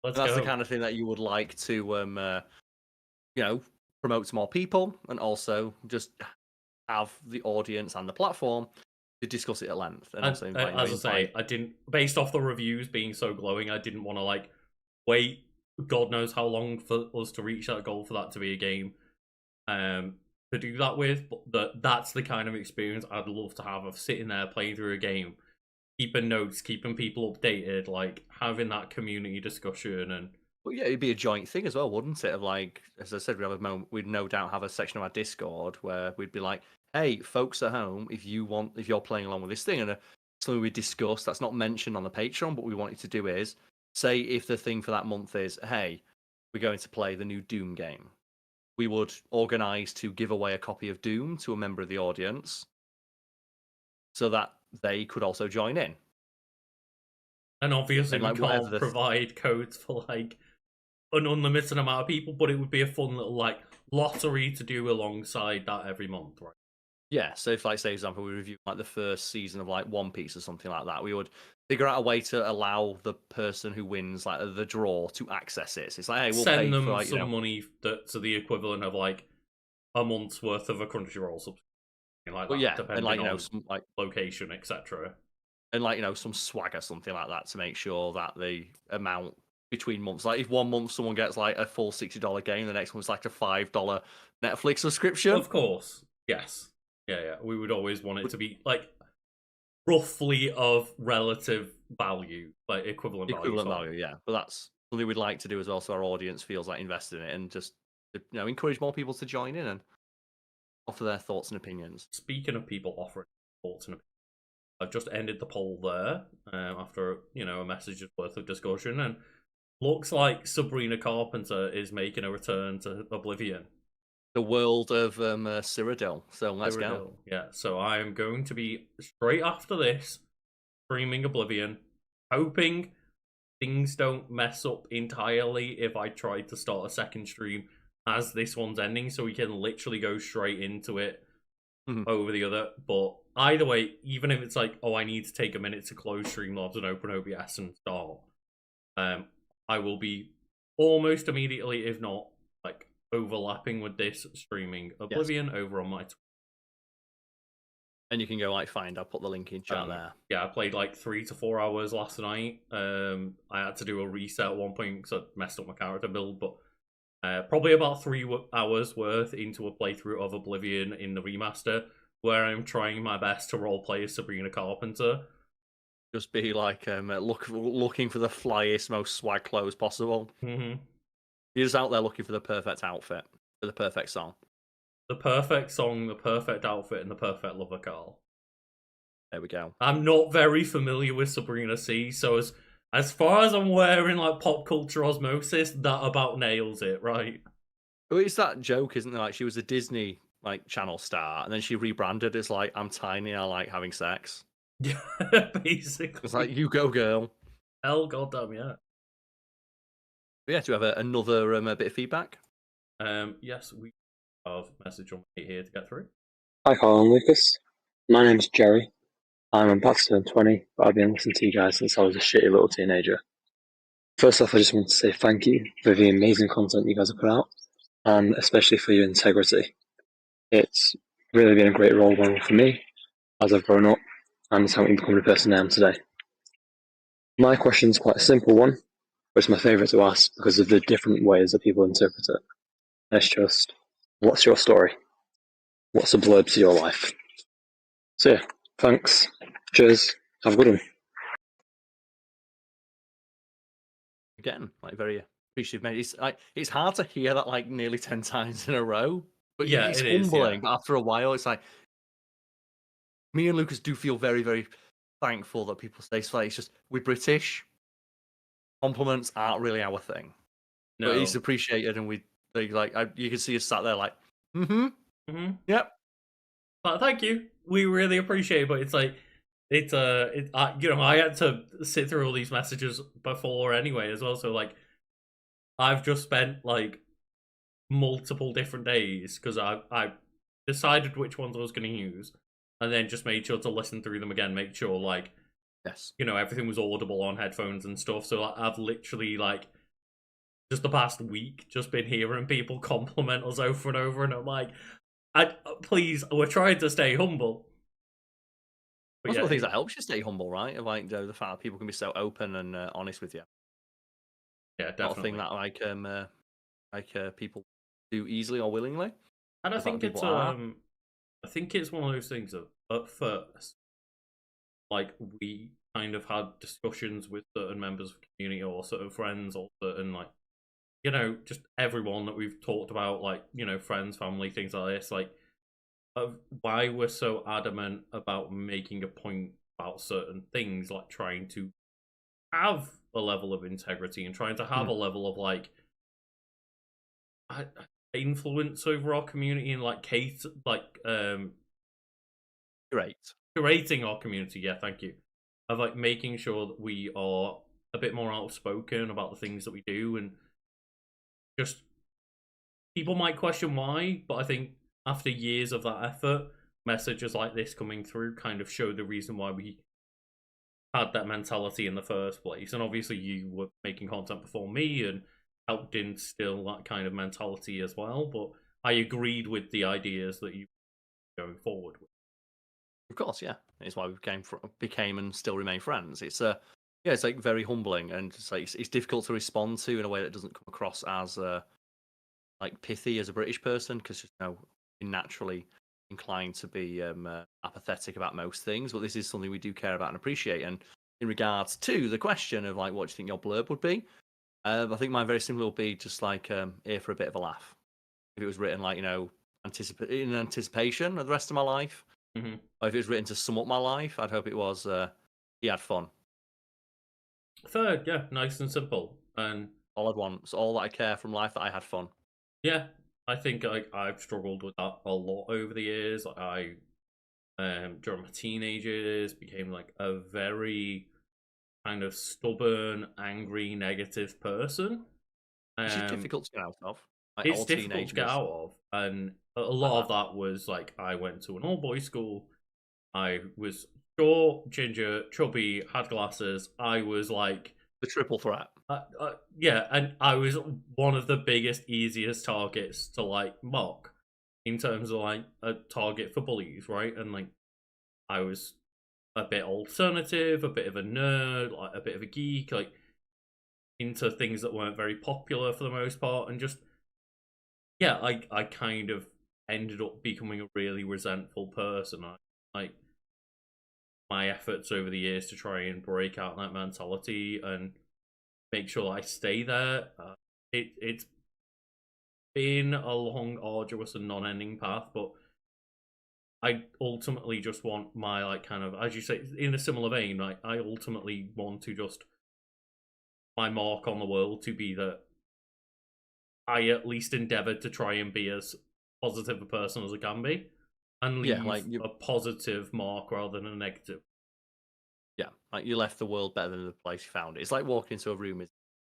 That's the kind of thing that you would like to, promote to more people, and also just have the audience and the platform to discuss it at length. And also as I say, I didn't, based off the reviews being so glowing, I didn't want to like wait God knows how long for us to reach that goal for that to be a game to do that with. But that's the kind of experience I'd love to have of sitting there playing through a game, keeping notes, keeping people updated, like having that community discussion. And well, yeah, it'd be a joint thing as well, wouldn't it? Of like, as I said, we'd no doubt have a section of our Discord where we'd be like, hey, folks at home, if you're playing along with this thing, and something we discussed that's not mentioned on the Patreon, but we want you to do is say if the thing for that month is, hey, we're going to play the new Doom game, we would organise to give away a copy of Doom to a member of the audience so that they could also join in. And obviously, we can't provide codes for like an unlimited amount of people, but it would be a fun little like, lottery to do alongside that every month, right? Yeah, so if, like, say, for example, we review like the first season of like One Piece or something like that, we would figure out a way to allow the person who wins like the draw to access it. So it's like, hey, we'll pay Send them for like, some money to the equivalent of like a month's worth of a Crunchyroll subscription, like well, that, yeah, depending and like on some like location, etc. and like some swag or something like that to make sure that the amount between months, like if one month someone gets like a full $60 game, the next one's like a $5 Netflix subscription. Of course, yes, yeah. We would always want it to be like roughly of relative value, like equivalent value, yeah. But that's something we'd like to do as well, so our audience feels like invested in it, and just encourage more people to join in and offer their thoughts and opinions. Speaking of people offering thoughts and opinions, I've just ended the poll there after a message's worth of discussion, and looks like Sabrina Carpenter is making a return to Oblivion. The world of Cyrodiil. So let's go. Yeah, so I am going to be straight after this streaming Oblivion, hoping things don't mess up entirely if I try to start a second stream as this one's ending, so we can literally go straight into it over the other. But either way, even if it's like, oh, I need to take a minute to close Streamlabs and open OBS and start, I will be almost immediately, if not like overlapping with this, streaming Oblivion over on my Twitch. And you can go I'll put the link in chat there. Yeah, I played like 3 to 4 hours last night. I had to do a reset at one point because I messed up my character build, but probably about 3 hours worth into a playthrough of Oblivion in the remaster, where I'm trying my best to roleplay as Sabrina Carpenter. Just be like looking for the flyest, most swag clothes possible. Mm-hmm. You're just out there looking for the perfect outfit, for the perfect song. The perfect song, the perfect outfit, and the perfect lover, Karl. There we go. I'm not very familiar with Sabrina C, so as far as I'm aware in like pop culture osmosis, that about nails it, right? Well, it's that joke, isn't it? Like, she was a Disney like channel star, and then she rebranded as like, I'm tiny, I like having sex. Yeah, basically. It's like, you go, girl. Hell, goddamn, yeah. But yeah, do you have another bit of feedback? Yes, we have a message on here to get through. Hi, Karl and Lucas. My name's Jerry. I'm about to turn 20, but I've been listening to you guys since I was a shitty little teenager. First off, I just want to say thank you for the amazing content you guys have put out, and especially for your integrity. It's really been a great role model for me as I've grown up, and it's helped me become the person I am today. My question is quite a simple one, but it's my favourite to ask because of the different ways that people interpret it. And it's just, what's your story? What's the blurb to your life? So yeah, thanks. Cheers. Have a good one. Again, like, very appreciative, mate. It's hard to hear that like nearly 10 times in a row, but yeah, it's humbling. But after a while, it's like me and Lucas do feel very, very thankful that people say so. It's just, we're British. Compliments aren't really our thing. No, but it's appreciated, and you can see us sat there like, yep. But thank you. We really appreciate it. But it's like, I had to sit through all these messages before anyway as well. So like, I've just spent like multiple different days because I decided which ones I was going to use, and then just made sure to listen through them again, make sure like, yes, everything was audible on headphones and stuff. So like, I've literally like just the past week just been hearing people compliment us over and over, and I'm like, please, we're trying to stay humble. But one of the things that helps you stay humble, right? Like the fact that people can be so open and honest with you. Yeah, definitely. Not a thing that like people do easily or willingly. And I think it's one of those things that at first, like, we kind of had discussions with certain members of the community or certain friends or certain like, just everyone that we've talked about, like, friends, family, things like this, like, of why we're so adamant about making a point about certain things, like trying to have a level of integrity and trying to have a level of like influence over our community and like curating our community. Yeah, thank you. Of like making sure that we are a bit more outspoken about the things that we do, and just people might question why, but I think after years of that effort, messages like this coming through kind of show the reason why we had that mentality in the first place. And obviously you were making content before me and helped instill that kind of mentality as well, but I agreed with the ideas that you were going forward with. Of course, yeah. It's why we became and still remain friends. It's it's like very humbling, and it's like it's difficult to respond to in a way that doesn't come across as like pithy as a British person, because you're naturally inclined to be apathetic about most things. But this is something we do care about and appreciate. And in regards to the question of like what do you think your blurb would be, I think mine very simply would be just like here for a bit of a laugh. If it was written like in anticipation of the rest of my life. Mm-hmm. Or if it was written to sum up my life, I'd hope it was he had fun. Third, yeah, nice and simple. And all I'd want, so all that I care from life, that I had fun. Yeah, I think I've struggled with that a lot over the years. I during my teenage years became like a very kind of stubborn, angry, negative person. Which is difficult to get out of. Like it's difficult to get out of, and a lot of that was like I went to an all-boys school. I was short, ginger, chubby, had glasses. I was like the triple threat. Yeah, and I was one of the biggest, easiest targets to like mock in terms of like a target for bullies, right? And like I was a bit alternative, a bit of a nerd, like a bit of a geek, like into things that weren't very popular for the most part, and just yeah, I kind of ended up becoming a really resentful person. Like my efforts over the years to try and break out that mentality and make sure I stay there. It's been a long, arduous, and non-ending path, but I ultimately just want my like kind of, as you say, in a similar vein, like I ultimately want to just my mark on the world to be that I at least endeavored to try and be as positive a person as I can be, and leave a positive mark rather than a negative. Yeah, like you left the world better than the place you found it. It's like walking into a room.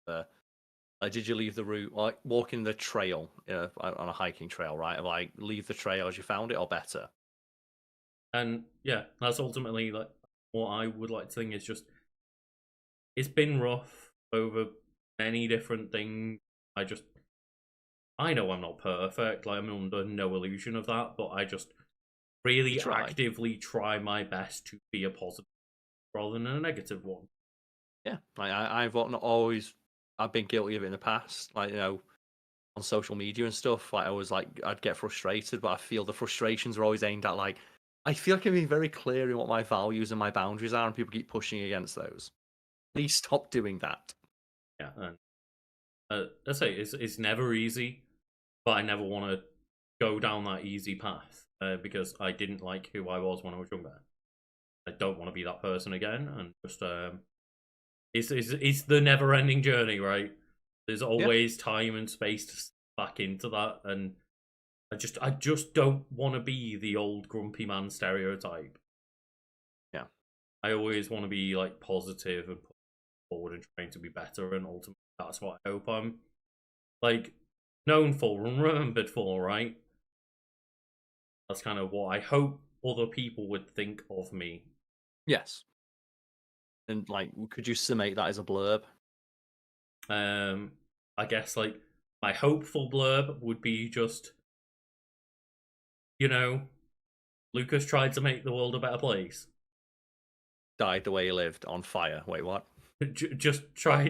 Did you leave the room, like walking the trail on a hiking trail, right? Like leave the trail as you found it, or better. And yeah, that's ultimately like what I would like to think is just it's been rough over many different things. I know I'm not perfect, like I'm under no illusion of that, but I just really actively try my best to be a positive rather than a negative one. Yeah, like I've been guilty of it in the past, like on social media and stuff. Like I'd get frustrated, but I feel the frustrations are always aimed at like I feel like I'm being very clear in what my values and my boundaries are, and people keep pushing against those. Please stop doing that. Yeah, and I say it's never easy, but I never want to go down that easy path because I didn't like who I was when I was younger. I don't want to be that person again, and just it's the never-ending journey, right? There's always time and space to back into that, and I just don't want to be the old grumpy man stereotype. Yeah, I always want to be like positive and put forward and trying to be better, and ultimately that's what I hope I'm like known for and remembered for, right? That's kind of what I hope other people would think of me. Yes. And like, could you summate that as a blurb? I guess like my hopeful blurb would be just, Lucas tried to make the world a better place. Died the way he lived, on fire. Wait, what? Just try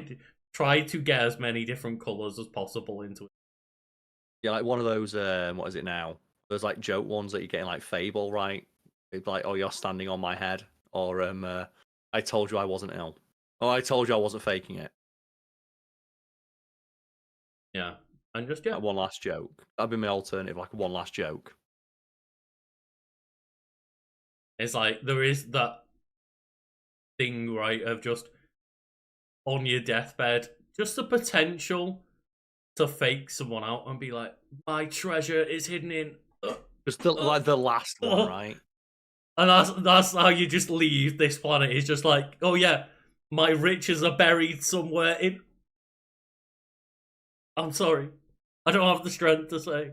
to get as many different colors as possible into it. Yeah, like one of those. What is it now? Those like joke ones that you get in like Fable, right? It's like, oh, you're standing on my head, or I told you I wasn't ill. Oh, I told you I wasn't faking it. Yeah, and just like one last joke. That'd be my alternative, like one last joke. It's like there is that thing, right, of just on your deathbed, just the potential to fake someone out and be like, my treasure is hidden in. Just like the last one, right? And that's how you just leave this planet. It's just like, oh yeah, my riches are buried somewhere in. I'm sorry. I don't have the strength to say.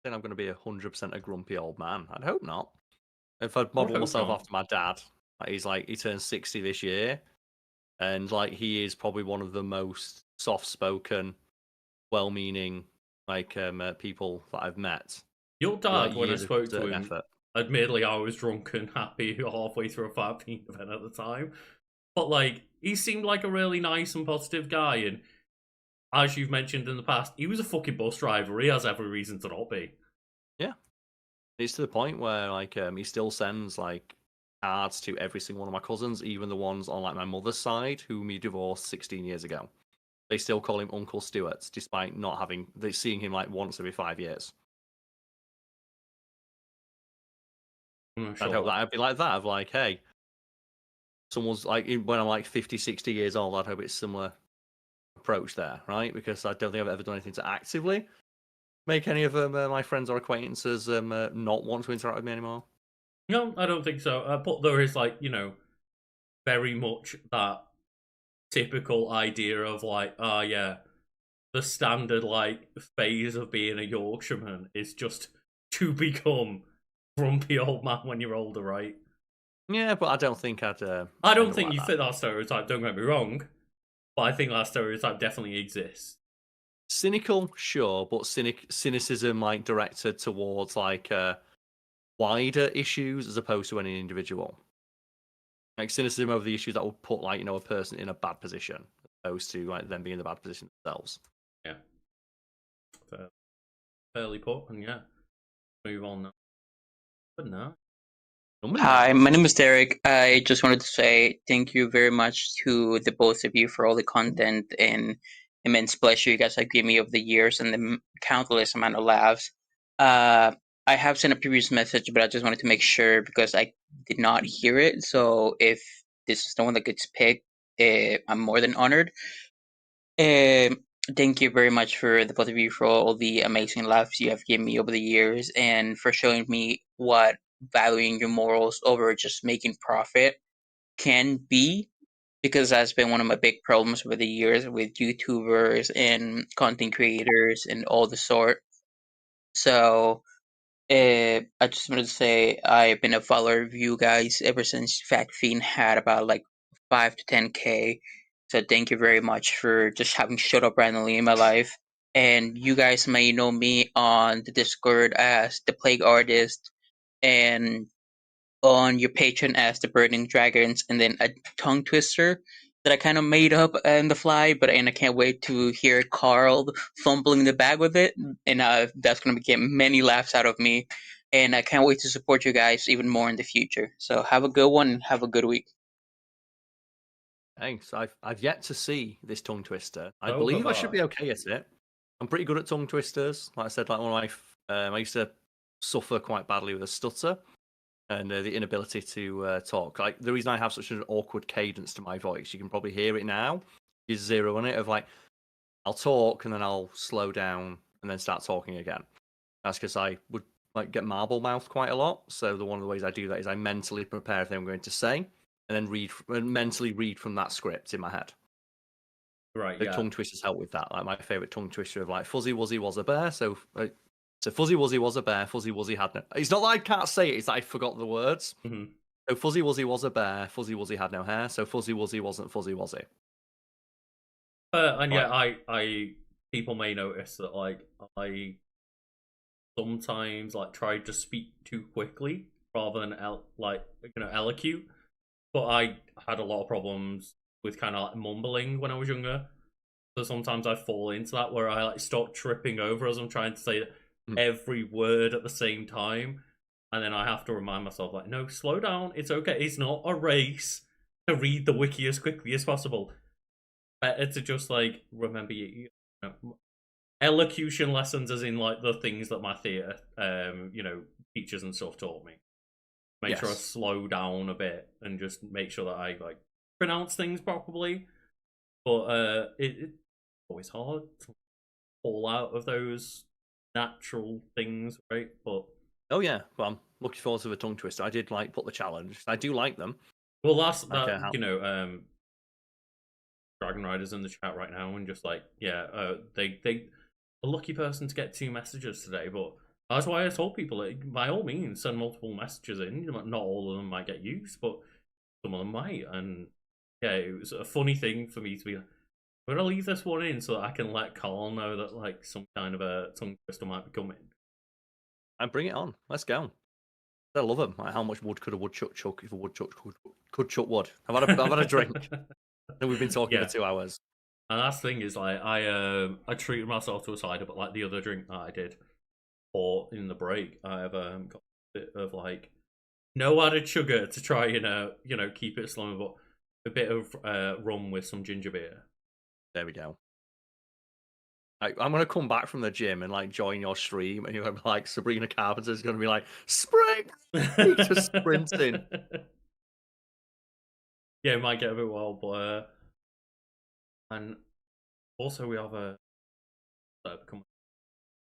Then I'm going to be 100% a grumpy old man. I'd hope not. If I'd I would model hope myself not. after my dad, like, he turns 60 this year, and like he is probably one of the most soft-spoken, well-meaning people that I've met. Your With, like, dad, when I years of spoke to certain him, effort. admittedly, I was drunk and happy halfway through a 5 event at the time. But, like, he seemed like a really nice and positive guy. And as you've mentioned in the past, he was a fucking bus driver. He has every reason to not be. Yeah. It's to the point where, like, he still sends, like, cards to every single one of my cousins, even the ones on, like, my mother's side, whom he divorced 16 years ago. They still call him Uncle Stuart, despite not having, they seeing him, like, once every 5 years. I'd hope that I'd be like that, of like, hey, someone's like, when I'm like 50, 60 years old, I'd hope it's similar approach there, right? Because I don't think I've ever done anything to actively make any of my friends or acquaintances not want to interact with me anymore. No, I don't think so. But there is, like, very much that typical idea of, like, yeah, the standard, like, phase of being a Yorkshireman is just to become grumpy old man when you're older, right? Yeah, but I don't think I'd. I don't end up think like you that. fit that stereotype, don't get me wrong. But I think that stereotype definitely exists. Cynical, sure, but cynicism like directed towards like wider issues as opposed to any individual. Like cynicism over the issues that would put like a person in a bad position, as opposed to like them being in the bad position themselves. Yeah. Fairly put, and yeah. Move on now. But no. Hi, my name is Derek. I just wanted to say thank you very much to the both of you for all the content and immense pleasure you guys have given me over the years and the countless amount of laughs. I have sent a previous message, but I just wanted to make sure because I did not hear it. So if this is the one that gets picked, I'm more than honored. Thank you very much for the both of you for all the amazing laughs you have given me over the years and for showing me what valuing your morals over just making profit can be, because that's been one of my big problems over the years with YouTubers and content creators and all the sort. So I just wanted to say I've been a follower of you guys ever since Fat Fiend had about like 5 to 10K. So thank you very much for just having showed up randomly in my life. And you guys may know me on the Discord as the Plague Artist, and on your Patreon as the Burning Dragons, and then a tongue twister that I kind of made up on the fly, and I can't wait to hear Karl fumbling the bag with it, and that's going to get many laughs out of me, and I can't wait to support you guys even more in the future. So have a good one, and have a good week. Thanks. I've yet to see this tongue twister. I So believe have I should I. be okay at it. I'm pretty good at tongue twisters. Like I said, like one of my, I used to suffer quite badly with a stutter and the inability to talk. Like the reason I have such an awkward cadence to my voice, you can probably hear it now. Is zero on it of like I'll talk and then I'll slow down and then start talking again. That's because I would like get marble mouth quite a lot. So one of the ways I do that is I mentally prepare everything I'm going to say and then mentally read from that script in my head. Right, The yeah. tongue twisters help with that. Like my favorite tongue twister of like Fuzzy Wuzzy was a bear, so Fuzzy Wuzzy was a bear. Fuzzy Wuzzy had no. It's not that I can't say it; it's that I forgot the words. Mm-hmm. So Fuzzy Wuzzy was a bear. Fuzzy Wuzzy had no hair, so Fuzzy Wuzzy wasn't Fuzzy Wuzzy. And yeah, I people may notice that like I sometimes like try to speak too quickly rather than elocute. But I had a lot of problems with kind of like mumbling when I was younger. So sometimes I fall into that where I like start tripping over as I'm trying to say every word at the same time. And then I have to remind myself, like, no, slow down. It's okay. It's not a race to read the wiki as quickly as possible. Better to just like remember elocution lessons, as in like the things that my theatre, teachers and stuff taught me. Make sure I slow down a bit and just make sure that I like pronounce things properly. But it's always hard to fall out of those natural things, right? But oh yeah, well, I'm looking forward to the tongue twister. I did like put the challenge. I do like them. Well, that's like, that. Dragon Riders in the chat right now, and just like, yeah, they a lucky person to get 2 messages today, but that's why I told people, like, by all means, send multiple messages in. Not all of them might get used, but some of them might. And yeah, it was a funny thing for me to be like, I'm gonna leave this one in so that I can let Karl know that like some kind of a tongue twister might be coming. And bring it on. Let's go. I love them. Like, how much wood could a woodchuck chuck if a woodchuck could chuck wood? I've had a drink. And we've been talking for 2 hours. And that's the thing is, like, I treated myself to a cider, but like the other drink that I did, or in the break, I have got a bit of like no added sugar to try and keep it slimmer, but a bit of rum with some ginger beer. There we go. I'm gonna come back from the gym and like join your stream, and you're gonna be like, Sabrina Carpenter's gonna be like, spring, just sprinting. Yeah, it might get a bit wild, but and also we have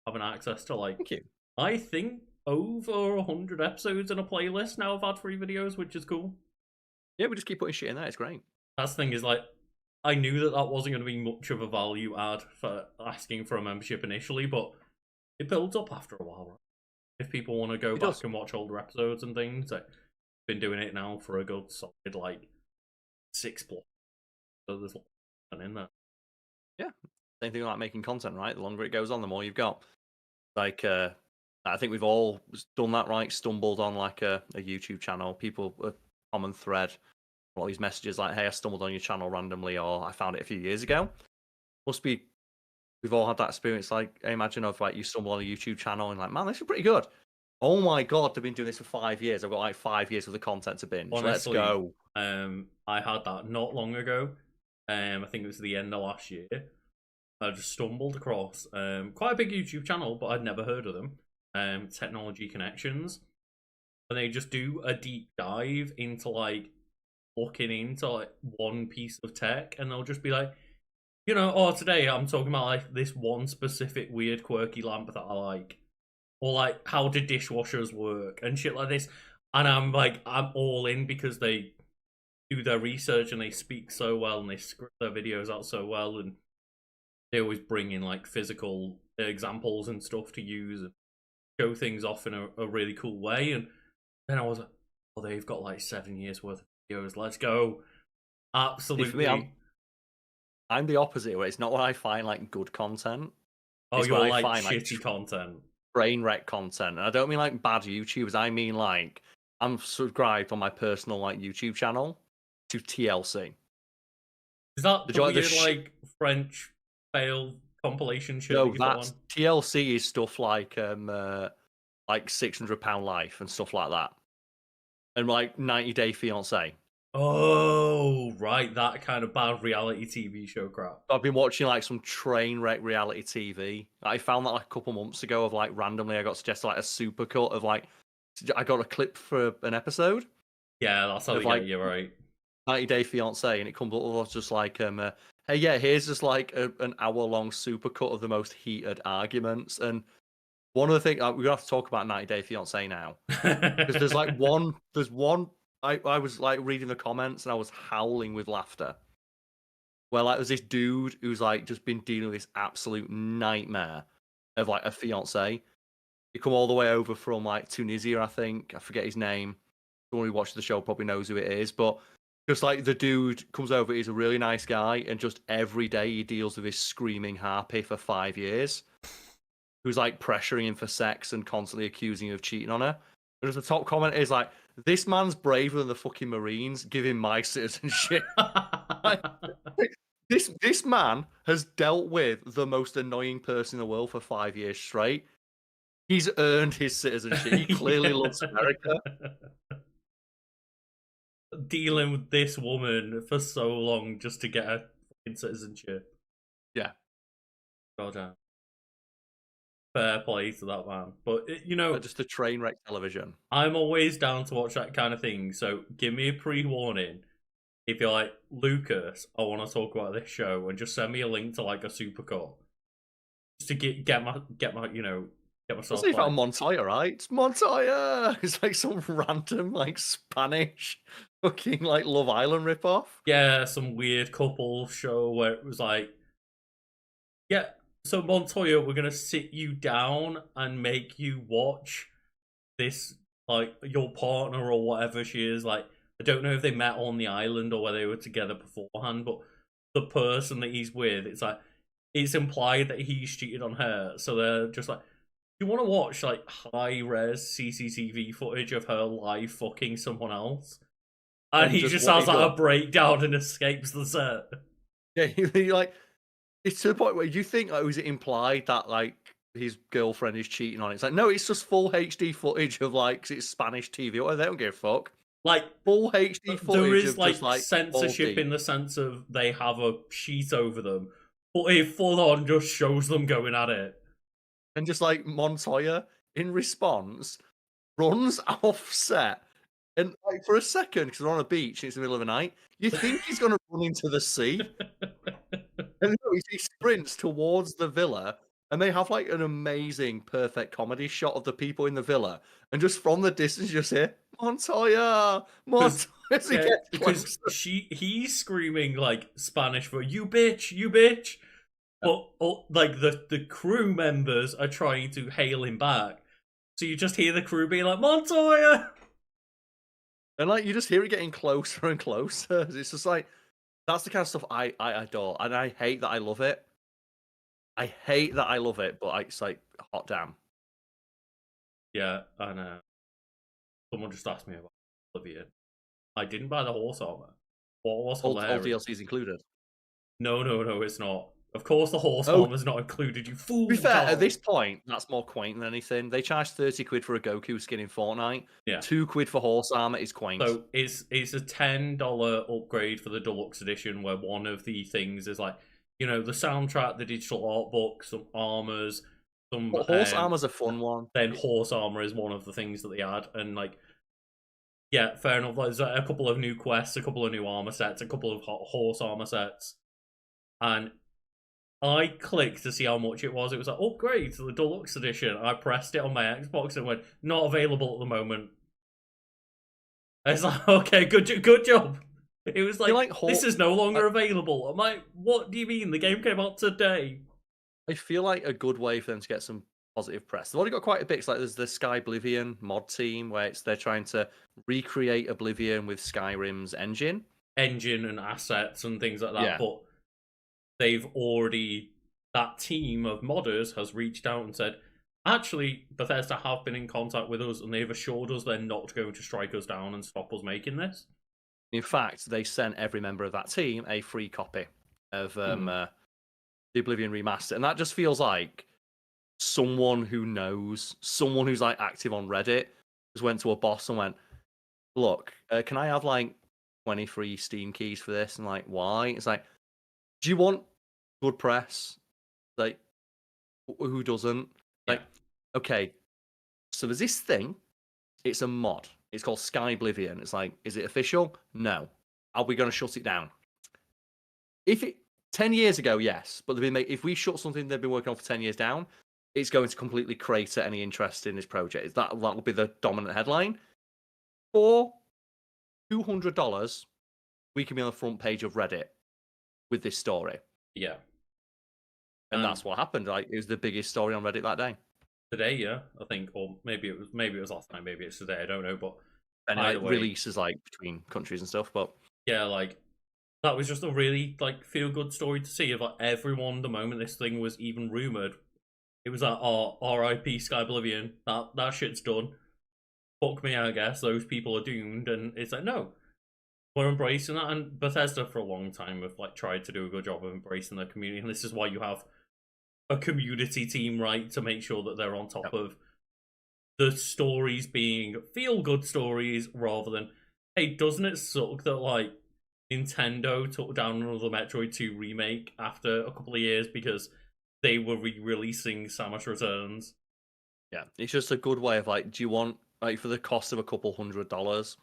having access to like, thank you. I think over 100 episodes in a playlist now. I've had 3 videos, which is cool. Yeah, we just keep putting shit in there. It's great. That's the thing is, like, I knew that wasn't going to be much of a value add for asking for a membership initially, but it builds up after a while, right? If people want to go back and watch older episodes and things, I've been doing it now for a good solid, like, 6+. So there's something in there. Yeah. Same thing like making content, right? The longer it goes on, the more you've got. Like, I think we've all done that, right? Stumbled on, like, a YouTube channel. People, a common thread. All these messages like, hey, I stumbled on your channel randomly, or I found it a few years ago. Must be, we've all had that experience. Like, I imagine of like, you stumble on a YouTube channel and like, man, this is pretty good. Oh my god, they've been doing this for 5 years. I've got like 5 years worth of content to binge. Honestly, let's go. I had that not long ago. I think it was the end of last year. I just stumbled across quite a big YouTube channel, but I'd never heard of them. Technology Connections, and they just do a deep dive into like looking into like one piece of tech, and they'll just be like, today I'm talking about like this one specific weird quirky lamp that I like, or like how do dishwashers work and shit like this. And I'm all in because they do their research and they speak so well and they script their videos out so well, and they always bring in like physical examples and stuff to use and show things off in a really cool way. And then I was like, oh, they've got like 7 years worth of videos. Let's go. Absolutely. For me, I'm the opposite, where it's not what I find like good content. Oh, it's you're what like I find, shitty content. Brain wreck content. And I don't mean like bad YouTubers. I mean like, I'm subscribed on my personal like YouTube channel to TLC. Is that the weird like French fail compilation shit? No, that's TLC is stuff like £600 Life and stuff like that, and like 90 Day Fiance. Oh, right, that kind of bad reality TV show crap. I've been watching like some train wreck reality TV. I found that like a couple months ago of like randomly I got suggested like a supercut of like, I got a clip for an episode. Yeah, that's how they get you, right? 90 Day Fiance, and it comes up with just like hey, yeah, here's just like an hour-long supercut of the most heated arguments. And one of the things, we're going to have to talk about 90 Day Fiancé now. Because there's one, I was like reading the comments and I was howling with laughter. Where like there's this dude who's like just been dealing with this absolute nightmare of like a fiancé. He come all the way over from like Tunisia, I think. I forget his name. Someone who watches the show probably knows who it is, but just like the dude comes over, he's a really nice guy, and just every day he deals with this screaming harpy for 5 years, who's like pressuring him for sex and constantly accusing him of cheating on her. And just the top comment is like, this man's braver than the fucking Marines, give him my citizenship. This man has dealt with the most annoying person in the world for 5 years straight. He's earned his citizenship. He clearly loves America. Dealing with this woman for so long just to get a fucking citizenship. Yeah. God damn. Fair play to that man. But, just a train wreck television. I'm always down to watch that kind of thing, so give me a pre-warning. If you're like, Lucas, I want to talk about this show, and just send me a link to like a supercut. Just to get my get myself. Let's see about Montoya, right? It's Montoya. It's like some random like Spanish fucking like Love Island ripoff. Yeah, some weird couple show where it was like, yeah, so Montoya, we're gonna sit you down and make you watch this, like your partner or whatever she is. Like, I don't know if they met on the island or whether they were together beforehand, but the person that he's with, it's like it's implied that he's cheated on her. So they're just like, do you want to watch like high res CCTV footage of her live fucking someone else? And he just has like a breakdown and escapes the set. Yeah, he like it's to the point where you think, like, was it implied that like his girlfriend is cheating on it? It's like, no, it's just full HD footage of like 'cause it's Spanish TV. Or they don't give a fuck. Like full HD footage. There is of like, just, like censorship in the sense of they have a sheet over them, but it full on just shows them going at it. And just like Montoya, in response, runs off set. And like for a second, because we're on a beach, it's the middle of the night, you think he's going to run into the sea. And no, he sprints towards the villa, and they have like an amazing, perfect comedy shot of the people in the villa. And just from the distance, you just hear, Montoya! Montoya! Yeah, because he's screaming like Spanish for "you bitch, you bitch," but like the crew members are trying to hail him back, so you just hear the crew being like Montoya, and like you just hear it getting closer and closer. It's just like that's the kind of stuff I adore, and I hate that I love it. I hate that I love it, but it's like hot damn. Yeah, I know. Someone just asked me about Oblivion. I didn't buy the horse armor. What was hilarious? All DLCs included. No, it's not. Of course, the horse armor's not included. You fool! To be fair, Karl. at this point, that's more quaint than anything. They charge 30 quid for a Goku skin in Fortnite. Yeah, 2 quid for horse armor is quaint. So it's a $10 upgrade for the deluxe edition, where one of the things is like, you know, the soundtrack, the digital art book, some armors, some. But horse armor's a fun one. Then horse armor is one of the things that they add, and like, yeah, fair enough. There's a couple of new quests, a couple of new armor sets, a couple of horse armor sets, and I clicked to see how much it was. It was like, upgrade to the deluxe edition. I pressed it on my Xbox and went, not available at the moment. It's like, okay, good job. It was like this is no longer available. I'm like, what do you mean? The game came out today. I feel like a good way for them to get some positive press. They've already got quite a bit. It's like there's the Sky Oblivion mod team where they're trying to recreate Oblivion with Skyrim's engine and assets and things like that. Yeah. But they've already, that team of modders has reached out and said, actually, Bethesda have been in contact with us and they've assured us they're not going to strike us down and stop us making this. In fact, they sent every member of that team a free copy of the Oblivion remaster. And that just feels like someone who knows, someone who's like active on Reddit, just went to a boss and went, look, can I have like 23 Steam keys for this? And like, why? It's like, do you want good press? Like, who doesn't? Like, okay, so there's this thing. It's a mod. It's called Sky Oblivion. It's like, is it official? No. Are we going to shut it down? 10 years ago, yes. But if we shut something they've been working on for 10 years down, it's going to completely crater any interest in this project. That will be the dominant headline. For $200, we can be on the front page of Reddit with this story. Yeah. And that's what happened. Like, it was the biggest story on Reddit that day. Today, yeah, I think, or maybe it was last night, maybe it's today, I don't know, but anyway, releases like between countries and stuff, but yeah, like that was just a really like feel good story to see of like everyone the moment this thing was even rumored. It was like, oh, RIP Sky Oblivion, that shit's done. Fuck me, I guess, those people are doomed, and it's like, no. We're embracing that, and Bethesda for a long time have like tried to do a good job of embracing their community, and this is why you have a community team, right, to make sure that they're on top of the stories being feel-good stories rather than, hey, doesn't it suck that like Nintendo took down another Metroid 2 remake after a couple of years because they were re-releasing Samus Returns? Yeah, it's just a good way of like, do you want, like, for the cost of a couple $100,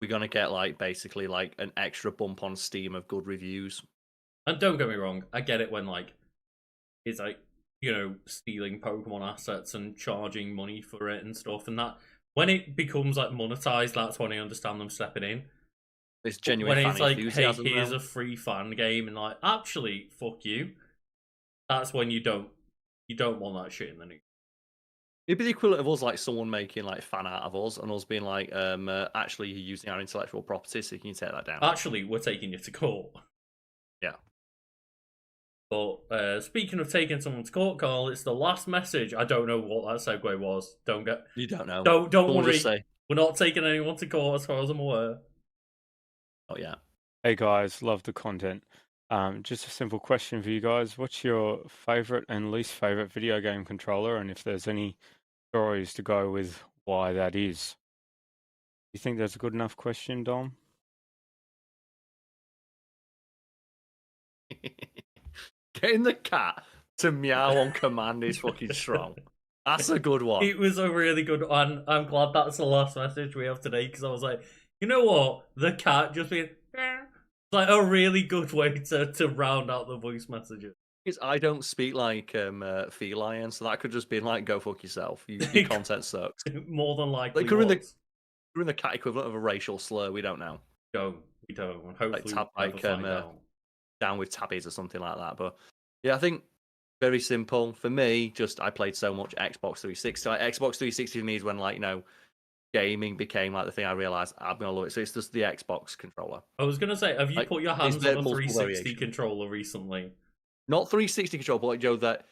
we're gonna get like basically like an extra bump on Steam of good reviews. And don't get me wrong, I get it when like it's like stealing Pokemon assets and charging money for it and stuff. And that when it becomes like monetized, that's when I understand them stepping in. It's genuine when fan it's like, hey, enthusiasm. here's though. a free fan game, and like, actually, fuck you. That's when you don't want that shit in the news. It'd be the equivalent of us, like someone making like fan art of us, and us being like, actually, you're using our intellectual property, so can you take that down? Actually, we're taking you to court. Yeah. But speaking of taking someone to court, Karl, it's the last message. I don't know what that segue was. You don't know. Don't Someone worry. just say, We're not taking anyone to court, as far as I'm aware. oh yeah. Hey guys, love the content. Just a simple question for you guys. What's your favorite and least favorite video game controller, and if there's any stories to go with why that is? You think that's a good enough question, Dom? Getting the cat to meow on command is fucking strong. That's a good one. It was a really good one. I'm glad that's the last message we have today, because I was like, you know what? The cat just being... It's like a really good way to round out the voice messages. Because I don't speak like feline, so that could just be like, go fuck yourself. Your content sucks. More than likely Like, we're in the cat equivalent of a racial slur. We don't know. We don't. And hopefully like, we'll find out. Down with tabbies or something like that. But yeah, I think very simple for me. Just I played so much Xbox 360. Like, Xbox 360 for me is when gaming became like the thing I realized I'm gonna love it. So it's just the Xbox controller. I was gonna say, have you put your hands on a 360 variations. controller recently? Not 360 controller, but Joe, that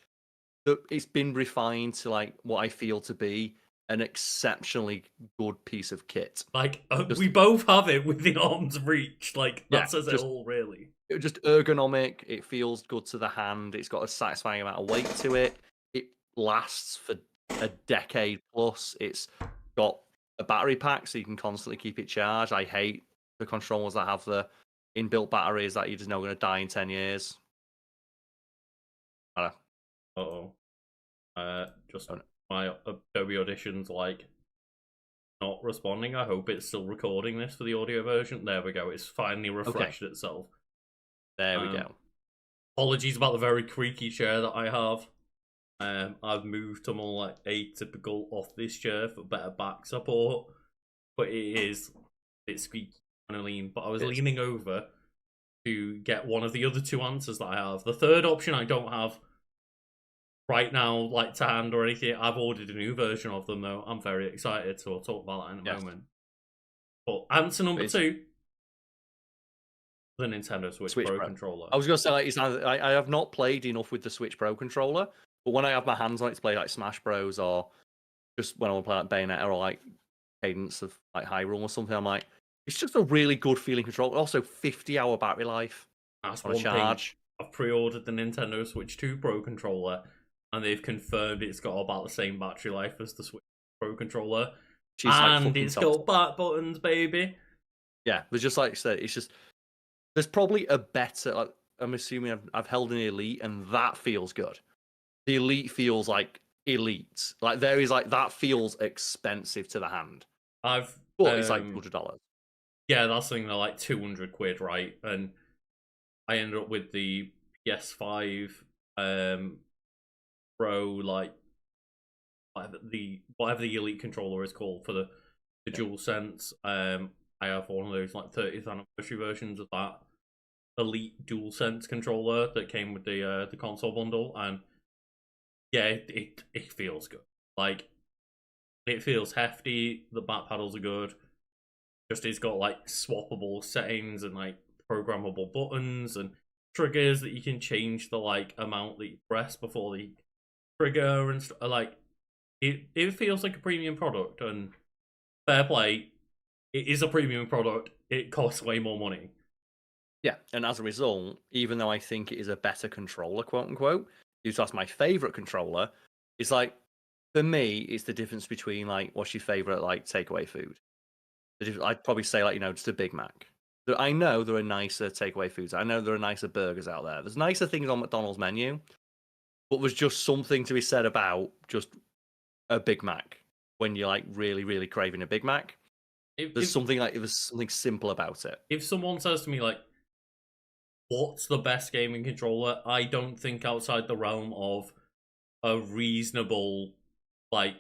it's been refined to like what I feel to be an exceptionally good piece of kit. Like we both have it within arm's reach. Like that says it all, really. Just ergonomic. It feels good to the hand. It's got a satisfying amount of weight to it. It lasts for a decade plus. It's got a battery pack, so you can constantly keep it charged. I hate the controllers that have the inbuilt batteries that you just know are going to die in 10 years. Just my Adobe Audition's like not responding. I hope it's still recording this for the audio version. There we go. It's finally refreshed itself. There we go. Apologies about the very creaky chair that I have. I've moved to more like atypical office chair for better back support, but it's squeaky and lean. But I was leaning over to get one of the other two answers that I have. The third option I don't have right now, like to hand or anything. I've ordered a new version of them though. I'm very excited, so I'll talk about that in a moment. But answer number 2. The Nintendo Switch Pro controller. I was going to say, I have not played enough with the Switch Pro controller, but when I have my hands on it to play like Smash Bros or just when I want to play like Bayonetta or like Cadence of like Hyrule or something, I'm like, it's just a really good feeling controller. Also, 50-hour battery life. That's one charge. I've pre-ordered the Nintendo Switch 2 Pro controller, and they've confirmed it's got about the same battery life as the Switch Pro controller, and it's got back buttons, baby. Yeah, there's just like I said, it's just. There's probably a better. Like, I'm assuming I've held an Elite, and that feels good. The Elite feels like Elite. Like there is like that feels expensive to the hand. But it's like $100. Yeah, that's something like like £200, right? And I ended up with the PS5 Pro, like whatever the Elite controller is called for the DualSense. I have one of those like 30th anniversary versions of that Elite DualSense controller that came with the console bundle, and yeah, it feels good. Like it feels hefty. The back paddles are good. Just it's got like swappable settings and like programmable buttons and triggers that you can change the like amount that you press before the trigger and stuff. Like it feels like a premium product, and fair play. It is a premium product. It costs way more money. Yeah, and as a result, even though I think it is a better controller, quote unquote, that's my favorite controller. It's like for me, it's the difference between like what's your favorite like takeaway food. I'd probably say like just a Big Mac. I know there are nicer takeaway foods. I know there are nicer burgers out there. There's nicer things on McDonald's menu, but there's just something to be said about just a Big Mac when you're like really, really craving a Big Mac. There's something simple about it. If someone says to me like, "What's the best gaming controller?" I don't think outside the realm of a reasonable, like,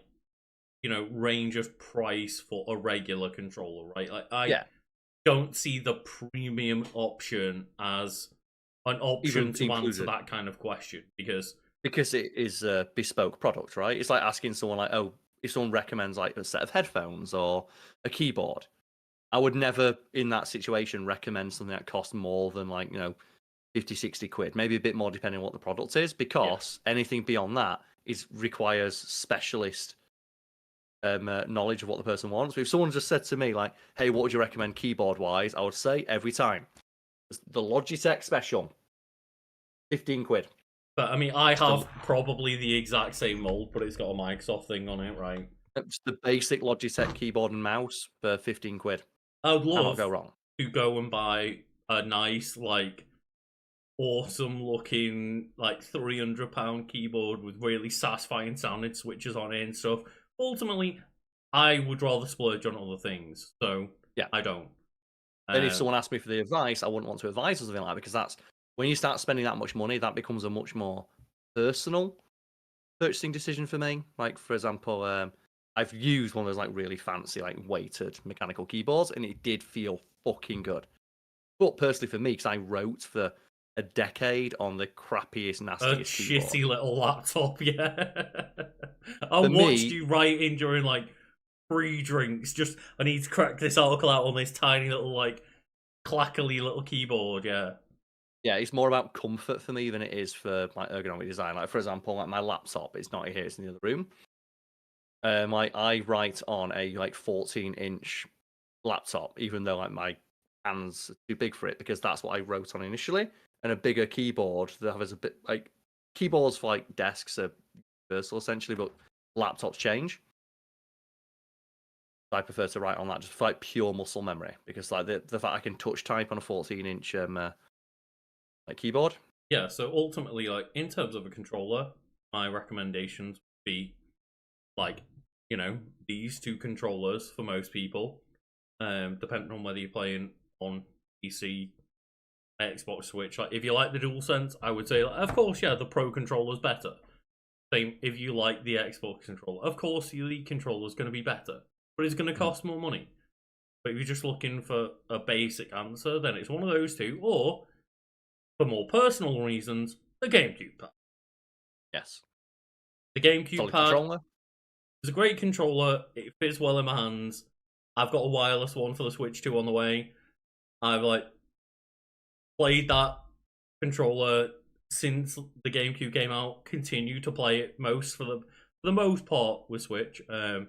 range of price for a regular controller, right? Like, I don't see the premium option as an option to answer that kind of question, because it is a bespoke product, right? It's like asking someone like, oh, if someone recommends like a set of headphones or a keyboard, I would never in that situation recommend something that costs more than like 50, 60 quid, maybe a bit more depending on what the product is, because anything beyond that requires specialist knowledge of what the person wants. But if someone just said to me like, hey, what would you recommend keyboard wise, I would say every time the Logitech Special, 15 quid. But I mean, I have probably the exact same mold, but it's got a Microsoft thing on it, right? It's the basic Logitech keyboard and mouse for 15 quid. I would love go wrong. to go and buy a nice, like, awesome looking, like, £300 keyboard with really satisfying sounding switches on it and stuff. Ultimately, I would rather splurge on other things, so I don't. And if someone asked me for the advice, I wouldn't want to advise or something like that, because that's when you start spending that much money, that becomes a much more personal purchasing decision for me. Like, for example, I've used one of those like really fancy, like weighted mechanical keyboards, and it did feel fucking good. But personally for me, because I wrote for a decade on the crappiest, nastiest keyboard. Shitty little laptop, I watched you writing during like free drinks. Just, I need to crack this article out on this tiny little like clackly little keyboard. Yeah, it's more about comfort for me than it is for like ergonomic design. Like, for example, like my laptop, it's not here, it's in the other room. I write on a like 14-inch laptop, even though like my hands are too big for it, because that's what I wrote on initially. And a bigger keyboard that has a bit like keyboards for like desks are universal essentially, but laptops change. I prefer to write on that just for like pure muscle memory, because like the fact I can touch type on a 14-inch like keyboard. Yeah, so ultimately, like in terms of a controller, my recommendations would be like, these two controllers for most people, depending on whether you're playing on PC, Xbox, Switch. Like, if you like the DualSense, I would say, like, of course, the Pro controller's better. Same if you like the Xbox controller. Of course, the Elite controller's going to be better, but it's going to cost more money. But if you're just looking for a basic answer, then it's one of those two, or for more personal reasons, the GameCube pad. Yes. The GameCube pad controller. It's a great controller. It fits well in my hands. I've got a wireless one for the Switch 2 on the way. I've like played that controller since the GameCube came out. Continue to play it for the most part with Switch. And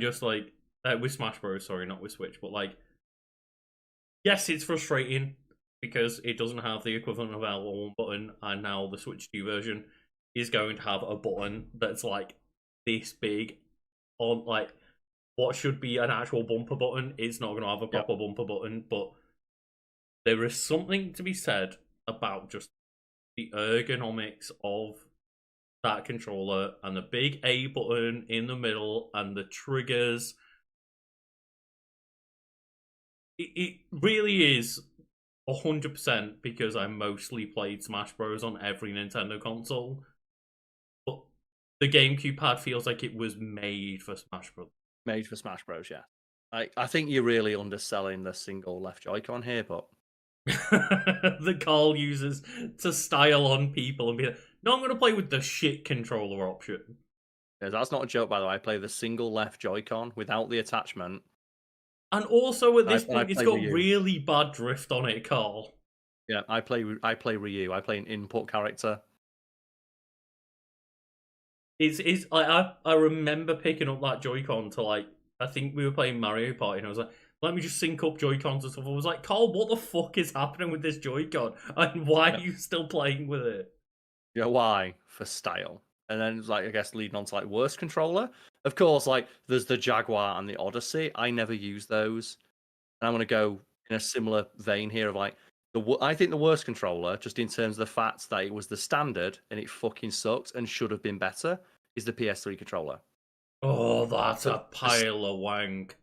just like with Smash Bros. Sorry, not with Switch, but like, yes, it's frustrating because it doesn't have the equivalent of L1 button, and now the Switch 2 version is going to have a button that's like this big on like what should be an actual bumper button. It's not going to have a proper bumper button, but there is something to be said about just the ergonomics of that controller and the big A button in the middle and the triggers. It really is 100% because I mostly played Smash Bros. On every Nintendo console. But the GameCube pad feels like it was made for Smash Bros. Made for Smash Bros, yeah. I think you're really underselling the single left Joy-Con here, but the Karl uses to style on people and be like, no, I'm going to play with the shit controller option. Yeah, that's not a joke, by the way. I play the single left Joy-Con without the attachment. And also at this point, it's got really bad drift on it, Karl. Yeah, I play Ryu. I play an input character. It's I remember picking up that Joy-Con to like, I think we were playing Mario Party, and I was like, let me just sync up Joy-Cons and stuff. I was like, Karl, what the fuck is happening with this Joy-Con? And why are you still playing with it? Yeah, why? For style. And then, like, I guess leading on to like worst controller. Of course, like there's the Jaguar and the Odyssey. I never use those. And I'm gonna go in a similar vein here of like I think the worst controller, just in terms of the fact that it was the standard and it fucking sucked and should have been better, is the PS3 controller. Oh, that's a pile of wank.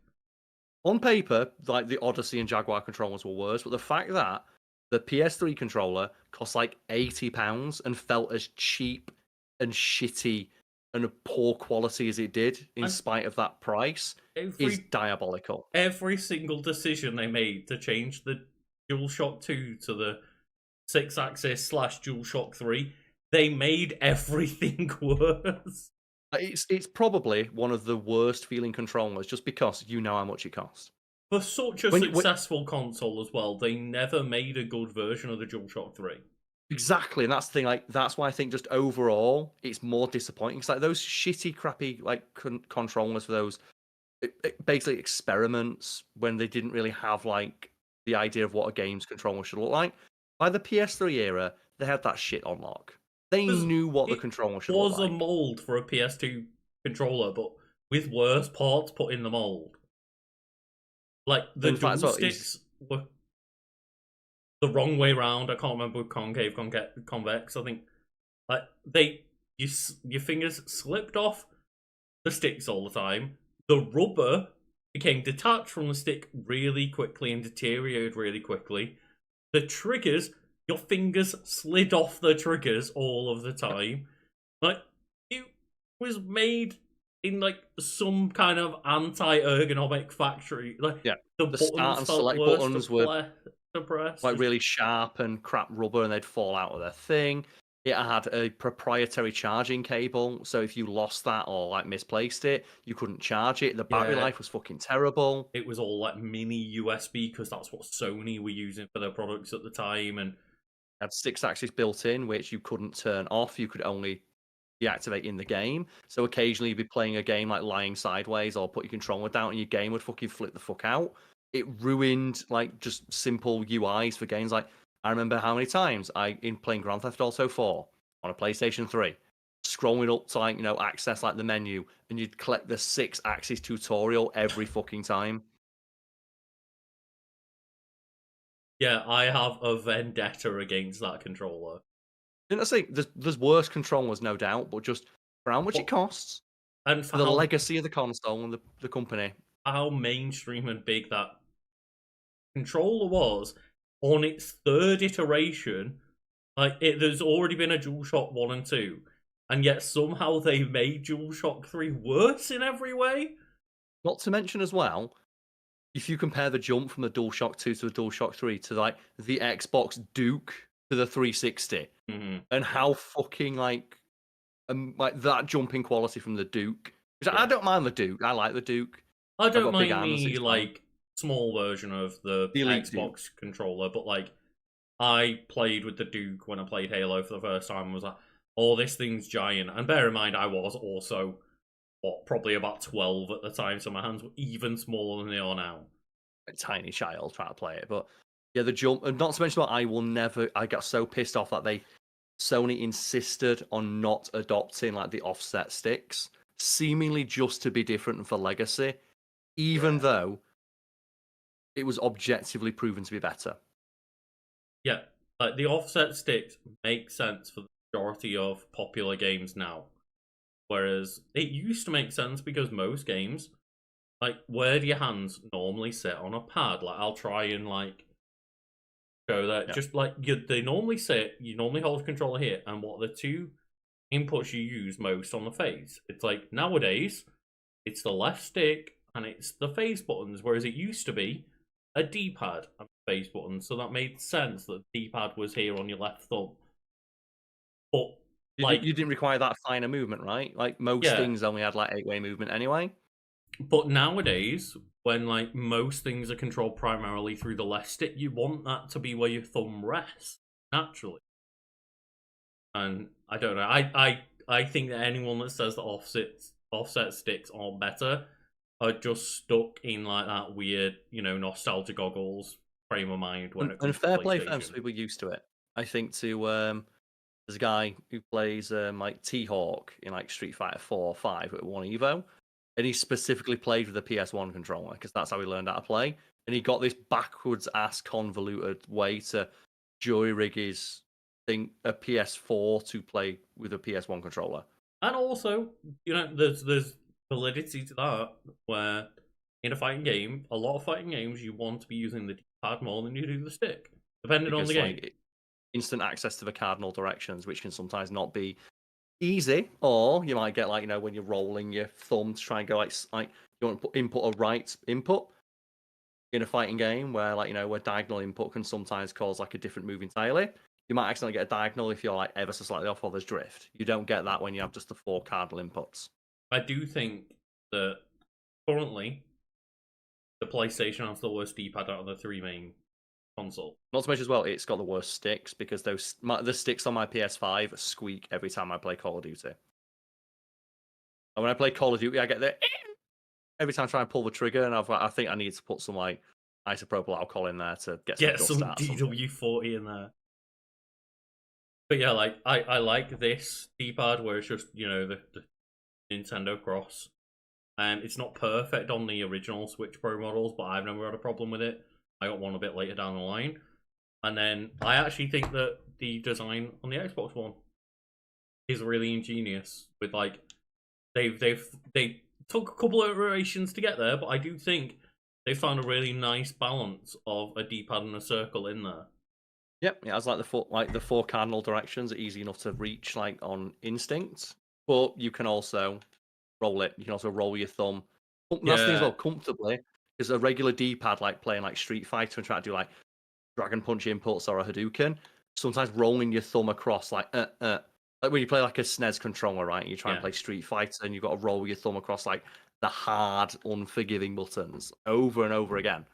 On paper, like the Odyssey and Jaguar controllers were worse, but the fact that the PS3 controller cost like £80 and felt as cheap and shitty and poor quality as it did, in And spite of that price, is diabolical. Every single decision they made to change the DualShock 2 to the 6-axis / DualShock 3, they made everything worse. It's probably one of the worst feeling controllers, just because you know how much it costs. For such a successful console as well, they never made a good version of the DualShock 3. Exactly, and that's the thing. Like, that's why I think just overall it's more disappointing. It's like those shitty, crappy like controllers for those basically experiments when they didn't really have like the idea of what a games controller should look like. By the PS3 era, they had that shit on lock. They knew what the controller should look like. It was a mold for a PS2 controller, but with worse parts put in the mold. Like the dual sticks were the wrong way round. I can't remember concave, convex. I think like your fingers slipped off the sticks all the time. The rubber became detached from the stick really quickly and deteriorated really quickly. The triggers, your fingers slid off the triggers all of the time. Like, it was made in like some kind of anti-ergonomic factory. Like, the start and select buttons were press. Like really sharp and crap rubber, and they'd fall out of their thing. It had a proprietary charging cable, so if you lost that or like misplaced it, you couldn't charge it. The battery life was fucking terrible. It was all like mini USB because that's what Sony were using for their products at the time, and had 6-axis built in, which you couldn't turn off. You could only deactivate in the game. So occasionally you'd be playing a game like lying sideways or put your controller down, and your game would fucking flip the fuck out. It ruined like just simple UIs for games. Like, I remember how many times in playing Grand Theft Auto 4 on a PlayStation 3, scrolling up to like, you know, access like the menu, and you'd collect the 6-axis tutorial every fucking time. Yeah, I have a vendetta against that controller. Didn't I say there's worse controllers, no doubt, but just for how much it costs and for the legacy of the console and the company, how mainstream and big that controller was on its third iteration. Like, there's already been a DualShock 1 and 2, and yet somehow they made DualShock 3 worse in every way. Not to mention as well, if you compare the jump from the DualShock 2 to the DualShock 3 to like the Xbox Duke to the 360, and how fucking like that jump in quality from the Duke. I don't mind the Duke. I like the Duke. I don't mind the like small version of the Xbox controller, but like I played with the Duke when I played Halo for the first time and was like, oh, this thing's giant. And bear in mind, I was also probably about 12 at the time, so my hands were even smaller than they are now. A tiny child trying to play it, but yeah, the jump, and not to mention that I got so pissed off that Sony insisted on not adopting like the offset sticks, seemingly just to be different for legacy, even though it was objectively proven to be better. Yeah, like the offset sticks make sense for the majority of popular games now. Whereas it used to make sense because most games, like, where do your hands normally sit on a pad? Like, I'll try and like show that. Just like they normally sit, you normally hold the controller here, and what are the two inputs you use most on the face? It's like nowadays, it's the left stick and it's the face buttons, whereas it used to be a D-pad and face buttons. So that made sense that the D-pad was here on your left thumb. But you didn't require that finer movement, right? Like most things only had like 8-way movement anyway. But nowadays, when like most things are controlled primarily through the left stick, you want that to be where your thumb rests naturally. And I don't know. I think that anyone that says that offset sticks aren't better are just stuck in like that weird, you know, nostalgia goggles frame of mind when it comes to fair play PlayStation. for them, so people used to it. I think there's a guy who plays like T-Hawk in like Street Fighter 4 or 5 at 1 Evo, and he specifically played with the PS1 controller because that's how he learned how to play. And he got this backwards ass convoluted way to jury rig his a PS4 to play with a PS1 controller. And also, you know, there's validity to that, where in a fighting game, a lot of fighting games, you want to be using the D-pad more than you do the stick, depending on the game. Like, instant access to the cardinal directions, which can sometimes not be easy, or you might get like when you're rolling your thumb to try and go like you want to put input or right input in a fighting game where where diagonal input can sometimes cause like a different move entirely. You might accidentally get a diagonal if you're like ever so slightly off or there's drift. You don't get that when you have just the 4 cardinal inputs. I do think that currently the PlayStation has the worst D-pad out of the 3 main console. Not to mention as well, it's got the worst sticks because the sticks on my PS5 squeak every time I play Call of Duty. And when I play Call of Duty, I get the every time I try and pull the trigger, and I think I need to put some like isopropyl alcohol in there to get some DW40 in there. But yeah, like I like this D-pad where it's just the Nintendo Cross, and it's not perfect on the original Switch Pro models, but I've never had a problem with it. I got one a bit later down the line, and then I actually think that the design on the Xbox One is really ingenious. With like they took a couple of iterations to get there, but I do think they found a really nice balance of a D-pad and a circle in there. Yep, it has like the 4 cardinal directions are easy enough to reach like on instinct, but you can also roll it. You can also roll your thumb. That's the thing as well, comfortably. Because a regular D-pad, like playing like Street Fighter and trying to do like Dragon Punch inputs or a Hadouken, sometimes rolling your thumb across like when you play like a SNES controller, right? You try and play Street Fighter and you've got to roll your thumb across like the hard, unforgiving buttons over and over again.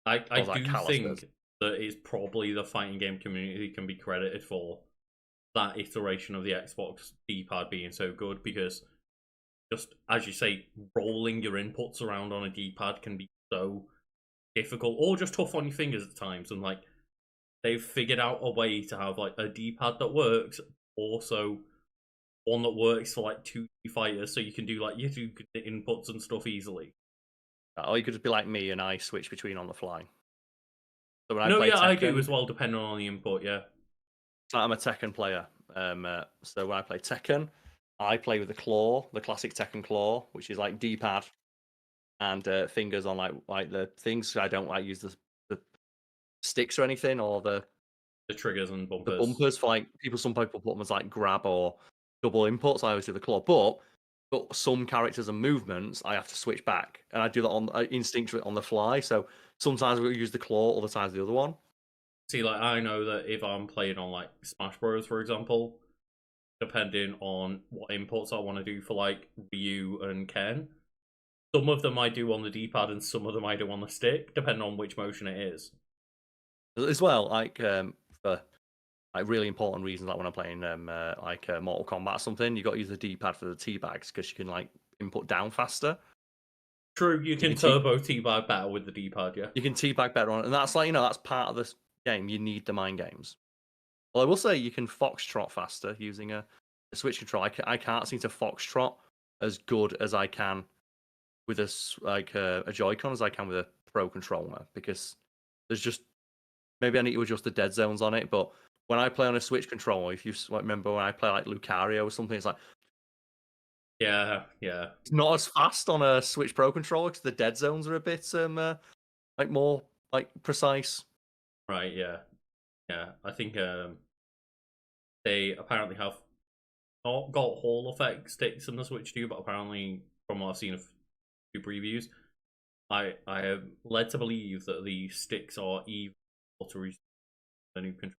I do think that it's probably the fighting game community can be credited for that iteration of the Xbox D-pad being so good, because just as you say, rolling your inputs around on a D-pad can be so difficult or just tough on your fingers at times, and like they've figured out a way to have like a D-pad that works, also one that works for like 2D fighters, so you can do like you do the inputs and stuff easily. Or you could just be like me and I switch between on the fly. So when I do as well, depending on the input. Yeah, I'm a Tekken player. So when I play Tekken, I play with the claw, the classic Tekken claw, which is like D-pad and fingers on like the things. I don't like use the sticks or anything, or the triggers and bumpers. The bumpers for like some people put them as like grab or double inputs. I always do the claw, but some characters and movements I have to switch back, and I do that on instinctually on the fly. So sometimes we'll use the claw, other times the other one. See, like I know that if I'm playing on like Smash Bros, for example, depending on what inputs I want to do for like Ryu and Ken, some of them I do on the D-pad and some of them I do on the stick, depending on which motion it is. As well, like for like really important reasons, like when I'm playing Mortal Kombat or something, you got to use the D-pad for the teabags because you can like input down faster. True, you can turbo teabag better with the D-pad, yeah. You can teabag better on it, and that's like that's part of this game. You need the mind games. Well, I will say you can foxtrot faster using a Switch control. I can't seem to foxtrot as good as I can with a Joy-Con as I can with a Pro controller, because there's just maybe I need to adjust the dead zones on it. But when I play on a Switch controller, if you remember when I play like Lucario or something, it's like it's not as fast on a Switch Pro controller because the dead zones are a bit like more like precise. Right. Yeah. I think they apparently have not got Hall effect sticks in the Switch too, but apparently from what I've seen of few previews, I am led to believe that the sticks are even to the new control.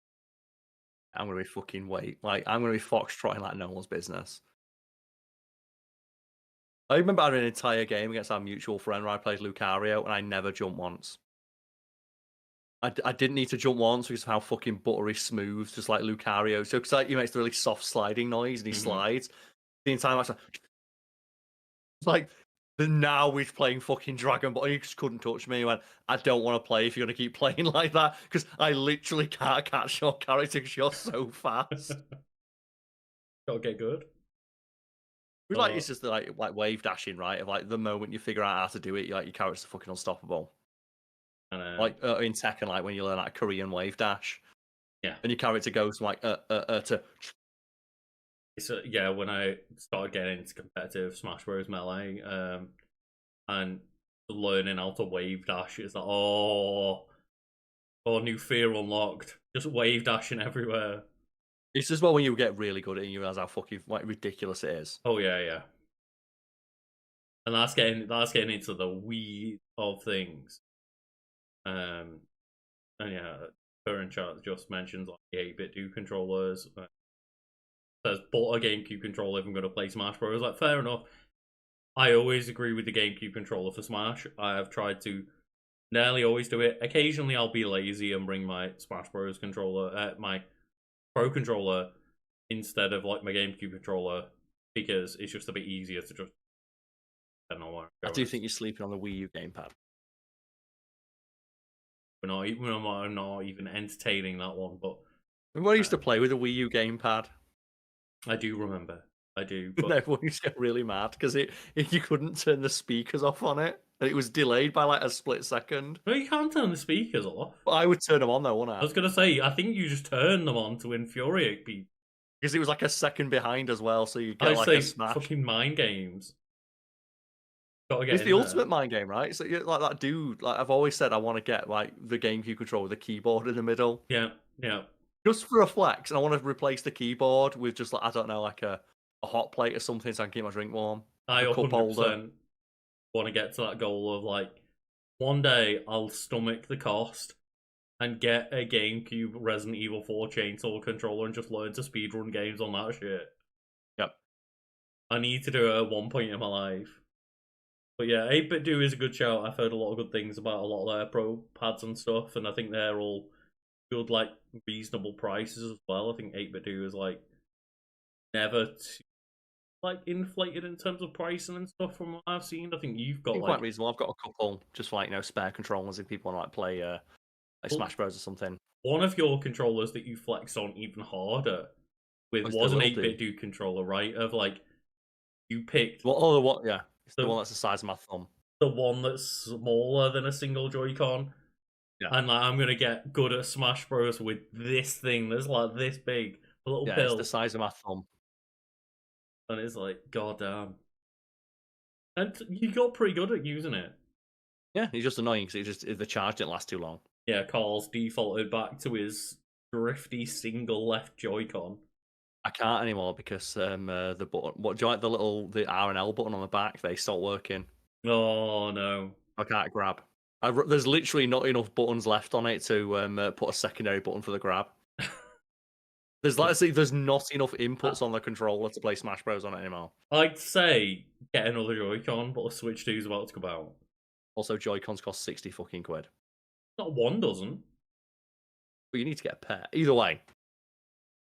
I'm gonna be fucking I'm gonna be foxtrotting like no one's business. I remember I had an entire game against our mutual friend where I played Lucario and I never jumped once. I didn't need to jump once because of how fucking buttery smooth, just like Lucario. So, because like, he makes the really soft sliding noise and he slides the entire match. Like, now he's playing fucking Dragon Ball. He just couldn't touch me. He went, I don't want to play if you're going to keep playing like that because I literally can't catch your character because you're so fast. Gotta get good. It's just like wave dashing, right? Of like the moment you figure out how to do it, your character's fucking unstoppable. Like in Tekken, like when you learn that Korean wave dash, and your character goes from like to. It's when I started getting into competitive Smash Bros. Melee, and learning how to wave dash, it's like new fear unlocked. Just wave dashing everywhere. It's just when you get really good at it and you realize how fucking ridiculous it is. Oh yeah. And that's getting into the weed of things. And yeah, current chat just mentions like the 8-bit do controllers. Says bought a GameCube controller if I'm going to play Smash Bros. Like, fair enough. I always agree with the GameCube controller for Smash. I have tried to nearly always do it. Occasionally, I'll be lazy and bring my Smash Bros. Controller, my Pro controller, instead of like my GameCube controller, because it's just a bit easier to just. I don't know where I do think you're sleeping on the Wii U gamepad. I'm not even entertaining that one, but Remember when I used to play with a Wii U gamepad? I do remember. I do. But everyone used to get really mad because you couldn't turn the speakers off on it. And it was delayed by like a split second. No, you can't turn the speakers off. But I would turn them on though, wouldn't I? I was going to say, I think you just turn them on to infuriate people. Because it was like a second behind as well, so you get I'd like say a smash. fucking mind games. Gotta get It's the in ultimate mind game, right? So like that dude, like I've always said, I want to get like the GameCube controller with the keyboard in the middle. Yeah. Just for a flex, and I want to replace the keyboard with just like I don't know, like a hot plate or something, so I can keep my drink warm. I A cup 100% holder. want to get to that goal of like, one day I'll stomach the cost and get a GameCube Resident Evil 4 chainsaw controller and just learn to speedrun games on that shit. Yep. I need to do it at one point in my life. But yeah, 8-bit do is a good shout. I've heard a lot of good things about a lot of their Pro pads and stuff, and I think they're all good, like, reasonable prices as well. I think 8-bit do is, like, never too, like, inflated in terms of pricing and stuff from what I've seen. I think you've got, like... quite reasonable. I've got a couple, just for, like, spare controllers if people want to, like, play like Smash Bros or something. One of your controllers that you flexed on even harder with was an 8-bit do controller, right? Of, like, you picked... Yeah. It's the one that's the size of my thumb. The one that's smaller than a single Joy-Con. Yeah. And like, I'm gonna get good at Smash Bros with this thing that's like this big, a little pill. It's the size of my thumb. And it's like, goddamn. And you got pretty good at using it. Yeah, it's just annoying because the charge didn't last too long. Yeah, Karl's defaulted back to his drifty single left Joy-Con. I can't anymore because the button. What do you like the R and L button on the back? They stopped working. Oh no! I can't grab. There's literally not enough buttons left on it to put a secondary button for the grab. There's not enough inputs on the controller to play Smash Bros on it anymore. I'd say get another Joy-Con, but the Switch 2 is about to come out. Also, Joy-Cons cost 60 fucking quid. Not one doesn't. But you need to get a pair. Either way.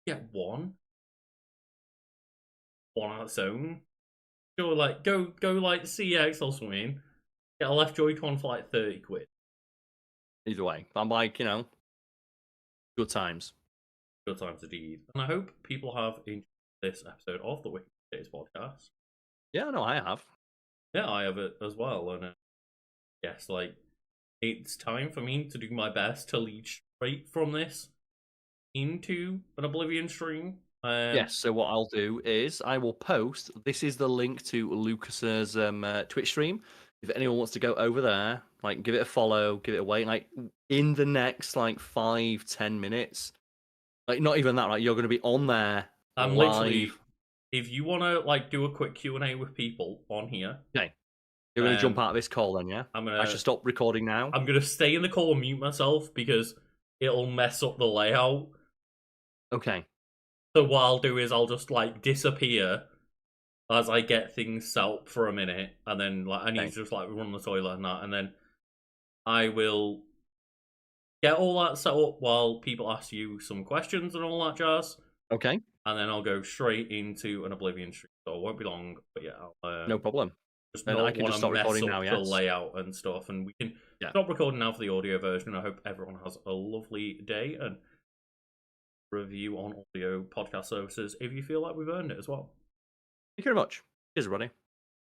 Get one. One on its own. Go like CX or something. Get a left Joy-Con for like 30 quid. Either way. I'm like, good times. Good times indeed. And I hope people have enjoyed this episode of the Wiki podcast. Yeah, no, I have. Yeah, I have it as well. And yes, like, it's time for me to do my best to lead straight from this into an Oblivion stream. Yes, so what I'll do is I will post. This is the link to Lucas's Twitch stream. If anyone wants to go over there, like give it a follow, give it a wait, like in the next like 5-10 minutes, like not even that, like you're going to be on there. I'm live. Literally, if you want to like do a quick Q&A with people on here. Okay. You're going to jump out of this call then, yeah? I should stop recording now. I'm going to stay in the call and mute myself because it'll mess up the layout. Okay. So what I'll do is I'll just like disappear as I get things set up for a minute, and then like I need to just like run the toilet and that, and then I will get all that set up while people ask you some questions and all that jazz. Okay. And then I'll go straight into an Oblivion stream, so it won't be long. But yeah, I'll, no problem. Just then not I can want just to stop mess recording up now. the Yes. layout and stuff, and we can stop recording now for the audio version. I hope everyone has a lovely day and review on audio podcast services if you feel like we've earned it as well. Thank you very much. Cheers, everybody.